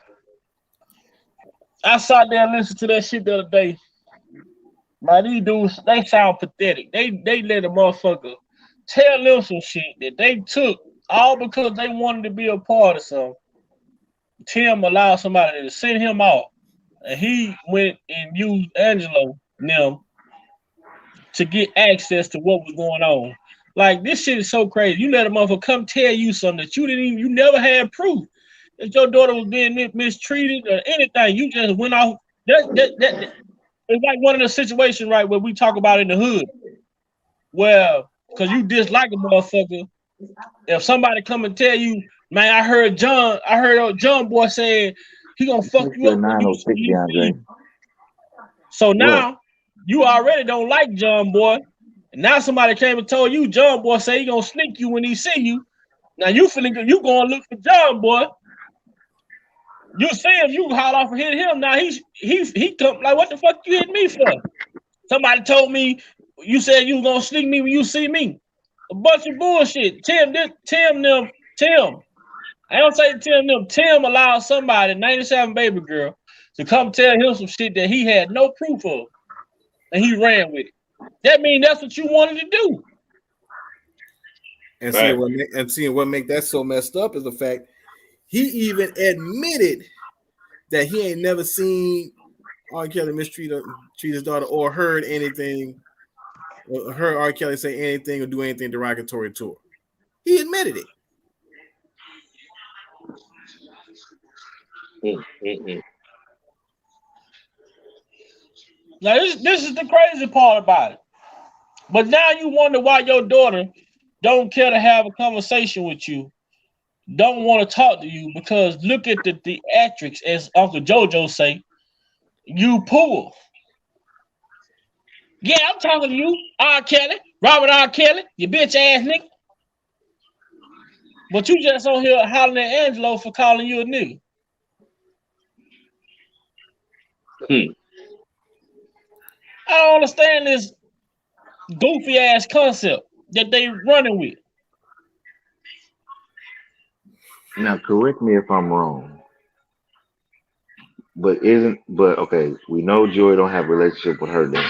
I sat there and listened to that shit the other day. Man, these dudes, they sound pathetic. They let a motherfucker tell them some shit that they took all because they wanted to be a part of something. Tim allowed somebody to send him off. And he went and used Angelo and them to get access to what was going on. Like, this shit is so crazy. You let a motherfucker come tell you something that you never had proof. If your daughter was being mistreated or anything, you just went off. It's like one of the situations, right, where we talk about in the hood, where, because you dislike a motherfucker, If somebody come and tell you, man, I heard John boy saying he gonna fuck you up when you see you. So now you already don't like John boy. And now somebody came and told you John boy say he gonna sneak you when he see you. Now you gonna look for John boy. You see if you haul off and hit him. Now he come like, what the fuck you hit me for? Somebody told me you said you gonna sneak me when you see me. A bunch of bullshit. Tim. I don't say Tim them. Tim allowed somebody, 97 baby girl, to come tell him some shit that he had no proof of, and he ran with it. That means that's what you wanted to do. And seeing what make that so messed up is the fact he even admitted that he ain't never seen R. Kelly mistreat his daughter or heard anything, or heard R. Kelly say anything or do anything derogatory to her. He admitted it. Now this is the crazy part about it. But now you wonder why your daughter don't care to have a conversation with you, don't want to talk to you, because look at the theatrics, as Uncle JoJo say, you poor. Yeah, I'm talking to you, R. Kelly, Robert R. Kelly, you bitch ass nigga. But you just on here hollering at Angelo for calling you a nigga. I don't understand this goofy ass concept that they running with. Now, correct me if I'm wrong, but okay, we know Joy don't have a relationship with her then.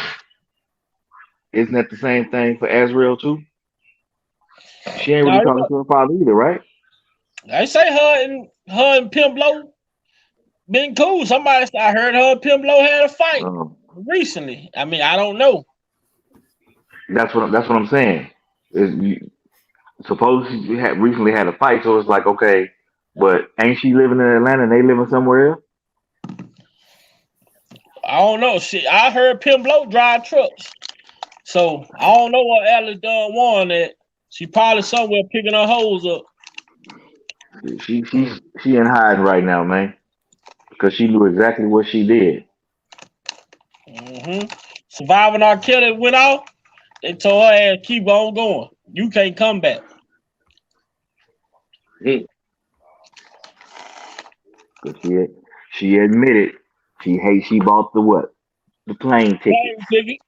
Isn't that the same thing for Azriel too? She ain't really talking to her father either, right? I say her and Pimp Low been cool. I heard her and Pimp Low had a fight recently. I mean, I don't know. That's what I'm saying. Suppose she recently had a fight, so it's like, okay, but ain't she living in Atlanta and they living somewhere else? I don't know. I heard Pimp Low drive trucks, so I don't know what Alice done won at. She probably somewhere picking her hoes up. She in hiding right now, man, because she knew exactly what she did. Surviving R. Kelly went off. They told her ass keep on going. You can't come back. She admitted she bought the what? The plane ticket.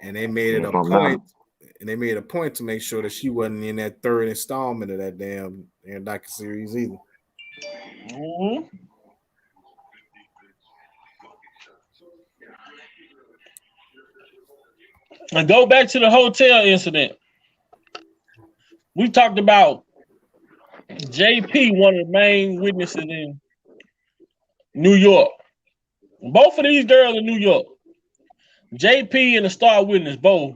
And they made it a point. And they made a point to make sure that she wasn't in that third installment of that damn docu-series either. And go back to the hotel incident. We talked about JP, one of the main witnesses in New York. Both of these girls in New York, JP and the star witness, both,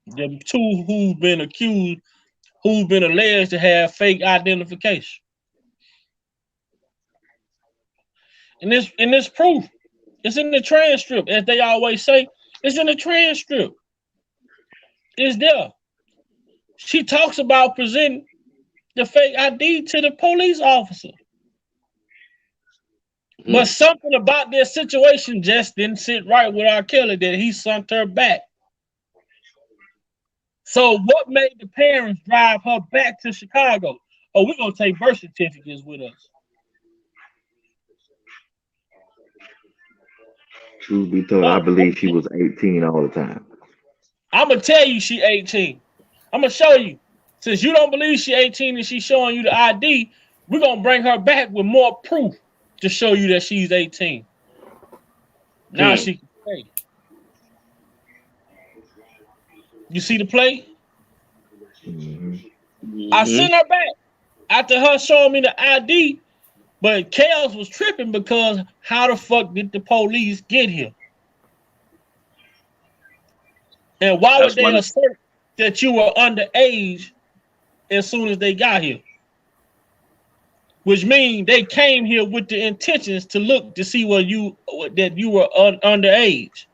the two who've been accused, who've been alleged to have fake identification. And this proof, it's in the transcript, as they always say, it's in the transcript. It's there. She talks about presenting the fake ID to the police officer. But something about this situation just didn't sit right with R. Kelly, that he sent her back. So what made the parents drive her back to Chicago? Oh, we're going to take birth certificates with us. Truth be told, I believe she was 18 all the time. I'm going to tell you she 18. I'm going to show you. Since you don't believe she 18 and she's showing you the ID, we're going to bring her back with more proof to show you that she's 18. Now she can play. You see the play? I sent her back after her showing me the ID, but Chaos was tripping because how the fuck did the police get here? And why would they assert that you were underage as soon as they got here? Which means they came here with the intentions to look to see that you were underage.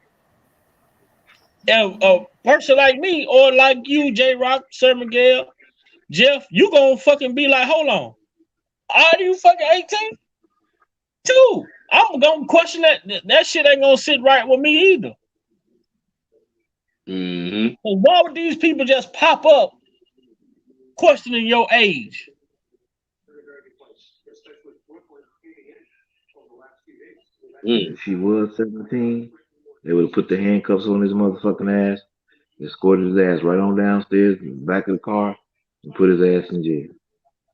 a person like me or like you, J Rock, Sir Miguel, Jeff, you gonna fucking be like, hold on, are you fucking 18? Too. I'm gonna question that. That shit ain't gonna sit right with me either. Mm-hmm. So why would these people just pop up questioning your age? If she was 17, they would have put the handcuffs on his motherfucking ass, escorted his ass right on downstairs in the back of the car, and put his ass in jail.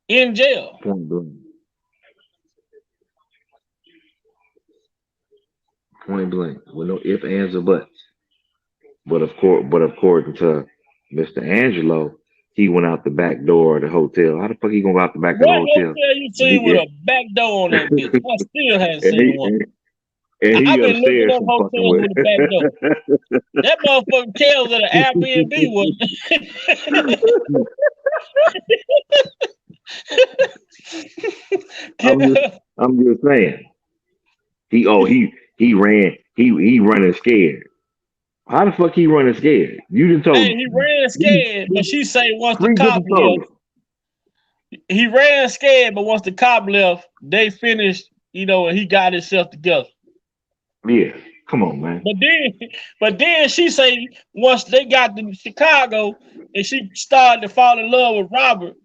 In jail. Point blank. Point blank. With no ifs, ands, or buts. But according to Mr. Angelo, he went out the back door of the hotel. How the fuck he gonna go out the back of the What hotel? hotel you seen with a back door on that bitch? I still haven't seen one. And I've he been looking upstairs up some hotels fucking way. with a back door. That motherfucking Kells at an Airbnb was. I'm just saying. He ran. He running scared. How the fuck he running scared? You done told Hey, he ran scared, but she say once the three cop different left, he ran scared, but once the cop left, they finished, and he got himself together. Yeah, come on, man. But then she say once they got to Chicago and she started to fall in love with Robert,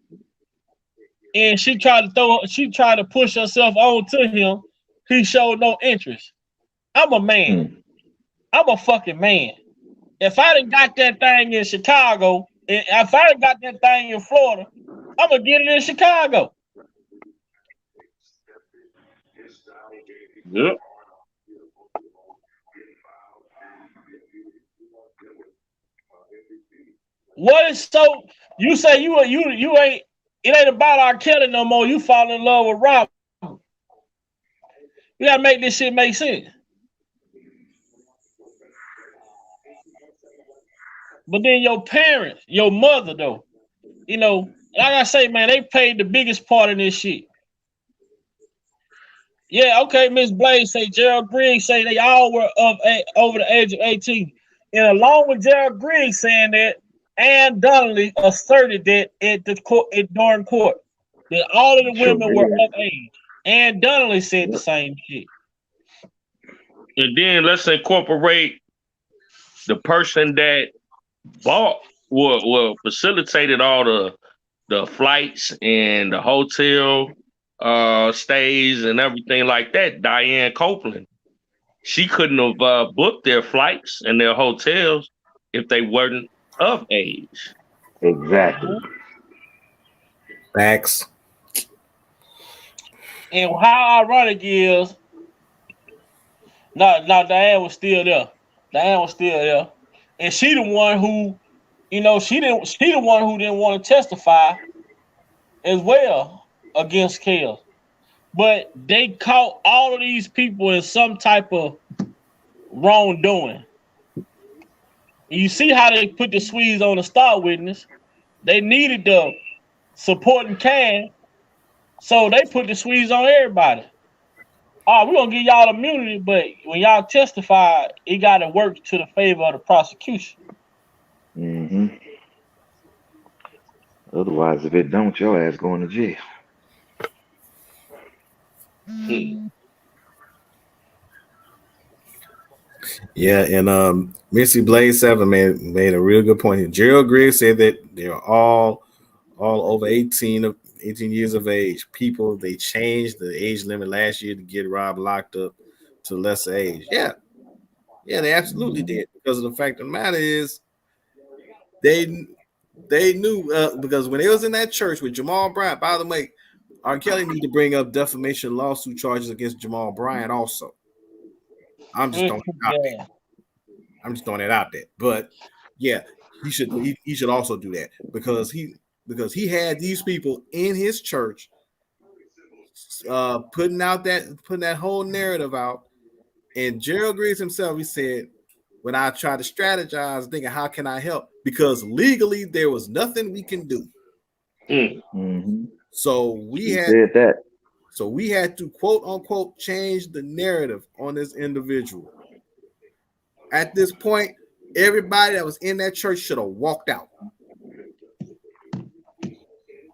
and she tried to push herself on to him, he showed no interest. I'm a man. I'm a fucking man. If I done got that thing in Chicago, and if I done got that thing in Florida, I'm gonna get it in Chicago. Yep. What is so? You say you ain't. It ain't about R. Kelly no more. You fall in love with Robert. You gotta make this shit make sense. But then your parents, your mother, though, like I say, man, they played the biggest part in this shit. Yeah, okay, Miss Blaze say Gerald Griggs say they all were over the age of 18. And along with Gerald Griggs saying that, Ann Donnelly asserted that during court that all of the women were of age. Ann Donnelly said the same shit. And then let's incorporate the person that bought or facilitated all the flights and the hotel stays and everything like that. Diane Copeland. She couldn't have booked their flights and their hotels if they weren't of age. Exactly. Facts. And how ironic is Diane was still there. Diane was still there. And she the one who, she the one who didn't want to testify as well against Kells. But they caught all of these people in some type of wrongdoing. You see how they put the squeeze on the star witness. They needed the supporting cast, so they put the squeeze on everybody. Oh, we're gonna give y'all immunity, but when y'all testify, it gotta work to the favor of the prosecution. Mm-hmm. Otherwise, if it don't, your ass going to jail. Yeah, and Missy Blaze 7 made a real good point here. Gerald Griggs said that they're all over 18 years of age. People, they changed the age limit last year to get Rob locked up to lesser age. Yeah, they absolutely did, because of the fact of the matter is they knew because when they was in that church with Jamal Bryant. By the way, R. Kelly need to bring up defamation lawsuit charges against Jamal Bryant also. I'm just throwing it out there. But yeah, he should also do that because he had these people in his church putting that whole narrative out. And Gerald Griggs himself, he said, when I tried to strategize, thinking, how can I help? Because legally there was nothing we can do. Mm-hmm. So we had to quote unquote change the narrative on this individual. At this point, everybody that was in that church should have walked out.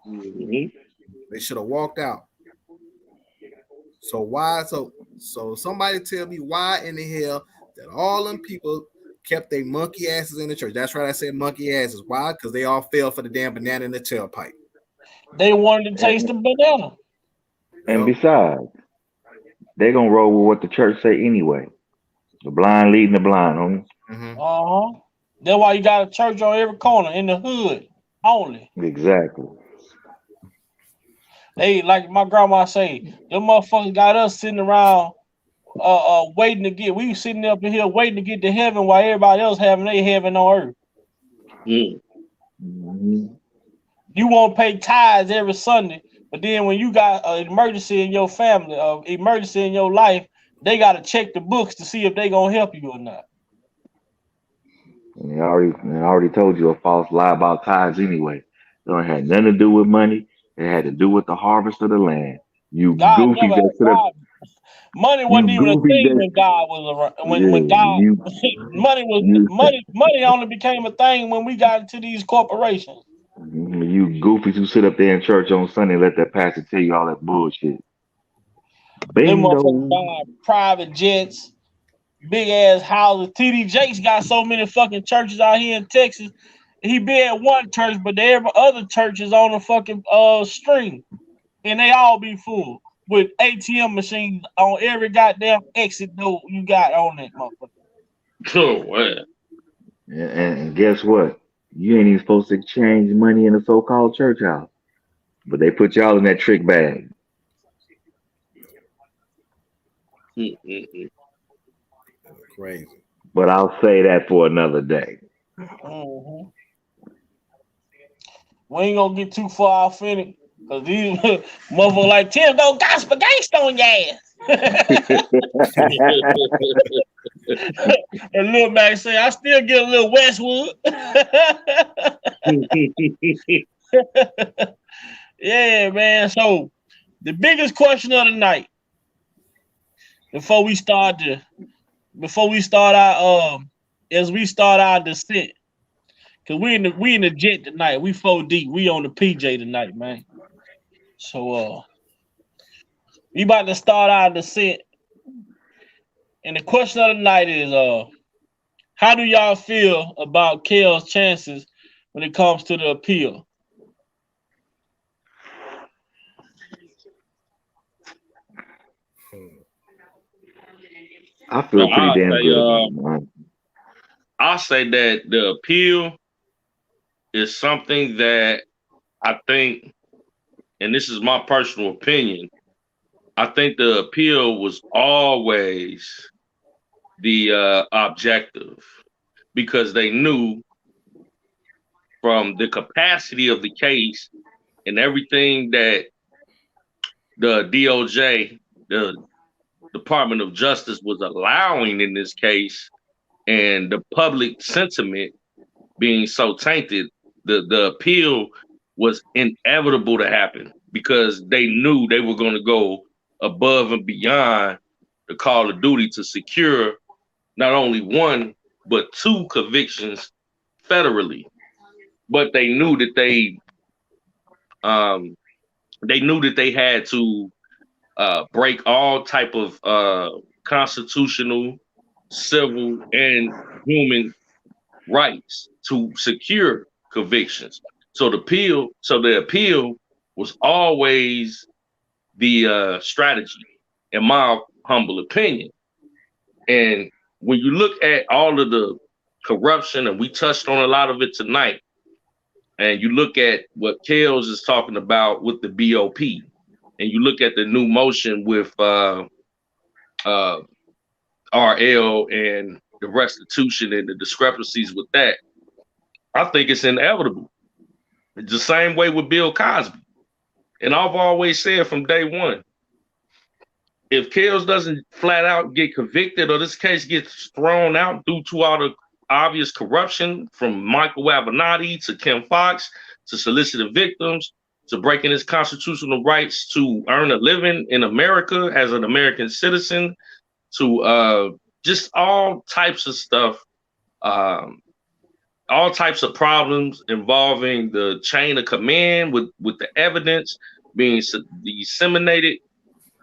They should have walked out. So why? So somebody tell me why in the hell that all them people kept their monkey asses in the church? That's right, I said monkey asses. Why? Because they all fell for the damn banana in the tailpipe. They wanted to taste the banana. And besides, they're gonna roll with what the church say anyway. The blind leading the blind, homie. Uh-huh. That's why you got a church on every corner in the hood only. Exactly. They, like my grandma say, them motherfuckers got us sitting around waiting to get, we sitting up in here waiting to get to heaven while everybody else having their heaven on earth. Mm-hmm. You won't pay tithes every Sunday, but then when you got an emergency in your family, emergency in your life, they got to check the books to see if they gonna help you or not. And they already told you a false lie about tithes anyway. It don't have nothing to do with money. It had to do with the harvest of the land. You God goofy never, that should have. money wasn't even a thing when God was around. When God money only became a thing when we got into these corporations. You goofies who sit up there in church on Sunday and let that pastor tell you all that bullshit. Them motherfuckers buying private jets, big ass houses. TD Jakes got so many fucking churches out here in Texas. He be at one church, but every other church is on a fucking string, and they all be full with ATM machines on every goddamn exit door you got on that motherfucker. Oh wow! And guess what? You ain't even supposed to exchange money in a so-called church house, but they put y'all in that trick bag. Crazy. But I'll say that for another day. Mm-hmm. We ain't gonna get too far off in it, cause these motherfuckers like Tim go gospel gangsta on your ass. And Lil Mac say, I still get a little Westwood. Yeah, man. So the biggest question of the night, before we start our descent, cause we in the jet tonight. We 4 deep. We on the PJ tonight, man. So we about to start our descent. And the question of the night is how do y'all feel about Kel's chances when it comes to the appeal? I feel pretty damn good. I'll say that the appeal is something that I think, and this is my personal opinion, I think the appeal was always the objective, because they knew from the capacity of the case and everything that the DOJ, the Department of Justice, was allowing in this case, and the public sentiment being so tainted, the appeal was inevitable to happen, because they knew they were going to go above and beyond the call of duty to secure not only 1, but 2 convictions federally. But they knew that they had to break all type of constitutional, civil, and human rights to secure convictions. So the appeal was always the strategy, in my humble opinion. And when you look at all of the corruption, and we touched on a lot of it tonight, and you look at what Kels is talking about with the BOP, and you look at the new motion with RL and the restitution and the discrepancies with that, I think it's inevitable. It's the same way with Bill Cosby. And I've always said from day one, if Kels doesn't flat out get convicted, or this case gets thrown out due to all the obvious corruption from Michael Avenatti to Kim Fox to soliciting victims to breaking his constitutional rights to earn a living in America as an American citizen, to just all types of stuff all types of problems involving the chain of command with the evidence being disseminated.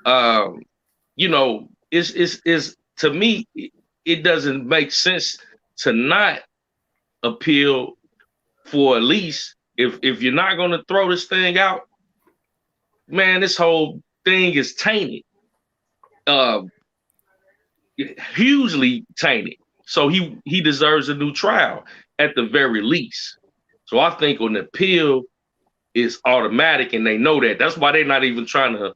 You know, is to me, it doesn't make sense to not appeal for at least if you're not going to throw this thing out, man, this whole thing is tainted, hugely tainted. So he deserves a new trial at the very least. So I think an appeal is automatic, and they know that. That's why they're not even trying to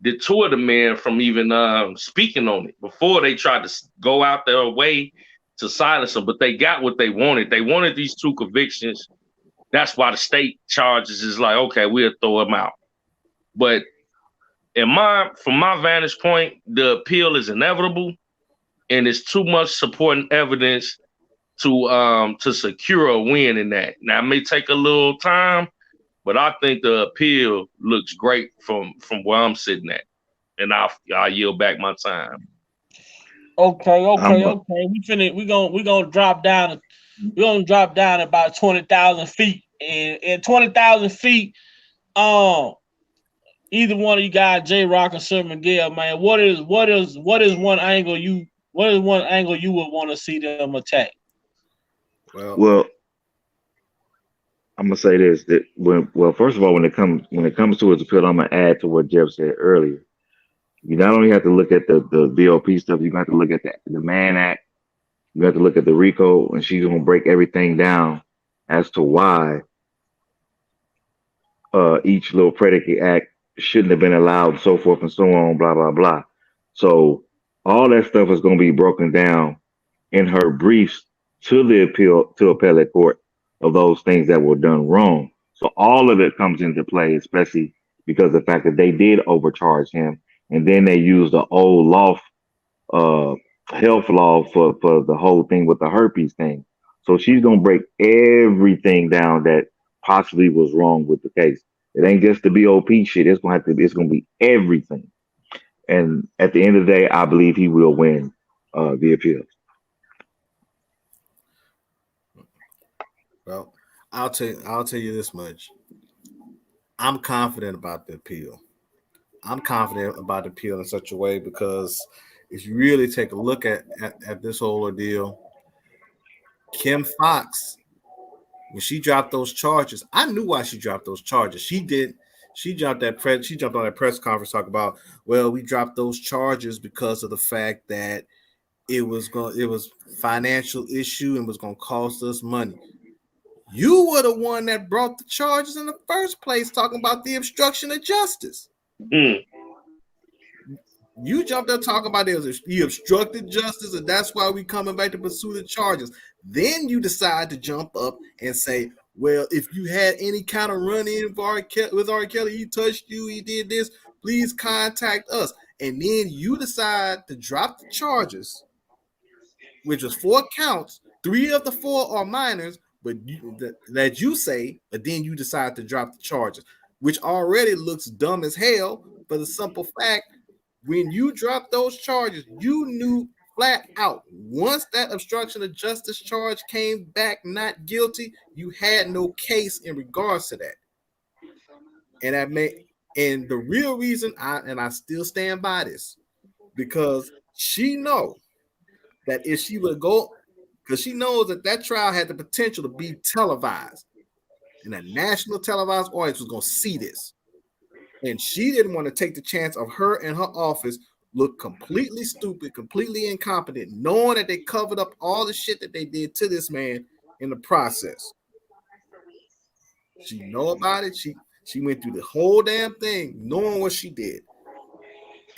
detour the man from even speaking on it. Before they tried to go out their way to silence him, but they got what they wanted. They wanted these 2 convictions. That's why the state charges is like, okay, we'll throw him out. But from my vantage point, the appeal is inevitable, and it's too much supporting evidence to secure a win in that. Now, it may take a little time, but I think the appeal looks great from where I'm sitting at, and I'll yield back my time. Okay. We gonna drop down. We're gonna drop down about 20,000 feet, and 20,000 feet. Either one of you guys, J Rock or Sir Miguel, man, what is one angle you would want to see them attack? Well, I'm gonna say this: that first of all, when it comes to his appeal, I'm gonna add to what Jeff said earlier. You not only have to look at the VOP stuff, you have to look at the Mann Act. You have to look at the RICO, and she's gonna break everything down as to why each little predicate act shouldn't have been allowed, so forth and so on, blah blah blah. So all that stuff is gonna be broken down in her briefs to the appellate court of those things that were done wrong. So all of it comes into play, especially because of the fact that they did overcharge him, and then they used the old health law for the whole thing with the herpes thing. So she's gonna break everything down that possibly was wrong with the case. It ain't just the BOP shit. It's gonna be everything. And at the end of the day, I believe he will win the appeal. Well, I'll tell you this much. I'm confident about the appeal. I'm confident about the appeal in such a way because if you really take a look at this whole ordeal, Kim Fox, when she dropped those charges, I knew why she dropped those charges. She jumped on that press conference talking about, well, we dropped those charges because of the fact that it was financial issue and was going to cost us money. You were the one that brought the charges in the first place, talking about the obstruction of justice. You jumped up talking about you obstructed justice, and that's why we coming back to pursue the charges. Then you decide to jump up and say, well, if you had any kind of run-in with R. Kelly, he touched you, he did this, please contact us. And then you decide to drop the charges, which was 4 counts. 3 of the 4 are minors, but that you say, but then you decide to drop the charges, which already looks dumb as hell for the simple fact, when you dropped those charges, you knew flat out, once that obstruction of justice charge came back not guilty, you had no case in regards to that. And the real reason I still stand by this, because she knows that if she would go, because she knows that trial had the potential to be televised, and a national televised audience was going to see this. And she didn't want to take the chance of her and her office look completely stupid, completely incompetent, knowing that they covered up all the shit that they did to this man in the process. She know about it. She went through the whole damn thing, knowing what she did.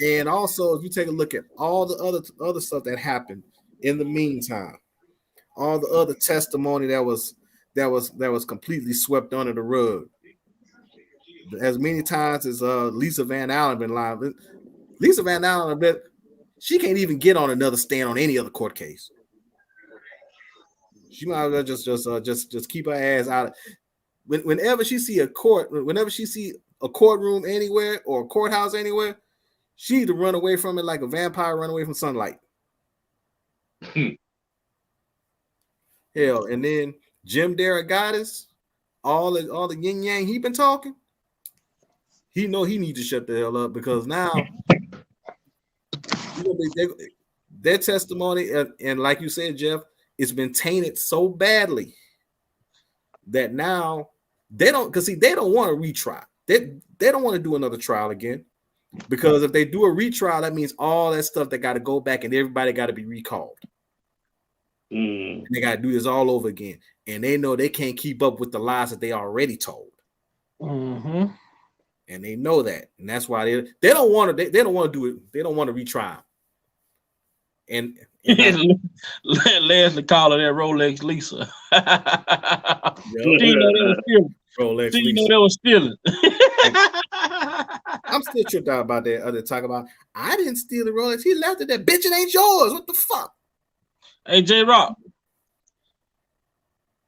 And also, if you take a look at all the other stuff that happened in the meantime, all the other testimony that was completely swept under the rug. As many times as Lisa Van Allen been lying. Lisa Van Allen, she can't even get on another stand on any other court case. She might as well just keep her ass out. Whenever she see a courtroom anywhere or a courthouse anywhere, she need to run away from it like a vampire run away from sunlight. Hell, and then Jim Derogatis, all the yin yang he been talking. He know he needs to shut the hell up because now their testimony and like you said, Jeff, it's been tainted so badly that now they don't want a retrial. They don't want to do another trial again because if they do a retrial, that means all that stuff that got to go back and everybody got to be recalled. And they got to do this all over again, and they know they can't keep up with the lies that they already told. Mm-hmm. And they know that, and that's why they don't want to. They don't want to do it. They don't want to retry. And Leslie called her that Rolex Lisa. She know they was stealing. Rolex she Lisa. know they was stealing. I'm still tripped out about that. Other talk about I didn't steal the Rolex. He left it. That bitch, it ain't yours. What the fuck? Hey, J Rock,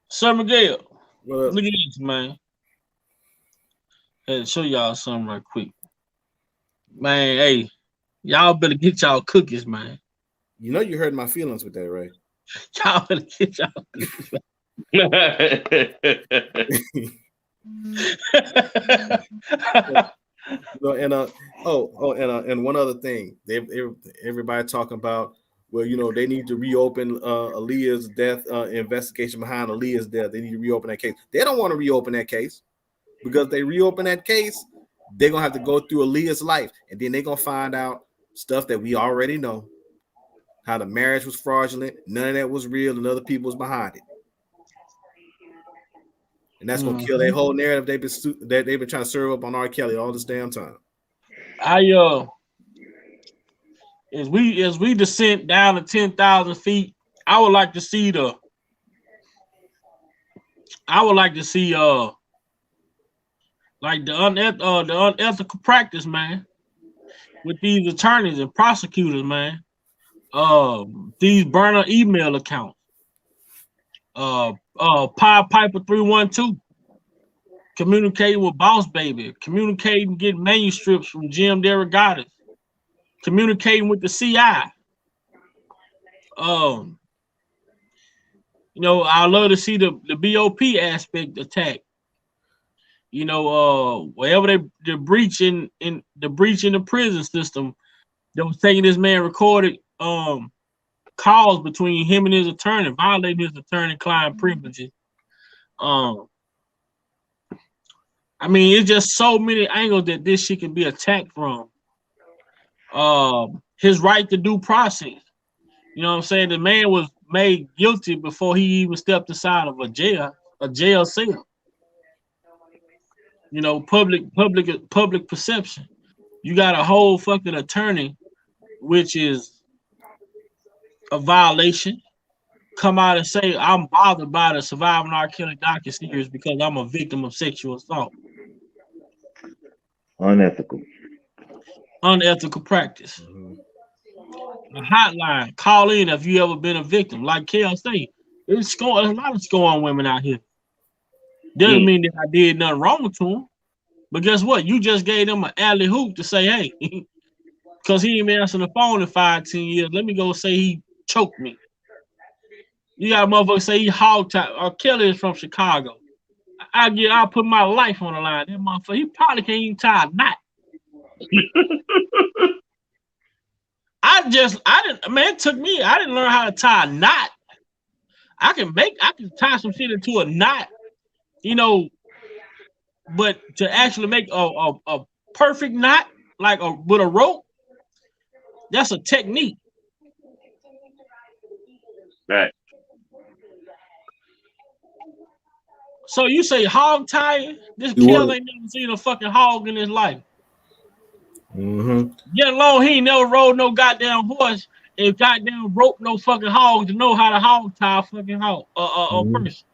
Sir Miguel, look at this, man. Hey, show y'all something right quick. Man, hey, y'all better get y'all cookies, man. You know you hurt my feelings with that, right? Y'all better get y'all cookies, and one other thing, everybody talking about, well, you know, they need to reopen Aaliyah's death investigation behind Aaliyah's death. They need to reopen that case. They don't want to reopen that case because they reopen that case, they're gonna have to go through Aaliyah's life, and then they're gonna find out stuff that we already know. How the marriage was fraudulent, none of that was real, and other people was behind it. And that's gonna kill their whole narrative they've been trying to serve up on R. Kelly all this damn time. As we descend down to 10,000 feet, I would like to see like the unethical practice, man, with these attorneys and prosecutors, man. These burner email accounts. Piper 312, communicating with Boss Baby, communicating, getting manuscripts from Jim Derogatis, communicating with the CI. You know, I love to see the BOP aspect attack. You know, wherever they're breaching in the prison system, they was taking this man recorded calls between him and his attorney, violating his attorney-client privileges. I mean, it's just so many angles that this shit can be attacked from. His right to due process. You know what I'm saying? The man was made guilty before he even stepped inside of a jail cell. You know, public perception. You got a whole fucking attorney, which is a violation, come out and say, I'm bothered by the Surviving R. Kelly docuseries because I'm a victim of sexual assault. Unethical practice. A hotline, call in if you ever been a victim. Like Kel say, there's a lot of scorn women out here. Doesn't mean that I did nothing wrong to them, but guess what? You just gave them an alley hoop to say, hey, because he ain't been answering the phone in 5-10 years. Let me go say he choked me. You got a motherfucker say he hog-tied. R. Kelly is from Chicago. I'll put my life on the line. That motherfucker, he probably can't even tie a knot. It took me. I didn't learn how to tie a knot. I can tie some shit into a knot, you know, but to actually make a perfect knot, like with a rope, that's a technique. Right. So you say hog tying? This Kel ain't never seen a fucking hog in his life. Yet alone he ain't never rode no goddamn horse and goddamn rope no fucking hog to know how to hog tie a fucking hog person.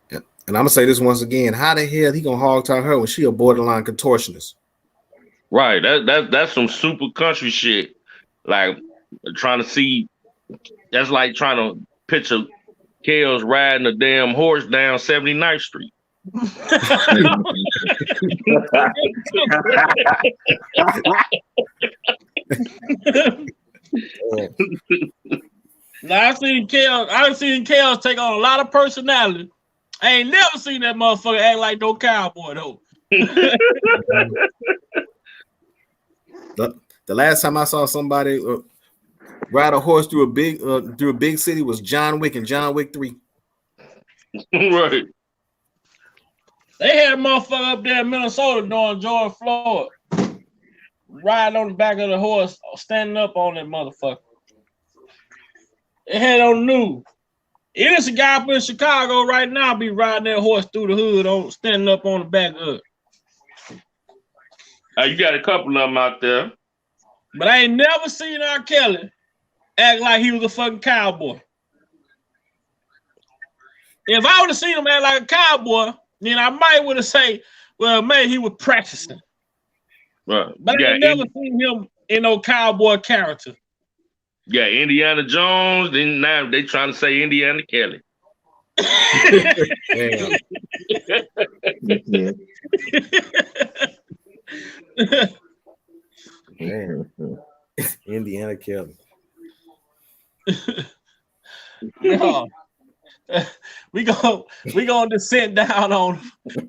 And I'm gonna say this once again: how the hell he gonna hog tie her when she a borderline contortionist? Right. That's some super country shit. Like trying to see. That's like trying to picture Kel's riding a damn horse down 79th Street. Now I seen Chaos take on a lot of personality. I ain't never seen that motherfucker act like no cowboy though. The last time I saw somebody ride a horse through a big city was John Wick and John Wick 3. Right. They had a motherfucker up there in Minnesota doing George Floyd, riding on the back of the horse, standing up on that motherfucker. They had it on the news. It is a guy up in Chicago right now be riding that horse through the hood, standing up on the back of it. You got a couple of them out there. But I ain't never seen R. Kelly act like he was a fucking cowboy. If I would have seen him act like a cowboy, then I might would have said, well, man, he was practicing. Right. But I ain't never seen him in no cowboy character. Yeah, Indiana Jones. Then now they trying to say Indiana Kelly. Indiana Kelly. No. We gonna descend down on.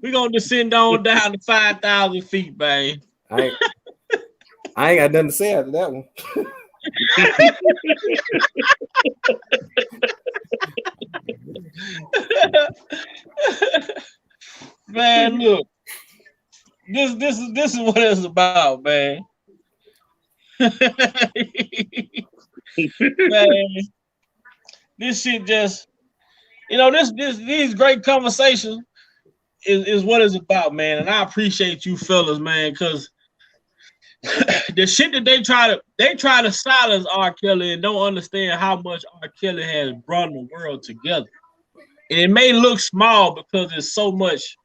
We gonna descend down to 5,000 feet, man. I ain't got nothing to say after that one. Man, look, this is what it's about, man. Man, this shit just, these great conversations is what it's about, man. And I appreciate you fellas, man, because the shit that they try to silence R. Kelly and don't understand how much R. Kelly has brought the world together. And it may look small because it's so much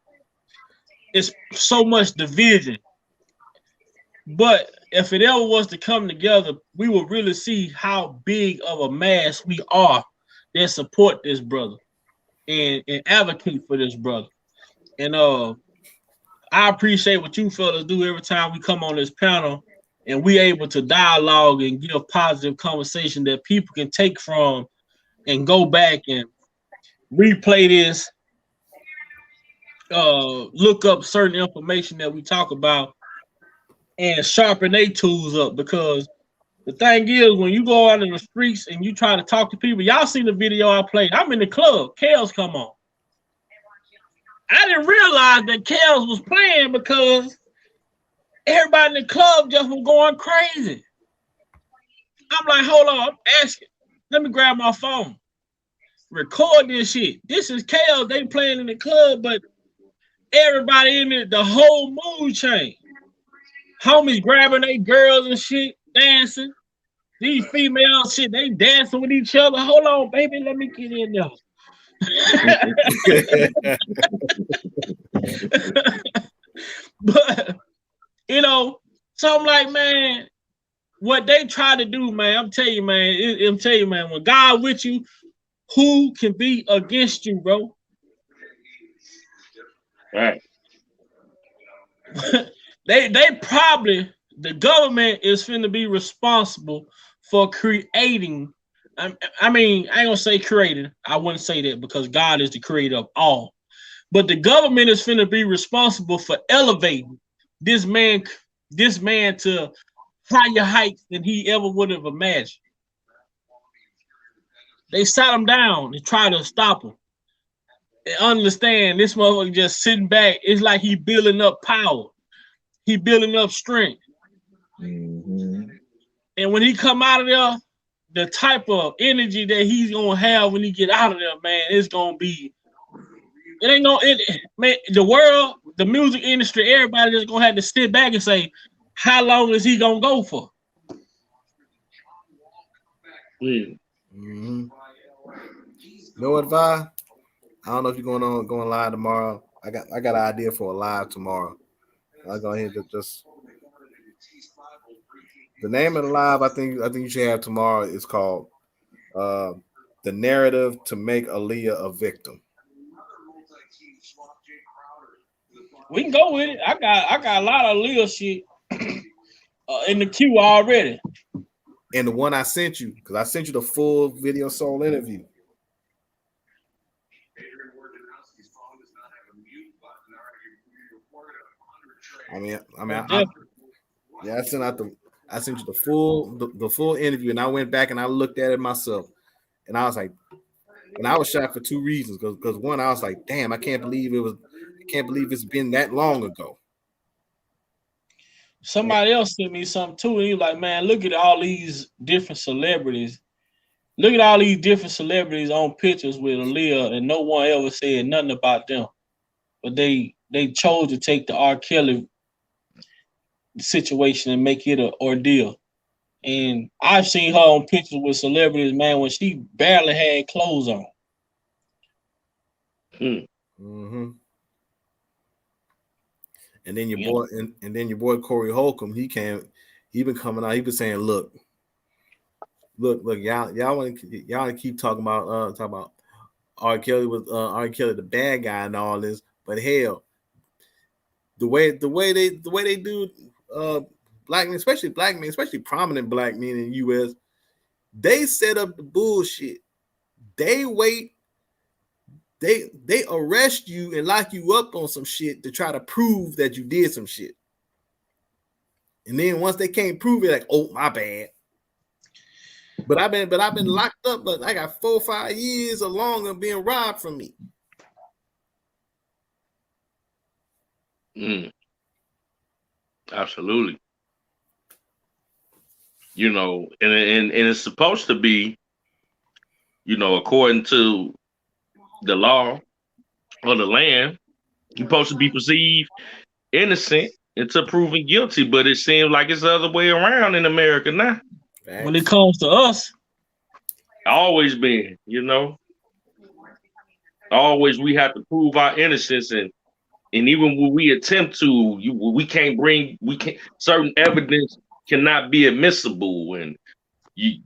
division. But if it ever was to come together, we will really see how big of a mass we are that support this brother and advocate for this brother. And I appreciate what you fellas do every time we come on this panel and we able to dialogue and give positive conversation that people can take from and go back and replay this, look up certain information that we talk about and sharpen their tools up. Because the thing is, when you go out in the streets and you try to talk to people, y'all seen the video I played. I'm in the club. Kels come on. I didn't realize that Kels was playing because everybody in the club just was going crazy. I'm like, hold on, I'm asking. Let me grab my phone. Record this shit. This is Kels. They playing in the club, but everybody in it, the whole mood changed. Homies grabbing their girls and shit, dancing. These females, shit, they dancing with each other. Hold on, baby, let me get in there. But so I'm like, man, what they try to do, man, I'm telling you, man, when God with you, who can be against you, bro? Right. They probably, the government is finna be responsible for creating. I mean, I ain't gonna say creating. I wouldn't say that because God is the creator of all. But the government is finna be responsible for elevating this man to higher heights than he ever would have imagined. They sat him down and tried to stop him. And understand this motherfucker just sitting back. It's like he building up power. He building up strength. Mm-hmm. And when he come out of there, the type of energy that he's gonna have when he get out of there, man, it's gonna be. It ain't gonna. Man, the world, the music industry, everybody just gonna have to sit back and say, how long is he gonna go for? Mm-hmm. No advice. I don't know if you're going live tomorrow. I got an idea for a live tomorrow. I'll go ahead and just the name of the live I think you should have tomorrow is called The Narrative to Make Aaliyah a Victim. We can go with it. I got a lot of Aaliyah shit in the queue already. and the one I sent you, because I sent you the full video soul interview. I sent you the full interview, and I went back and I looked at it myself, and I was like, and I was shocked for two reasons. Because one, I was like, damn, I can't believe it's been that long ago. Somebody else sent me something too, and he was like, man, look at all these different celebrities. Look at all these different celebrities on pictures with Aaliyah, and no one ever said nothing about them. But they chose to take the R. Kelly situation and make it an ordeal. And I've seen her on pictures with celebrities, man, when she barely had clothes on. Mm-hmm. And then your boy, and then your boy Corey Holcomb, he been coming out. He been saying, look, y'all want to keep talking about R. Kelly was R. Kelly the bad guy and all this, but hell, the way they do black men, especially prominent black men in the U.S., they set up the bullshit. They wait. They arrest you and lock you up on some shit to try to prove that you did some shit. And then once they can't prove it, like, oh, my bad. But I've been locked up, but I got 4 or 5 years or longer being robbed from me. Absolutely. You know, and it's supposed to be, you know, according to the law of the land, you're supposed to be perceived innocent until proven guilty, but it seems like it's the other way around in America now. When it comes to us, always been, you know, always we have to prove our innocence, and even when we attempt to, certain evidence cannot be admissible, and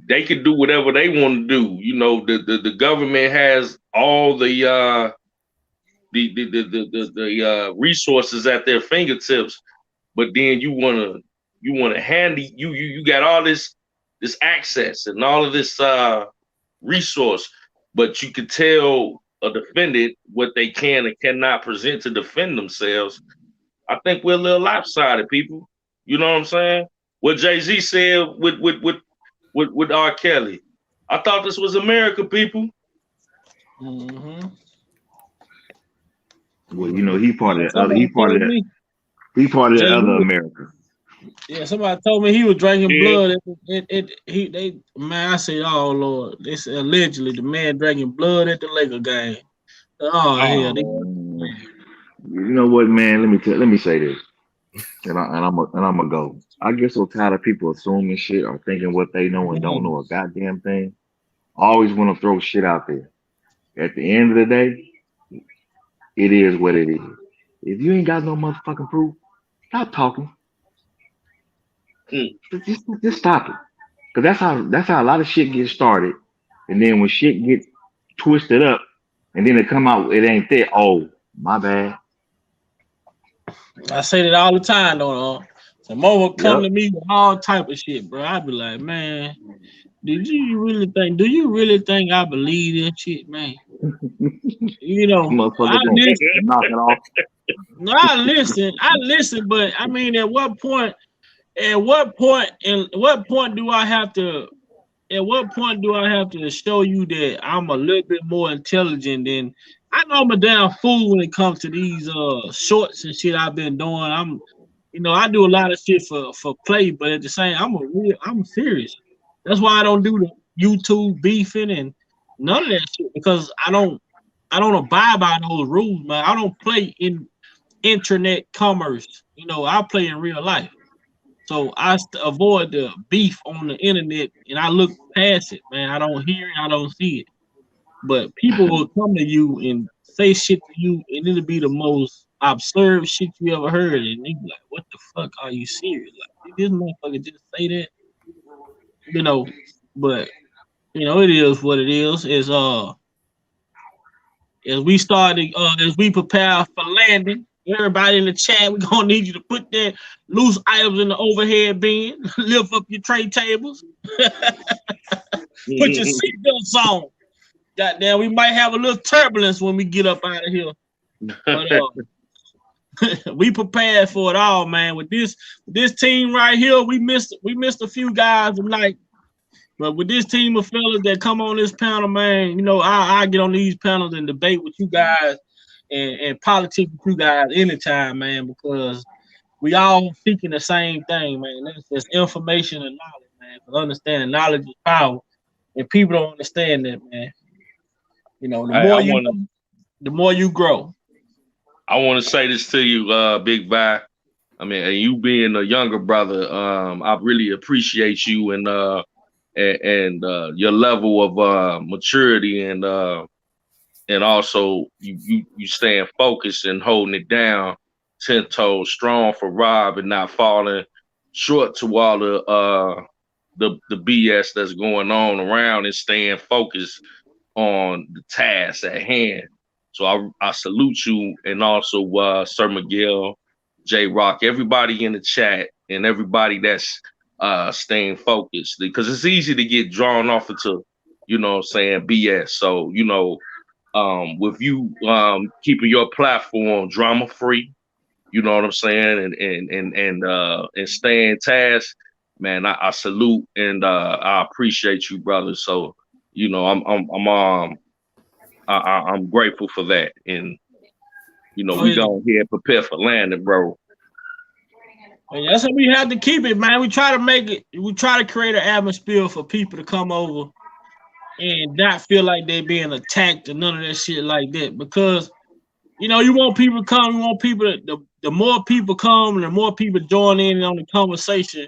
they can do whatever they want to do. You know, the government has all the resources at their fingertips, but then you wanna handy you got all this access and all of this resource, but you can tell a defendant what they can and cannot present to defend themselves. I think we're a little lopsided, people. You know what I'm saying? What Jay-Z said with R. Kelly. I thought this was America, people. Mm-hmm. Well, you know, he part of that other America. Yeah, somebody told me he was drinking blood. I said, oh Lord, they said allegedly the man drinking blood at the Laker game. Oh hell! You know what, man? Let me say this, and I'm gonna go. I get so tired of people assuming shit or thinking what they know and don't know a goddamn thing. I always want to throw shit out there. At the end of the day, it is what it is. If you ain't got no motherfucking proof, stop talking. Just stop it. Because that's how a lot of shit gets started. And then when shit get twisted up and then it come out, it ain't there. Oh, my bad. I say that all the time, though. Some over come to me with all type of shit, bro. I be like, man, do you really think I believe that shit, man? You know, I listen, but I mean, at what point do I have to show you that I'm a little bit more intelligent than I know? I'm a damn fool when it comes to these shorts and shit I've been doing. I do a lot of shit for play, but at the same, I'm serious. That's why I don't do the YouTube beefing and none of that shit, because I don't abide by those rules, man. I don't play in internet commerce. I play in real life. So I avoid the beef on the internet, and I look past it, man. I don't hear it, I don't see it. But people will come to you and say shit to you, and it'll be the most absurd shit you ever heard. And they be like, what the fuck, are you serious? Like, did this motherfucker just say that? But it is what it is. As we prepare for landing, Everybody in the chat, we're gonna need you to put that loose items in the overhead bin, lift up your tray tables, put your seatbelts on. Goddamn, we might have a little turbulence when we get up out of here. But we prepared for it all, man. With this team right here, we missed a few guys tonight. But with this team of fellas that come on this panel, man, you know, I get on these panels and debate with you guys and politics with you guys anytime, man, because we all seeking the same thing, man. That's just information and knowledge, man. For understanding knowledge is power, and people don't understand that, man. You know, the more you grow. I want to say this to you, Big Vi. I mean, and you being a younger brother, I really appreciate you and your level of maturity and also you staying focused and holding it down 10 toes strong for Rob and not falling short to all the BS that's going on around and staying focused on the task at hand. So I salute you, and also Sir Miguel, J Rock, everybody in the chat, and everybody that's staying focused, because it's easy to get drawn off into, you know what I'm saying, BS. So, you know, with you keeping your platform drama free, you know what I'm saying, and staying task, man, I salute and I appreciate you, brother. So, you know, I'm grateful for that, and you know, we go here prepare for landing, bro. And that's how we have to keep it, man. We try to make it. We try to create an atmosphere for people to come over and not feel like they're being attacked or none of that shit like that. Because, you know, you want people to come. You want people to. The more people come, and the more people join in on the conversation,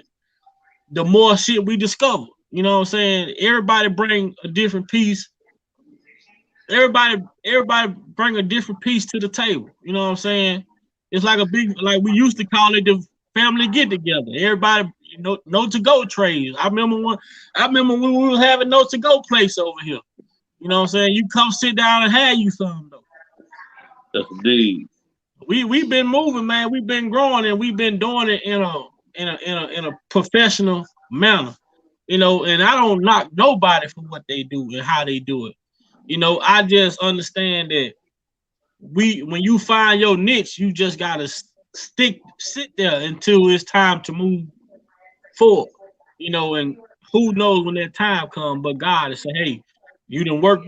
the more shit we discover. You know what I'm saying? Everybody bring a different piece. Everybody bring a different piece to the table. You know what I'm saying? It's like a big, like we used to call it the family get together. Everybody, you know, no to go trades. I remember when we was having no to go place over here. You know what I'm saying? You come sit down and have you some though. That's indeed. We've been moving, man. We've been growing, and we've been doing it in a professional manner. You know, and I don't knock nobody for what they do and how they do it. You know, I just understand that when you find your niche, you just gotta sit there until it's time to move forward. You know, and who knows when that time comes, but God is saying, hey, you didn't work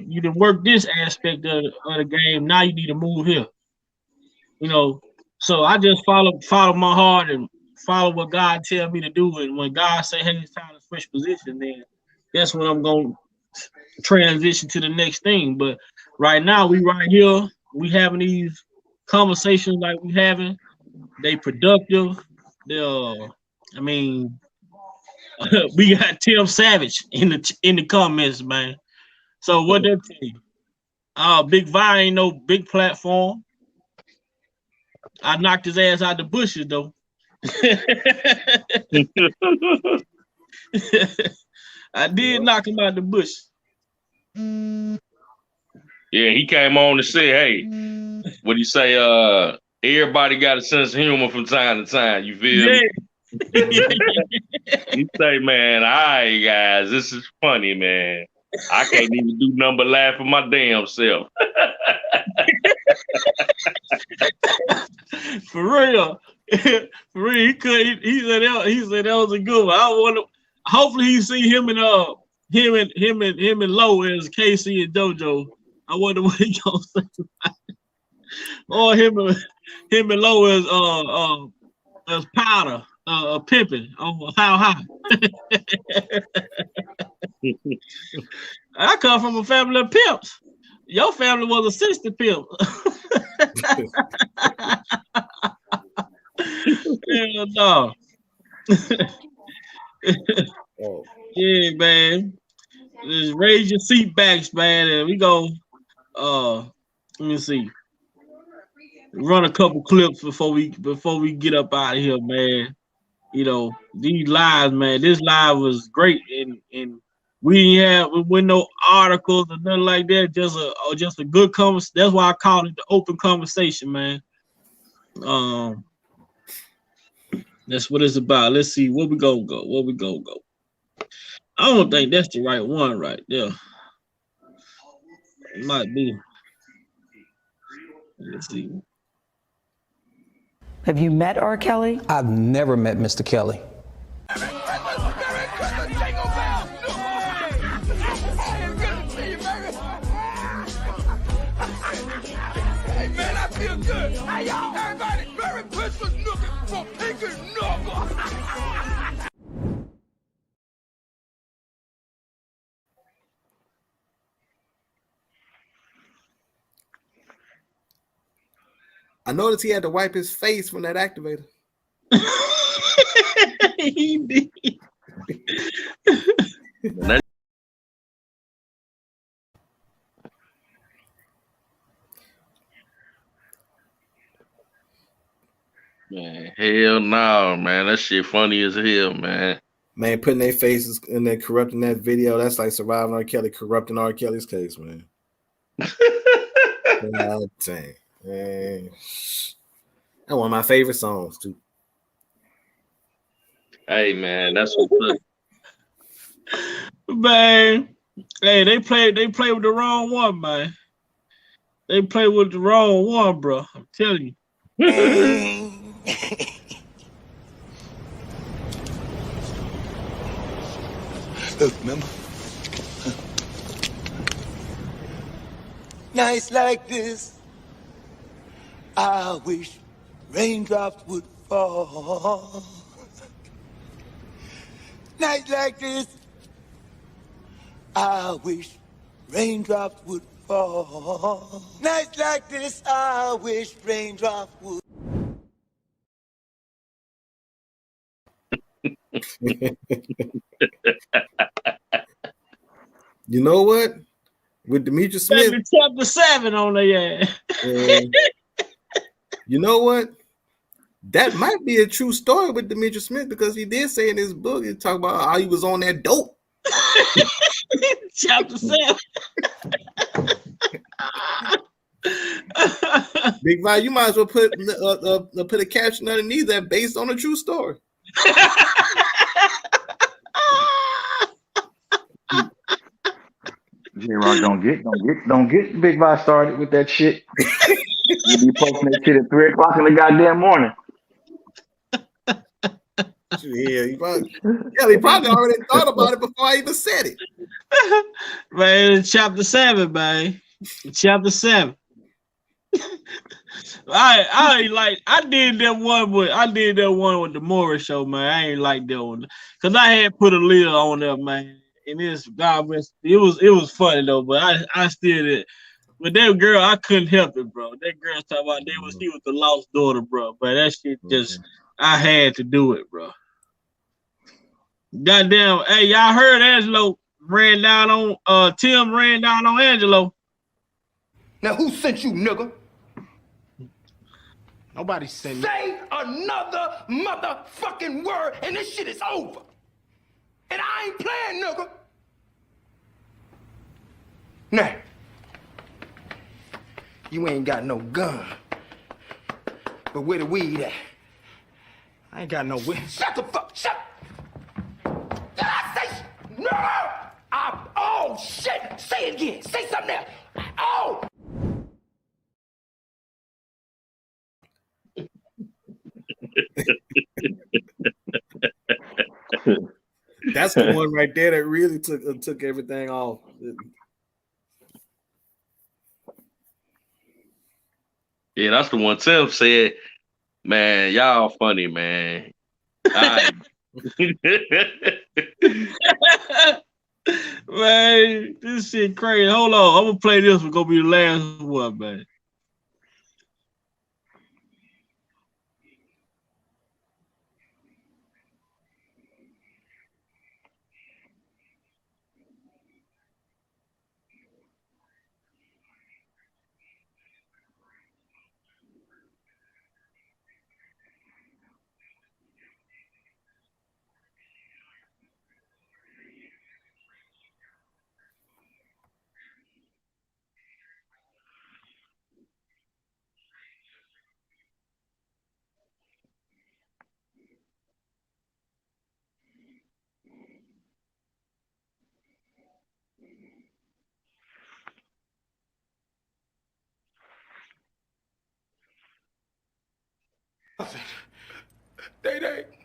this aspect of the game. Now you need to move here. You know, so I just follow my heart and follow what God tell me to do. And when God say, hey, it's time to switch position, then that's when I'm gonna transition to the next thing. But right now, we right here, we having these conversations like we having. They productive. I mean, we got Tim Savage in the comments, man. So what they tell you? Big Vi ain't no big platform. I knocked his ass out the bushes though. I did knock him out the bush. Yeah, he came on and said, hey, what do you say? Everybody got a sense of humor from time to time. You feel me? You say, man, all right, guys, this is funny, man. I can't even do nothing but laugh at my damn self. For real. For real. He said that was a good one. I wonder, hopefully he see him and Low as Casey and Dojo. I wonder what he gonna say about it. Or him and Low as Powder, Pimpin' on How High. I come from a family of pimps. Your family was a sister pimp. Hell no. Yeah, man. Just raise your seat backs, man, and we go. Let me see. Run a couple clips before we get up out of here, man. You know, these lives, man. This live was great, and we with no articles or nothing like that. Just a good conversation. That's why I call it the open conversation, man. That's what it's about. Let's see where we gonna go. Where we gonna go? I don't think that's the right one right there. It might be. Let's see. Have you met R. Kelly? I've never met Mr. Kelly. Hey man, I feel good. Hey y'all, everybody, Merry Christmas looking for Pinky Knuckle. I noticed he had to wipe his face from that activator. He did. Man, hell no, man. That shit funny as hell, man. Man, putting their faces in there, corrupting that video, that's like surviving R. Kelly, corrupting R. Kelly's case, man. God dang. Man. That's one of my favorite songs, too. Hey, man, that's what's up. Man, hey, they play with the wrong one, man. They play with the wrong one, bro. I'm telling you. Look, remember? Nights like this, I wish raindrops would fall. Nights like this, I wish raindrops would fall. Nights like this, I wish raindrops would. You know what? With Demetrius Smith, chapter 7 on there, yeah. You know what? That might be a true story with Demetrius Smith because he did say in his book, he talked about how he was on that dope. Chapter 7. Big Val, you might as well put a caption underneath that based on a true story. J-Rock, don't get Big Val started with that shit. You be posting that shit at 3 o'clock in the goddamn morning. Yeah, he probably already thought about it before I even said it. Man, chapter 7, man. Chapter 7. I did that one with the Morris show, man. I ain't like that one. Cause I had put Aaliyah on there, man. And it was funny though, but I still did. But that girl, I couldn't help it, bro. That girl talking about she was the lost daughter, bro. But that shit just I had to do it, bro. Goddamn, hey, y'all heard Angelo ran down on Tim ran down on Angelo. Now who sent you, nigga? Nobody sent me. Say another motherfucking word and this shit is over. And I ain't playing, nigga. Now, you ain't got no gun. But where the weed at? I ain't got no weed. Shut the fuck, shut. Did I say, no? Oh, shit. Say it again. Say something else. Oh. That's the one right there that really took everything off. Yeah, that's the one Tim said, man, y'all funny, man. Man, this shit crazy. Hold on. I'm gonna play this one. Gonna be the last one, man.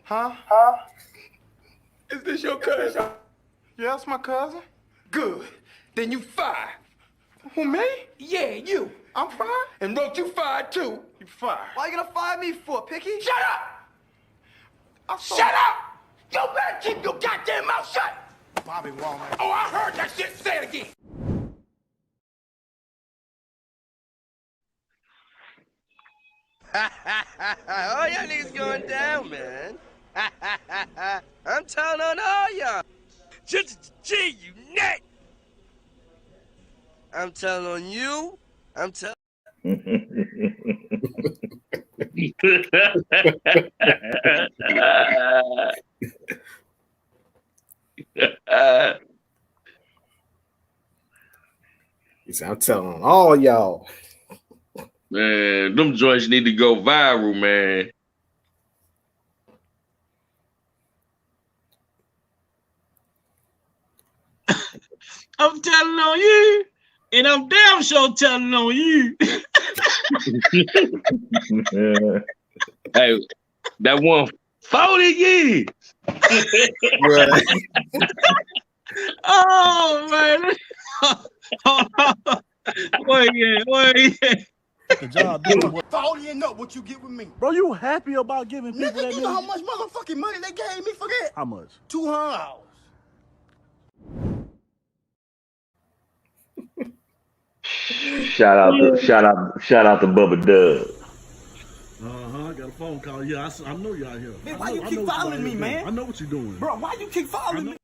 Huh? Is this your cousin? Yeah, it's my cousin. Good. Then you fired. Who, me? Yeah, you. I'm fired? And wrote you fired too. You fired. Why you gonna fire me for, Picky? Shut up! Shut up! You better keep your goddamn mouth shut! Bobby Womack. Oh, I heard that shit. Say it again. All y'all niggas going down, man. I'm telling on all y'all. Gee, you net. I'm telling on you. I'm telling. He said, I'm telling on all y'all. Man, them joints need to go viral, man. I'm telling on you, and I'm damn sure telling on you. Hey, that one 40 years. Oh man. Wait, yeah. The job doing what? I only know what you get with me. Bro, you happy about giving people that? You know how much motherfucking money they gave me for that? How much? $200. Shout out to Bubba Dub. I got a phone call. Yeah, I know y'all here. Man, why you keep following me, man? I know what you're doing. Bro, why you keep following me?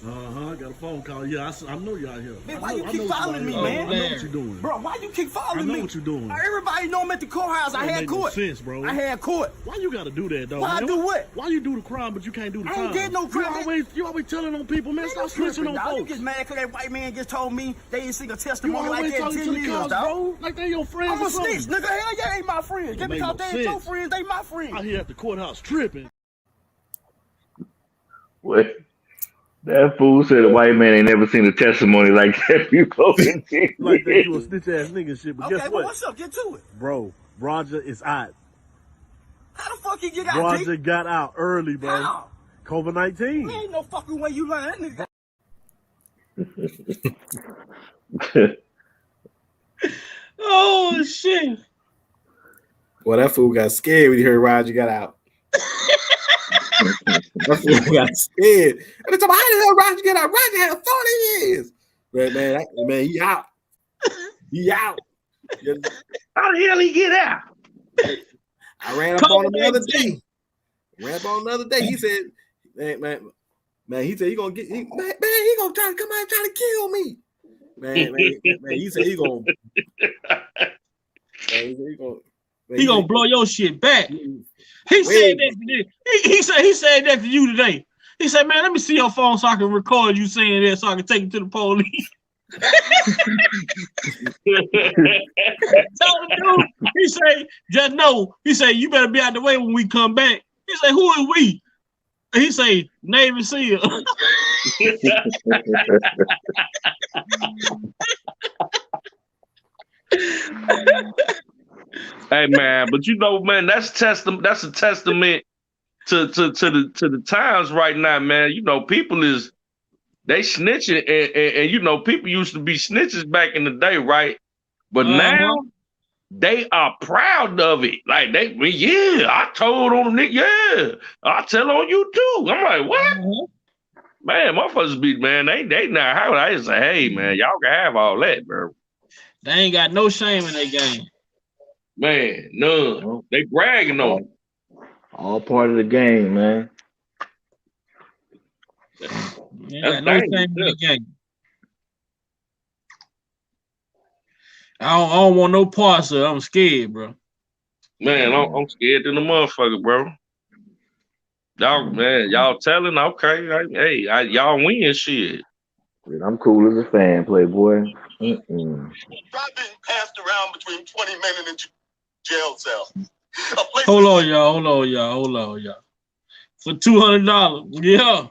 I got a phone call. Yeah, I know y'all here. Man, why you keep following me, man? I know what you're doing. Bro, why you keep following me? I know what you're doing. Everybody know I'm at the courthouse. I had court. No sense, bro. I had court. Why you gotta do that, though? Why I do what? Why you do the crime, but you can't do the crime? I ain't did no crime. You always telling on people, man. Stop snitching on folks. You get mad because that white man just told me they didn't see a testimony like that in 10 years, dog. Like they your friends. I'm a snitch, nigga. Hell yeah, ain't my friends. Just because they ain't your friends, they my friends. I here at the courthouse tripping. What? That fool said a white man ain't never seen a testimony like that before. Like that, you a snitch ass nigga shit. But guess what? Well, what's up? Get to it, bro. Roger is out. How the fuck he get out? Roger got out early, bro. How? COVID-19. There ain't no fucking way you lying, that nigga. Oh shit. Well, that fool got scared when he heard Roger got out. That fool got scared. And it's about how the hell Roger get out? Roger had 40 years. But man, he out. He out. How the hell he get out? I ran up on him the other day. He said, man, he said he gonna get he gonna try to come out and try to kill me. Man, he said he gonna he gonna blow your shit back. He said that. He said that to you today. He said, "Man, let me see your phone so I can record you saying that, so I can take it to the police." Tell the dude. He said, "Just know." He said, "You better be out the way when we come back." He said, "Who is we?" He said, "Navy SEAL." Hey man, but you know, man, that's a testament to the times right now, man. You know, people they snitching and you know, people used to be snitches back in the day, right? But now they are proud of it. Like I told on them, yeah, I tell on you too. I'm like, what? Man, motherfuckers be, man, they not how I just say, hey man, y'all can have all that, bro. They ain't got no shame in their game. Man, none. They bragging on it. All part of the game, man. They got no shame in their game. I don't want no parts of it. I'm scared, bro. Man, I'm scared to the motherfucker, bro. Y'all, man, y'all telling, okay, y'all win shit. I'm cool as a fan, Playboy. I've been passed around between 20 men in a jail cell. Hold on, y'all. For $200, yeah.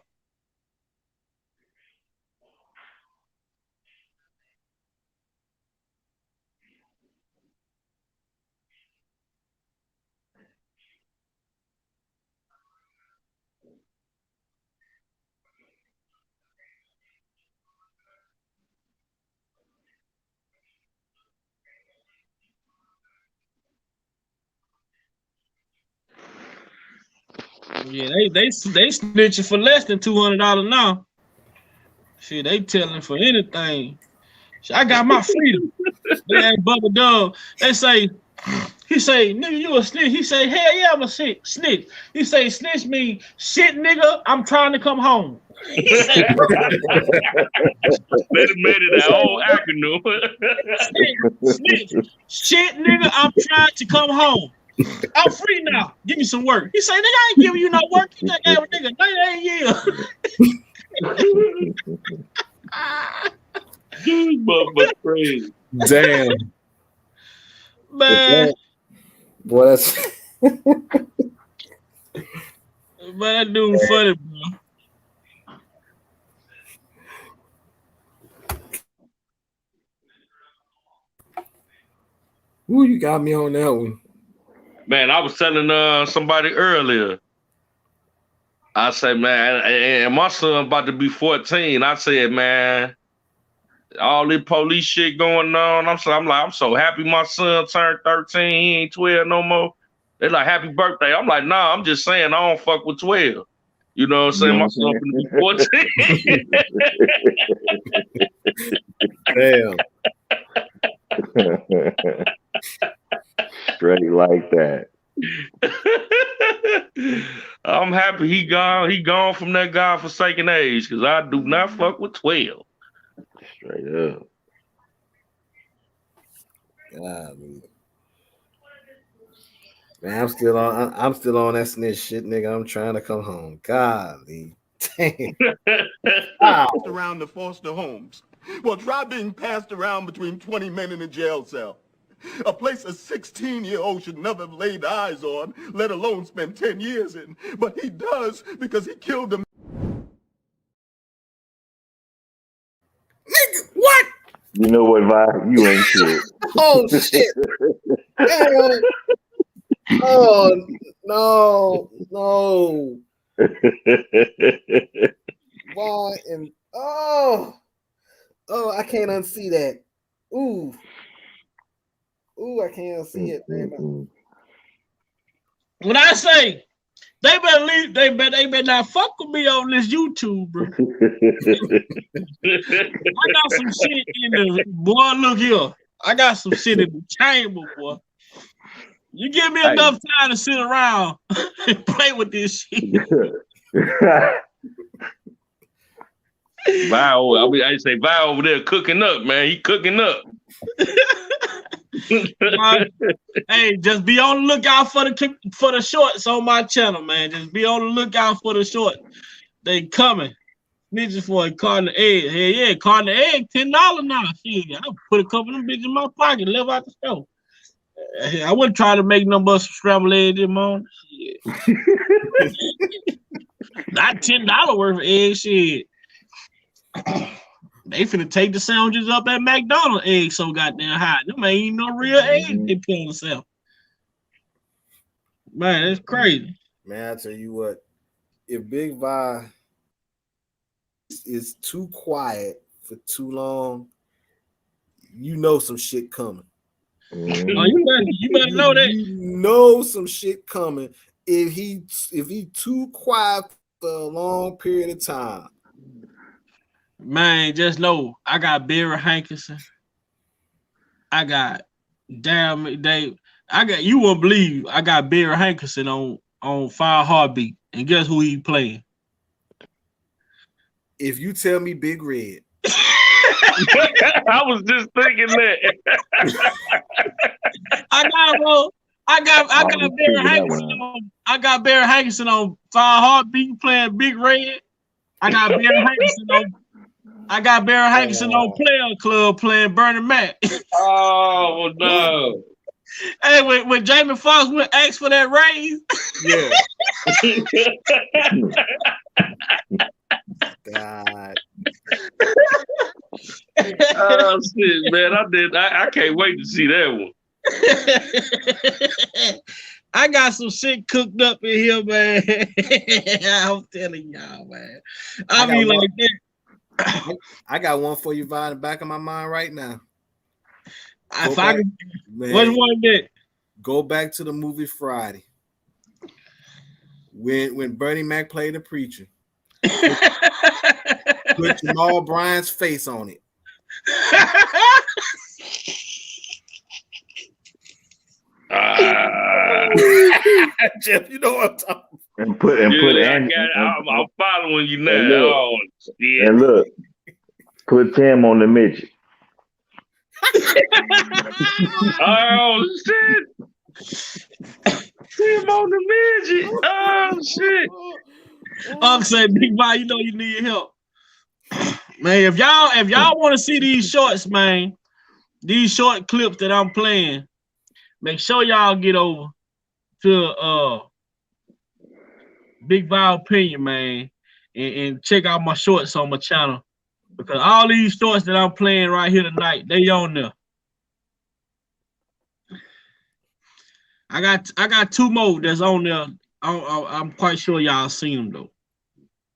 Yeah, they snitching for less than $200 now. Shit, they telling for anything. I got my freedom. They ask Bubba Dub. They say, he say, nigga, you a snitch. He say, hell yeah, I'm a snitch. He say, snitch me, shit, nigga, I'm trying to come home. He say, they made it a whole acronym. snitch, shit, nigga, I'm trying to come home. I'm free now. Give me some work. He say, nigga, I ain't giving you no work. You just gave a nigga 98 years. This motherfucker crazy. Damn. Man. Boy, that's man, that dude funny, bro. Ooh, you got me on that one. Man, I was telling somebody earlier. I said, man, and my son about to be 14. I said, man, all this police shit going on. I'm so happy my son turned 13. He ain't 12 no more. They like, happy birthday. I'm like, nah, I'm just saying I don't fuck with 12. You know what I'm saying? My son gonna be Damn.14. Straight like that. I'm happy he gone from that godforsaken age, because I do not fuck with 12. Straight up. God, man, I'm still on that snitch shit, nigga. I'm trying to come home. Golly. Damn. Wow. Around the foster homes. Well, try being passed around between 20 men in a jail cell. A place a 16-year-old should never have laid eyes on, let alone spend 10 years in. But he does, because he killed them. Nigga, what? You know what, Vi? You ain't shit. Oh, shit. Damn. Oh, no. Why and oh, I can't unsee that. Ooh, I can't unsee it, man. When I say they better leave, they better not fuck with me on this YouTube, bro. I got some shit in the boy. Look here, I got some shit in the chamber, boy. You give me enough time to sit around and play with this shit. Vi over there cooking up, man. He cooking up. Hey, just be on the lookout for the shorts on my channel, man. Just be on the lookout for the shorts. They coming. Bitches for a carton of eggs. Hell yeah, carton of eggs, $10 now. Shit, I put a couple of them bitches in my pocket, live out the store. I wouldn't try to make no but some scrambled eggs this morning. Not $10 worth of eggs, shit. They finna take the sandwiches up at McDonald's, eggs so goddamn hot. Them ain't no real eggs they put on themselves. Man, that's crazy. Man, I tell you what, if Big Vi is too quiet for too long, you know some shit coming. Oh, you better know that. You know some shit coming if he too quiet for a long period of time. Man, just know I got Barry Hankinson. I got Dave. You won't believe I got Barry Hankinson on Fire Heartbeat. And guess who he playing? If you tell me Big Red. I was just thinking that. I got Barry Hankinson on Fire Heartbeat playing Big Red. I got Barry Hankinson on Player Club playing Bernie Mac. Oh no. Hey, when Jamie Foxx went ask for that raise. Yeah. God. Oh shit, man. I can't wait to see that one. I got some shit cooked up in here, man. I'm telling y'all, man. I mean, like that. I got one for you, Vi, in the back of my mind right now. What's one that? Go back to the movie Friday. when Bernie Mac played the preacher, put Jamal Bryant's face on it. Jeff, you know what I'm talking about. And put I'm following you now. Oh, shit. And look, put Tim on the midget. Oh shit! Tim on the midget. Oh shit! I'm saying, Big Boy, you know you need help, man. If y'all want to see these shorts, man, these short clips that I'm playing, make sure y'all get over to Big Boy Opinion, man, and check out my shorts on my channel, because all these shorts that I'm playing right here tonight, they on there. I got two more that's on there. I'm quite sure y'all seen them though.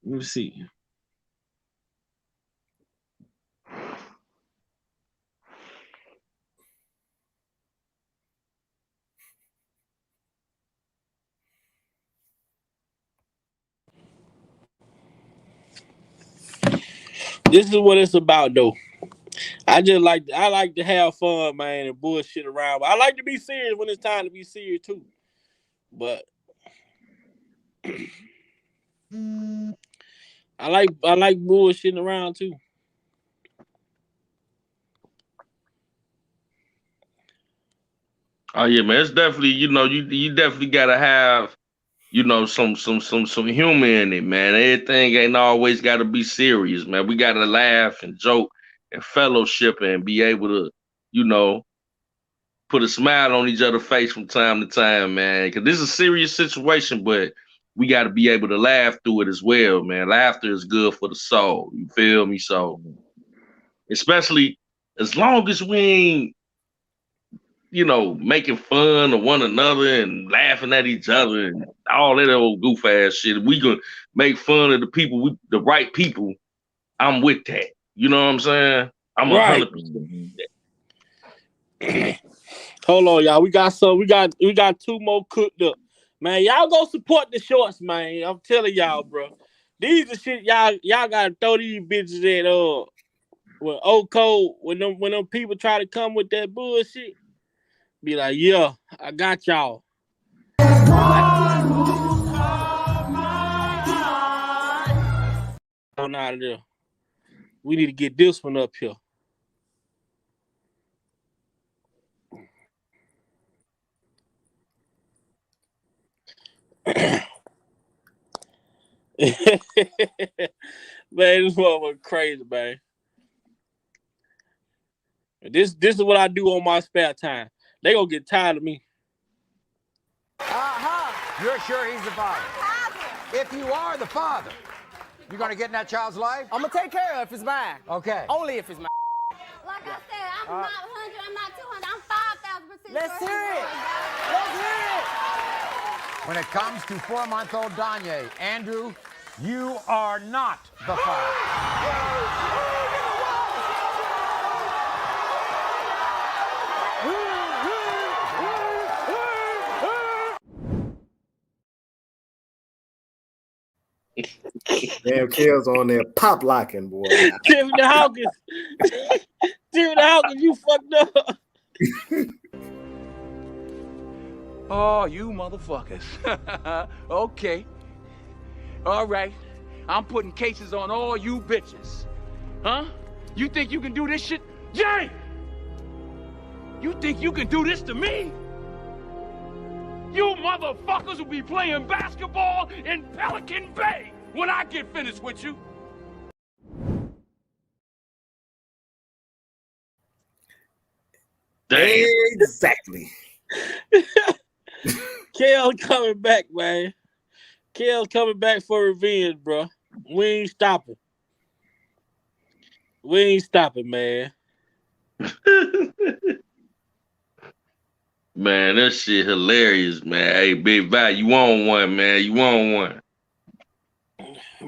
Let me see. This is what it's about though. I like to have fun, man, and bullshit around. But I like to be serious when it's time to be serious too. But I like bullshitting around too. Oh yeah, man. It's definitely, you definitely gotta have, some humor in it, man. Everything ain't always gotta be serious, man. We gotta laugh and joke and fellowship and be able to, put a smile on each other's face from time to time, man. Because this is a serious situation, but we got to be able to laugh through it as well, man. Laughter is good for the soul. You feel me? So, especially as long as we ain't, making fun of one another and laughing at each other and all that old goof ass shit. We gonna make fun of the people, the right people. I'm with that. You know what I'm saying? I'm 100% with that. Hold on, y'all. We got two more cooked up. Man, y'all go support the shorts, man. I'm telling y'all, bro. These are shit y'all gotta throw these bitches at when old code, when them people try to come with that bullshit. Be like, yeah, I got y'all. On out of there. We need to get this one up here. Man, this motherfucker crazy, man. This is what I do on my spare time. They gonna get tired of me. You're sure he's the father? If you are the father, you're gonna get in that child's life? I'm gonna take care of it if it's mine. Okay. Only if it's mine. Like I said, I'm not 100, I'm not 200, I'm 5,000%. Let's hear it. Let's hear it. When it comes to 4-month-old Danye, Andrew, you are not the father. Damn, Kale's on there pop locking, boy. Timothy Hawkins. Timothy Hawkins, you fucked up. Oh, you motherfuckers. Okay. All right. I'm putting cases on all you bitches. Huh? You think you can do this shit? Jay! You think you can do this to me? You motherfuckers will be playing basketball in Pelican Bay when I get finished with you. Exactly. Kale coming back, man. Kale coming back for revenge, bro. We ain't stopping. We ain't stopping, man. Man, that shit hilarious, man. Hey, Big Val, you on one, man. You on one.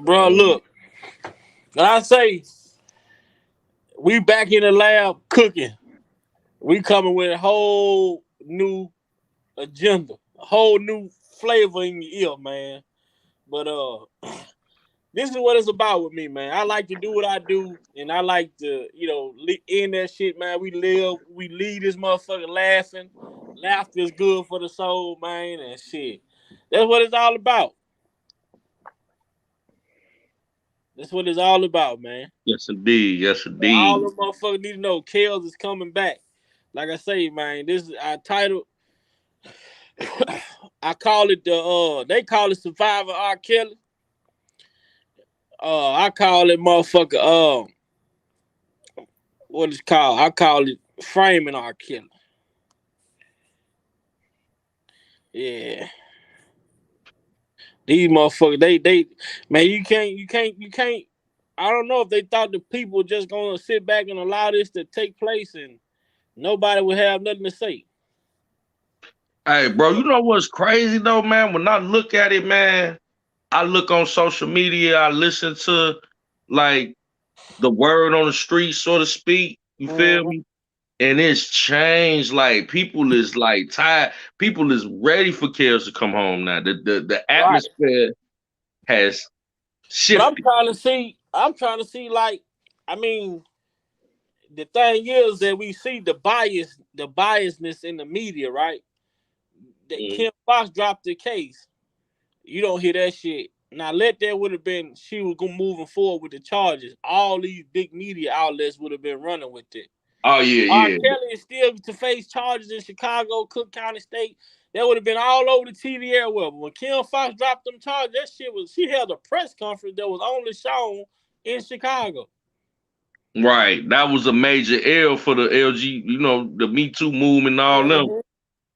Bro, look. When I say we back in the lab cooking, we coming with a whole new agenda, a whole new flavor in your ear, man. But this is what it's about with me, man. I like to do what I do, and I like to, end that shit, man. We leave this motherfucker laughing. Laughter is good for the soul, man, and shit. That's what it's all about. That's what it's all about, man. Yes, indeed. Yes, indeed. All the motherfuckers need to know Kels is coming back. Like I say, man, this is our title. I call it they call it Survivor R. Kelly. I call it motherfucker, what it's called? I call it Framing R. Kelly. Yeah. These motherfuckers, they man, you can't. I don't know if they thought the people were just gonna sit back and allow this to take place and nobody would have nothing to say. Hey, bro, you know what's crazy though, man? When I look at it, man, I look on social media, I listen to like the word on the street, so to speak. You feel me? And it's changed. Like people is like tired. People is ready for Kels to come home now. The atmosphere has shifted. But I'm trying to see like, I mean, the thing is that we see the biasness in the media, right? That Kim Fox dropped the case. You don't hear that shit. Now, that would have been, she was moving forward with the charges. All these big media outlets would have been running with it. Oh, yeah. R. Kelly is still to face charges in Chicago, Cook County State. That would have been all over the TV airway. But when Kim Fox dropped them charges, that shit she held a press conference that was only shown in Chicago. Right. That was a major L for the LG, the Me Too movement and all them.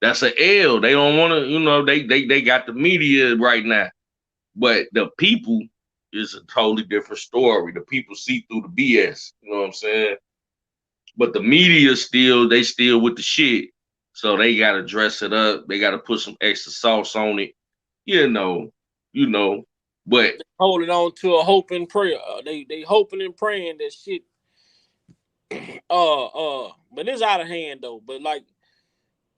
That's an L. They don't want to, they got the media right now. But the people is a totally different story. The people see through the BS. You know what I'm saying? But the media still with the shit. So they got to dress it up. They got to put some extra sauce on it. But they holding on to a hope and prayer. They hoping and praying that shit. But it's out of hand though. But like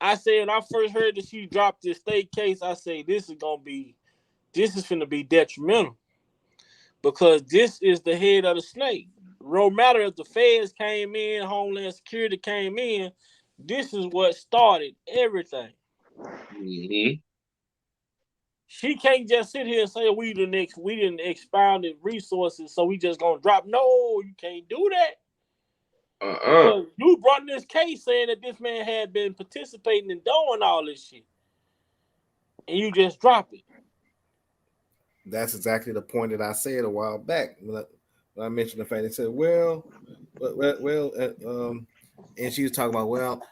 I said, when I first heard that she dropped this state case, I say this is gonna be detrimental because this is the head of the snake. No matter if the feds came in, Homeland Security came in, this is what started everything. Mm-hmm. She can't just sit here and say we didn't expound resources, so we just gonna drop. No, you can't do that. Because you brought this case saying that this man had been participating in doing all this shit, and you just drop it. That's exactly the point that I said a while back when I mentioned the fact they said, and she was talking about,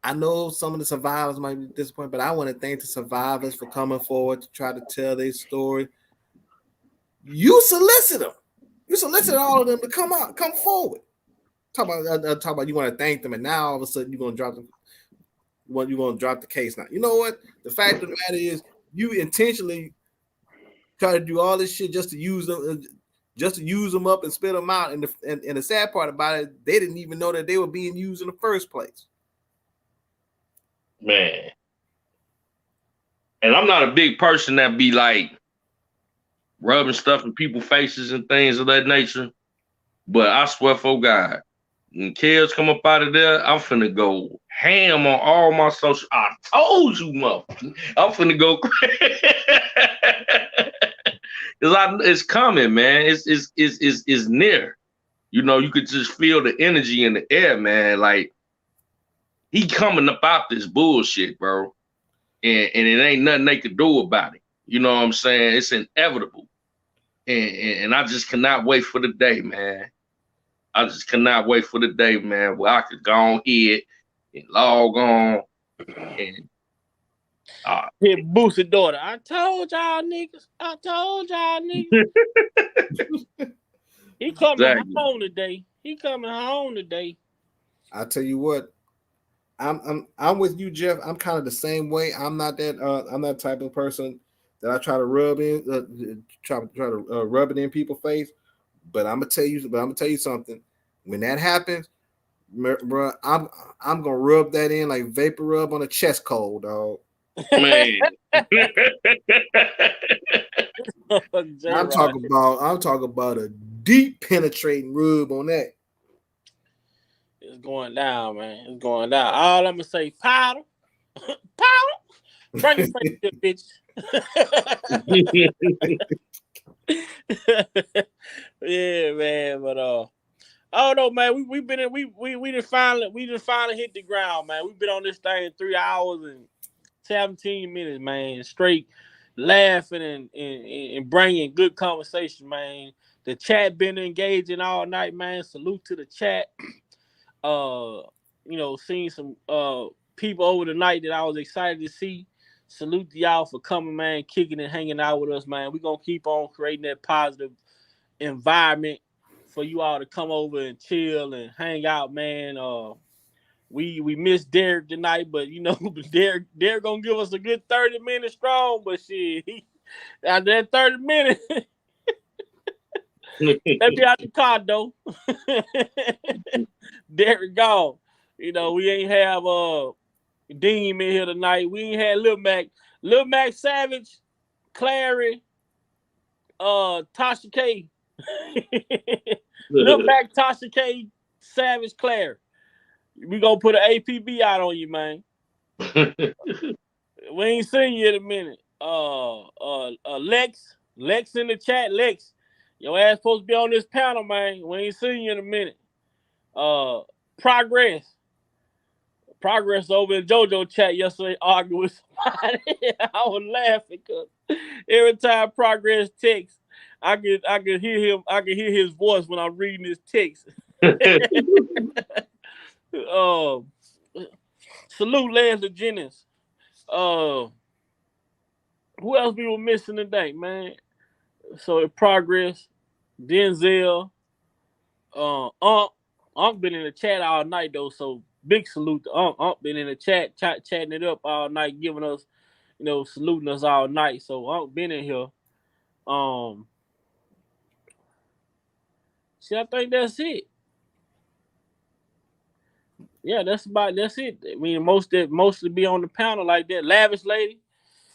I know some of the survivors might be disappointed, but I want to thank the survivors for coming forward to try to tell their story. You solicit them. You solicit all of them to come forward. Talk about you want to thank them, and now all of a sudden you're gonna drop them. You're gonna drop the case now. You know what? The fact of the matter is, you intentionally try to do all this shit just to use them up and spit them out. And the sad part about it, they didn't even know that they were being used in the first place. Man. And I'm not a big person that be like rubbing stuff in people's faces and things of that nature. But I swear for God, when Kels come up out of there, I'm finna go ham on all my social. I told you, motherfucker. I'm finna go crazy. It's coming, man. It's near. You could just feel the energy in the air, man. Like, he coming up out this bullshit, bro. And it ain't nothing they could do about it. You know what I'm saying? It's inevitable. And I just cannot wait for the day, man. I just cannot wait for the day, man, where I could go on here and log on and hit Boosie's daughter. I told y'all niggas. He coming home today. I tell you what, I'm with you, Jeff. I'm kind of the same way. I'm not that type of person that I try to rub it in people's face. But I'm gonna tell you something. When that happens, bro, I'm gonna rub that in like vapor rub on a chest cold, dog. Man. I'm talking about a deep penetrating rub on that. It's going down, man. It's going down. All I'm gonna say, powder, powder. Bring your face to bitch. Yeah, man. But I don't know, man. We didn't finally hit the ground, man. We've been on this thing 3 hours and 17 minutes, man. Straight laughing and bringing good conversation, man. The chat been engaging all night, man. Salute to the chat. Seeing some people over the night that I was excited to see. Salute to y'all for coming, man, kicking and hanging out with us, man. We're gonna keep on creating that positive environment for you all to come over and chill and hang out, man. We missed Derek tonight, but Derek gonna give us a good 30 minutes strong, but shit, after that 30 minutes, let me out the car though. Derek gone. We ain't have Dean in here tonight. We ain't had Lil Mac Savage, Clary, Tasha K. Lil Mac, Tasha K, Savage, Clary. We gonna put an APB out on you, man. We ain't seen you in a minute. Lex in the chat. Lex, your ass supposed to be on this panel, man. We ain't seen you in a minute. Progress over in JoJo chat yesterday arguing with somebody. I was laughing because every time Progress texts, I could hear him. I could hear his voice when I'm reading his text. Salute Leslie Jennings. Who else we were missing today, man? So Progress, Denzel, Unc been in the chat all night though, so big salute to Unc. Unc been in the chat chatting it up all night, giving us, saluting us all night. So Unc been in here. See, I think that's it. Yeah, that's it. I mean, mostly be on the panel like that. Lavish lady,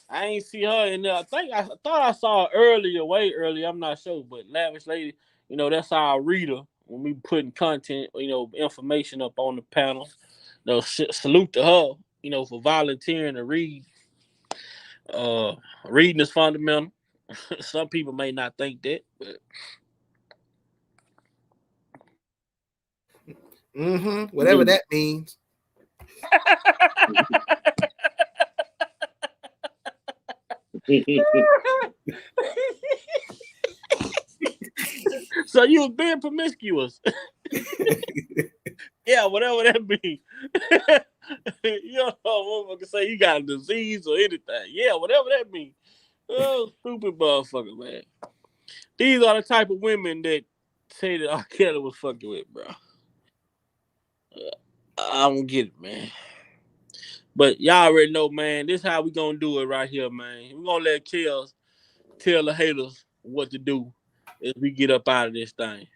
I ain't see her in there. I thought I saw her way earlier. I'm not sure, but Lavish lady, that's our reader when we putting content, information up on the panel. Salute to her, for volunteering to read. Reading is fundamental. Some people may not think that, but. Whatever that means. So you was being promiscuous. Yeah, whatever that means. Motherfucker say you got a disease or anything. Yeah, whatever that means. Oh, stupid motherfucker, man. These are the type of women that say that R. Kelly was fucking with, bro. I don't get it, man. But y'all already know, man, this is how we gonna do it right here, man. We're gonna let Kels tell the haters what to do as we get up out of this thing.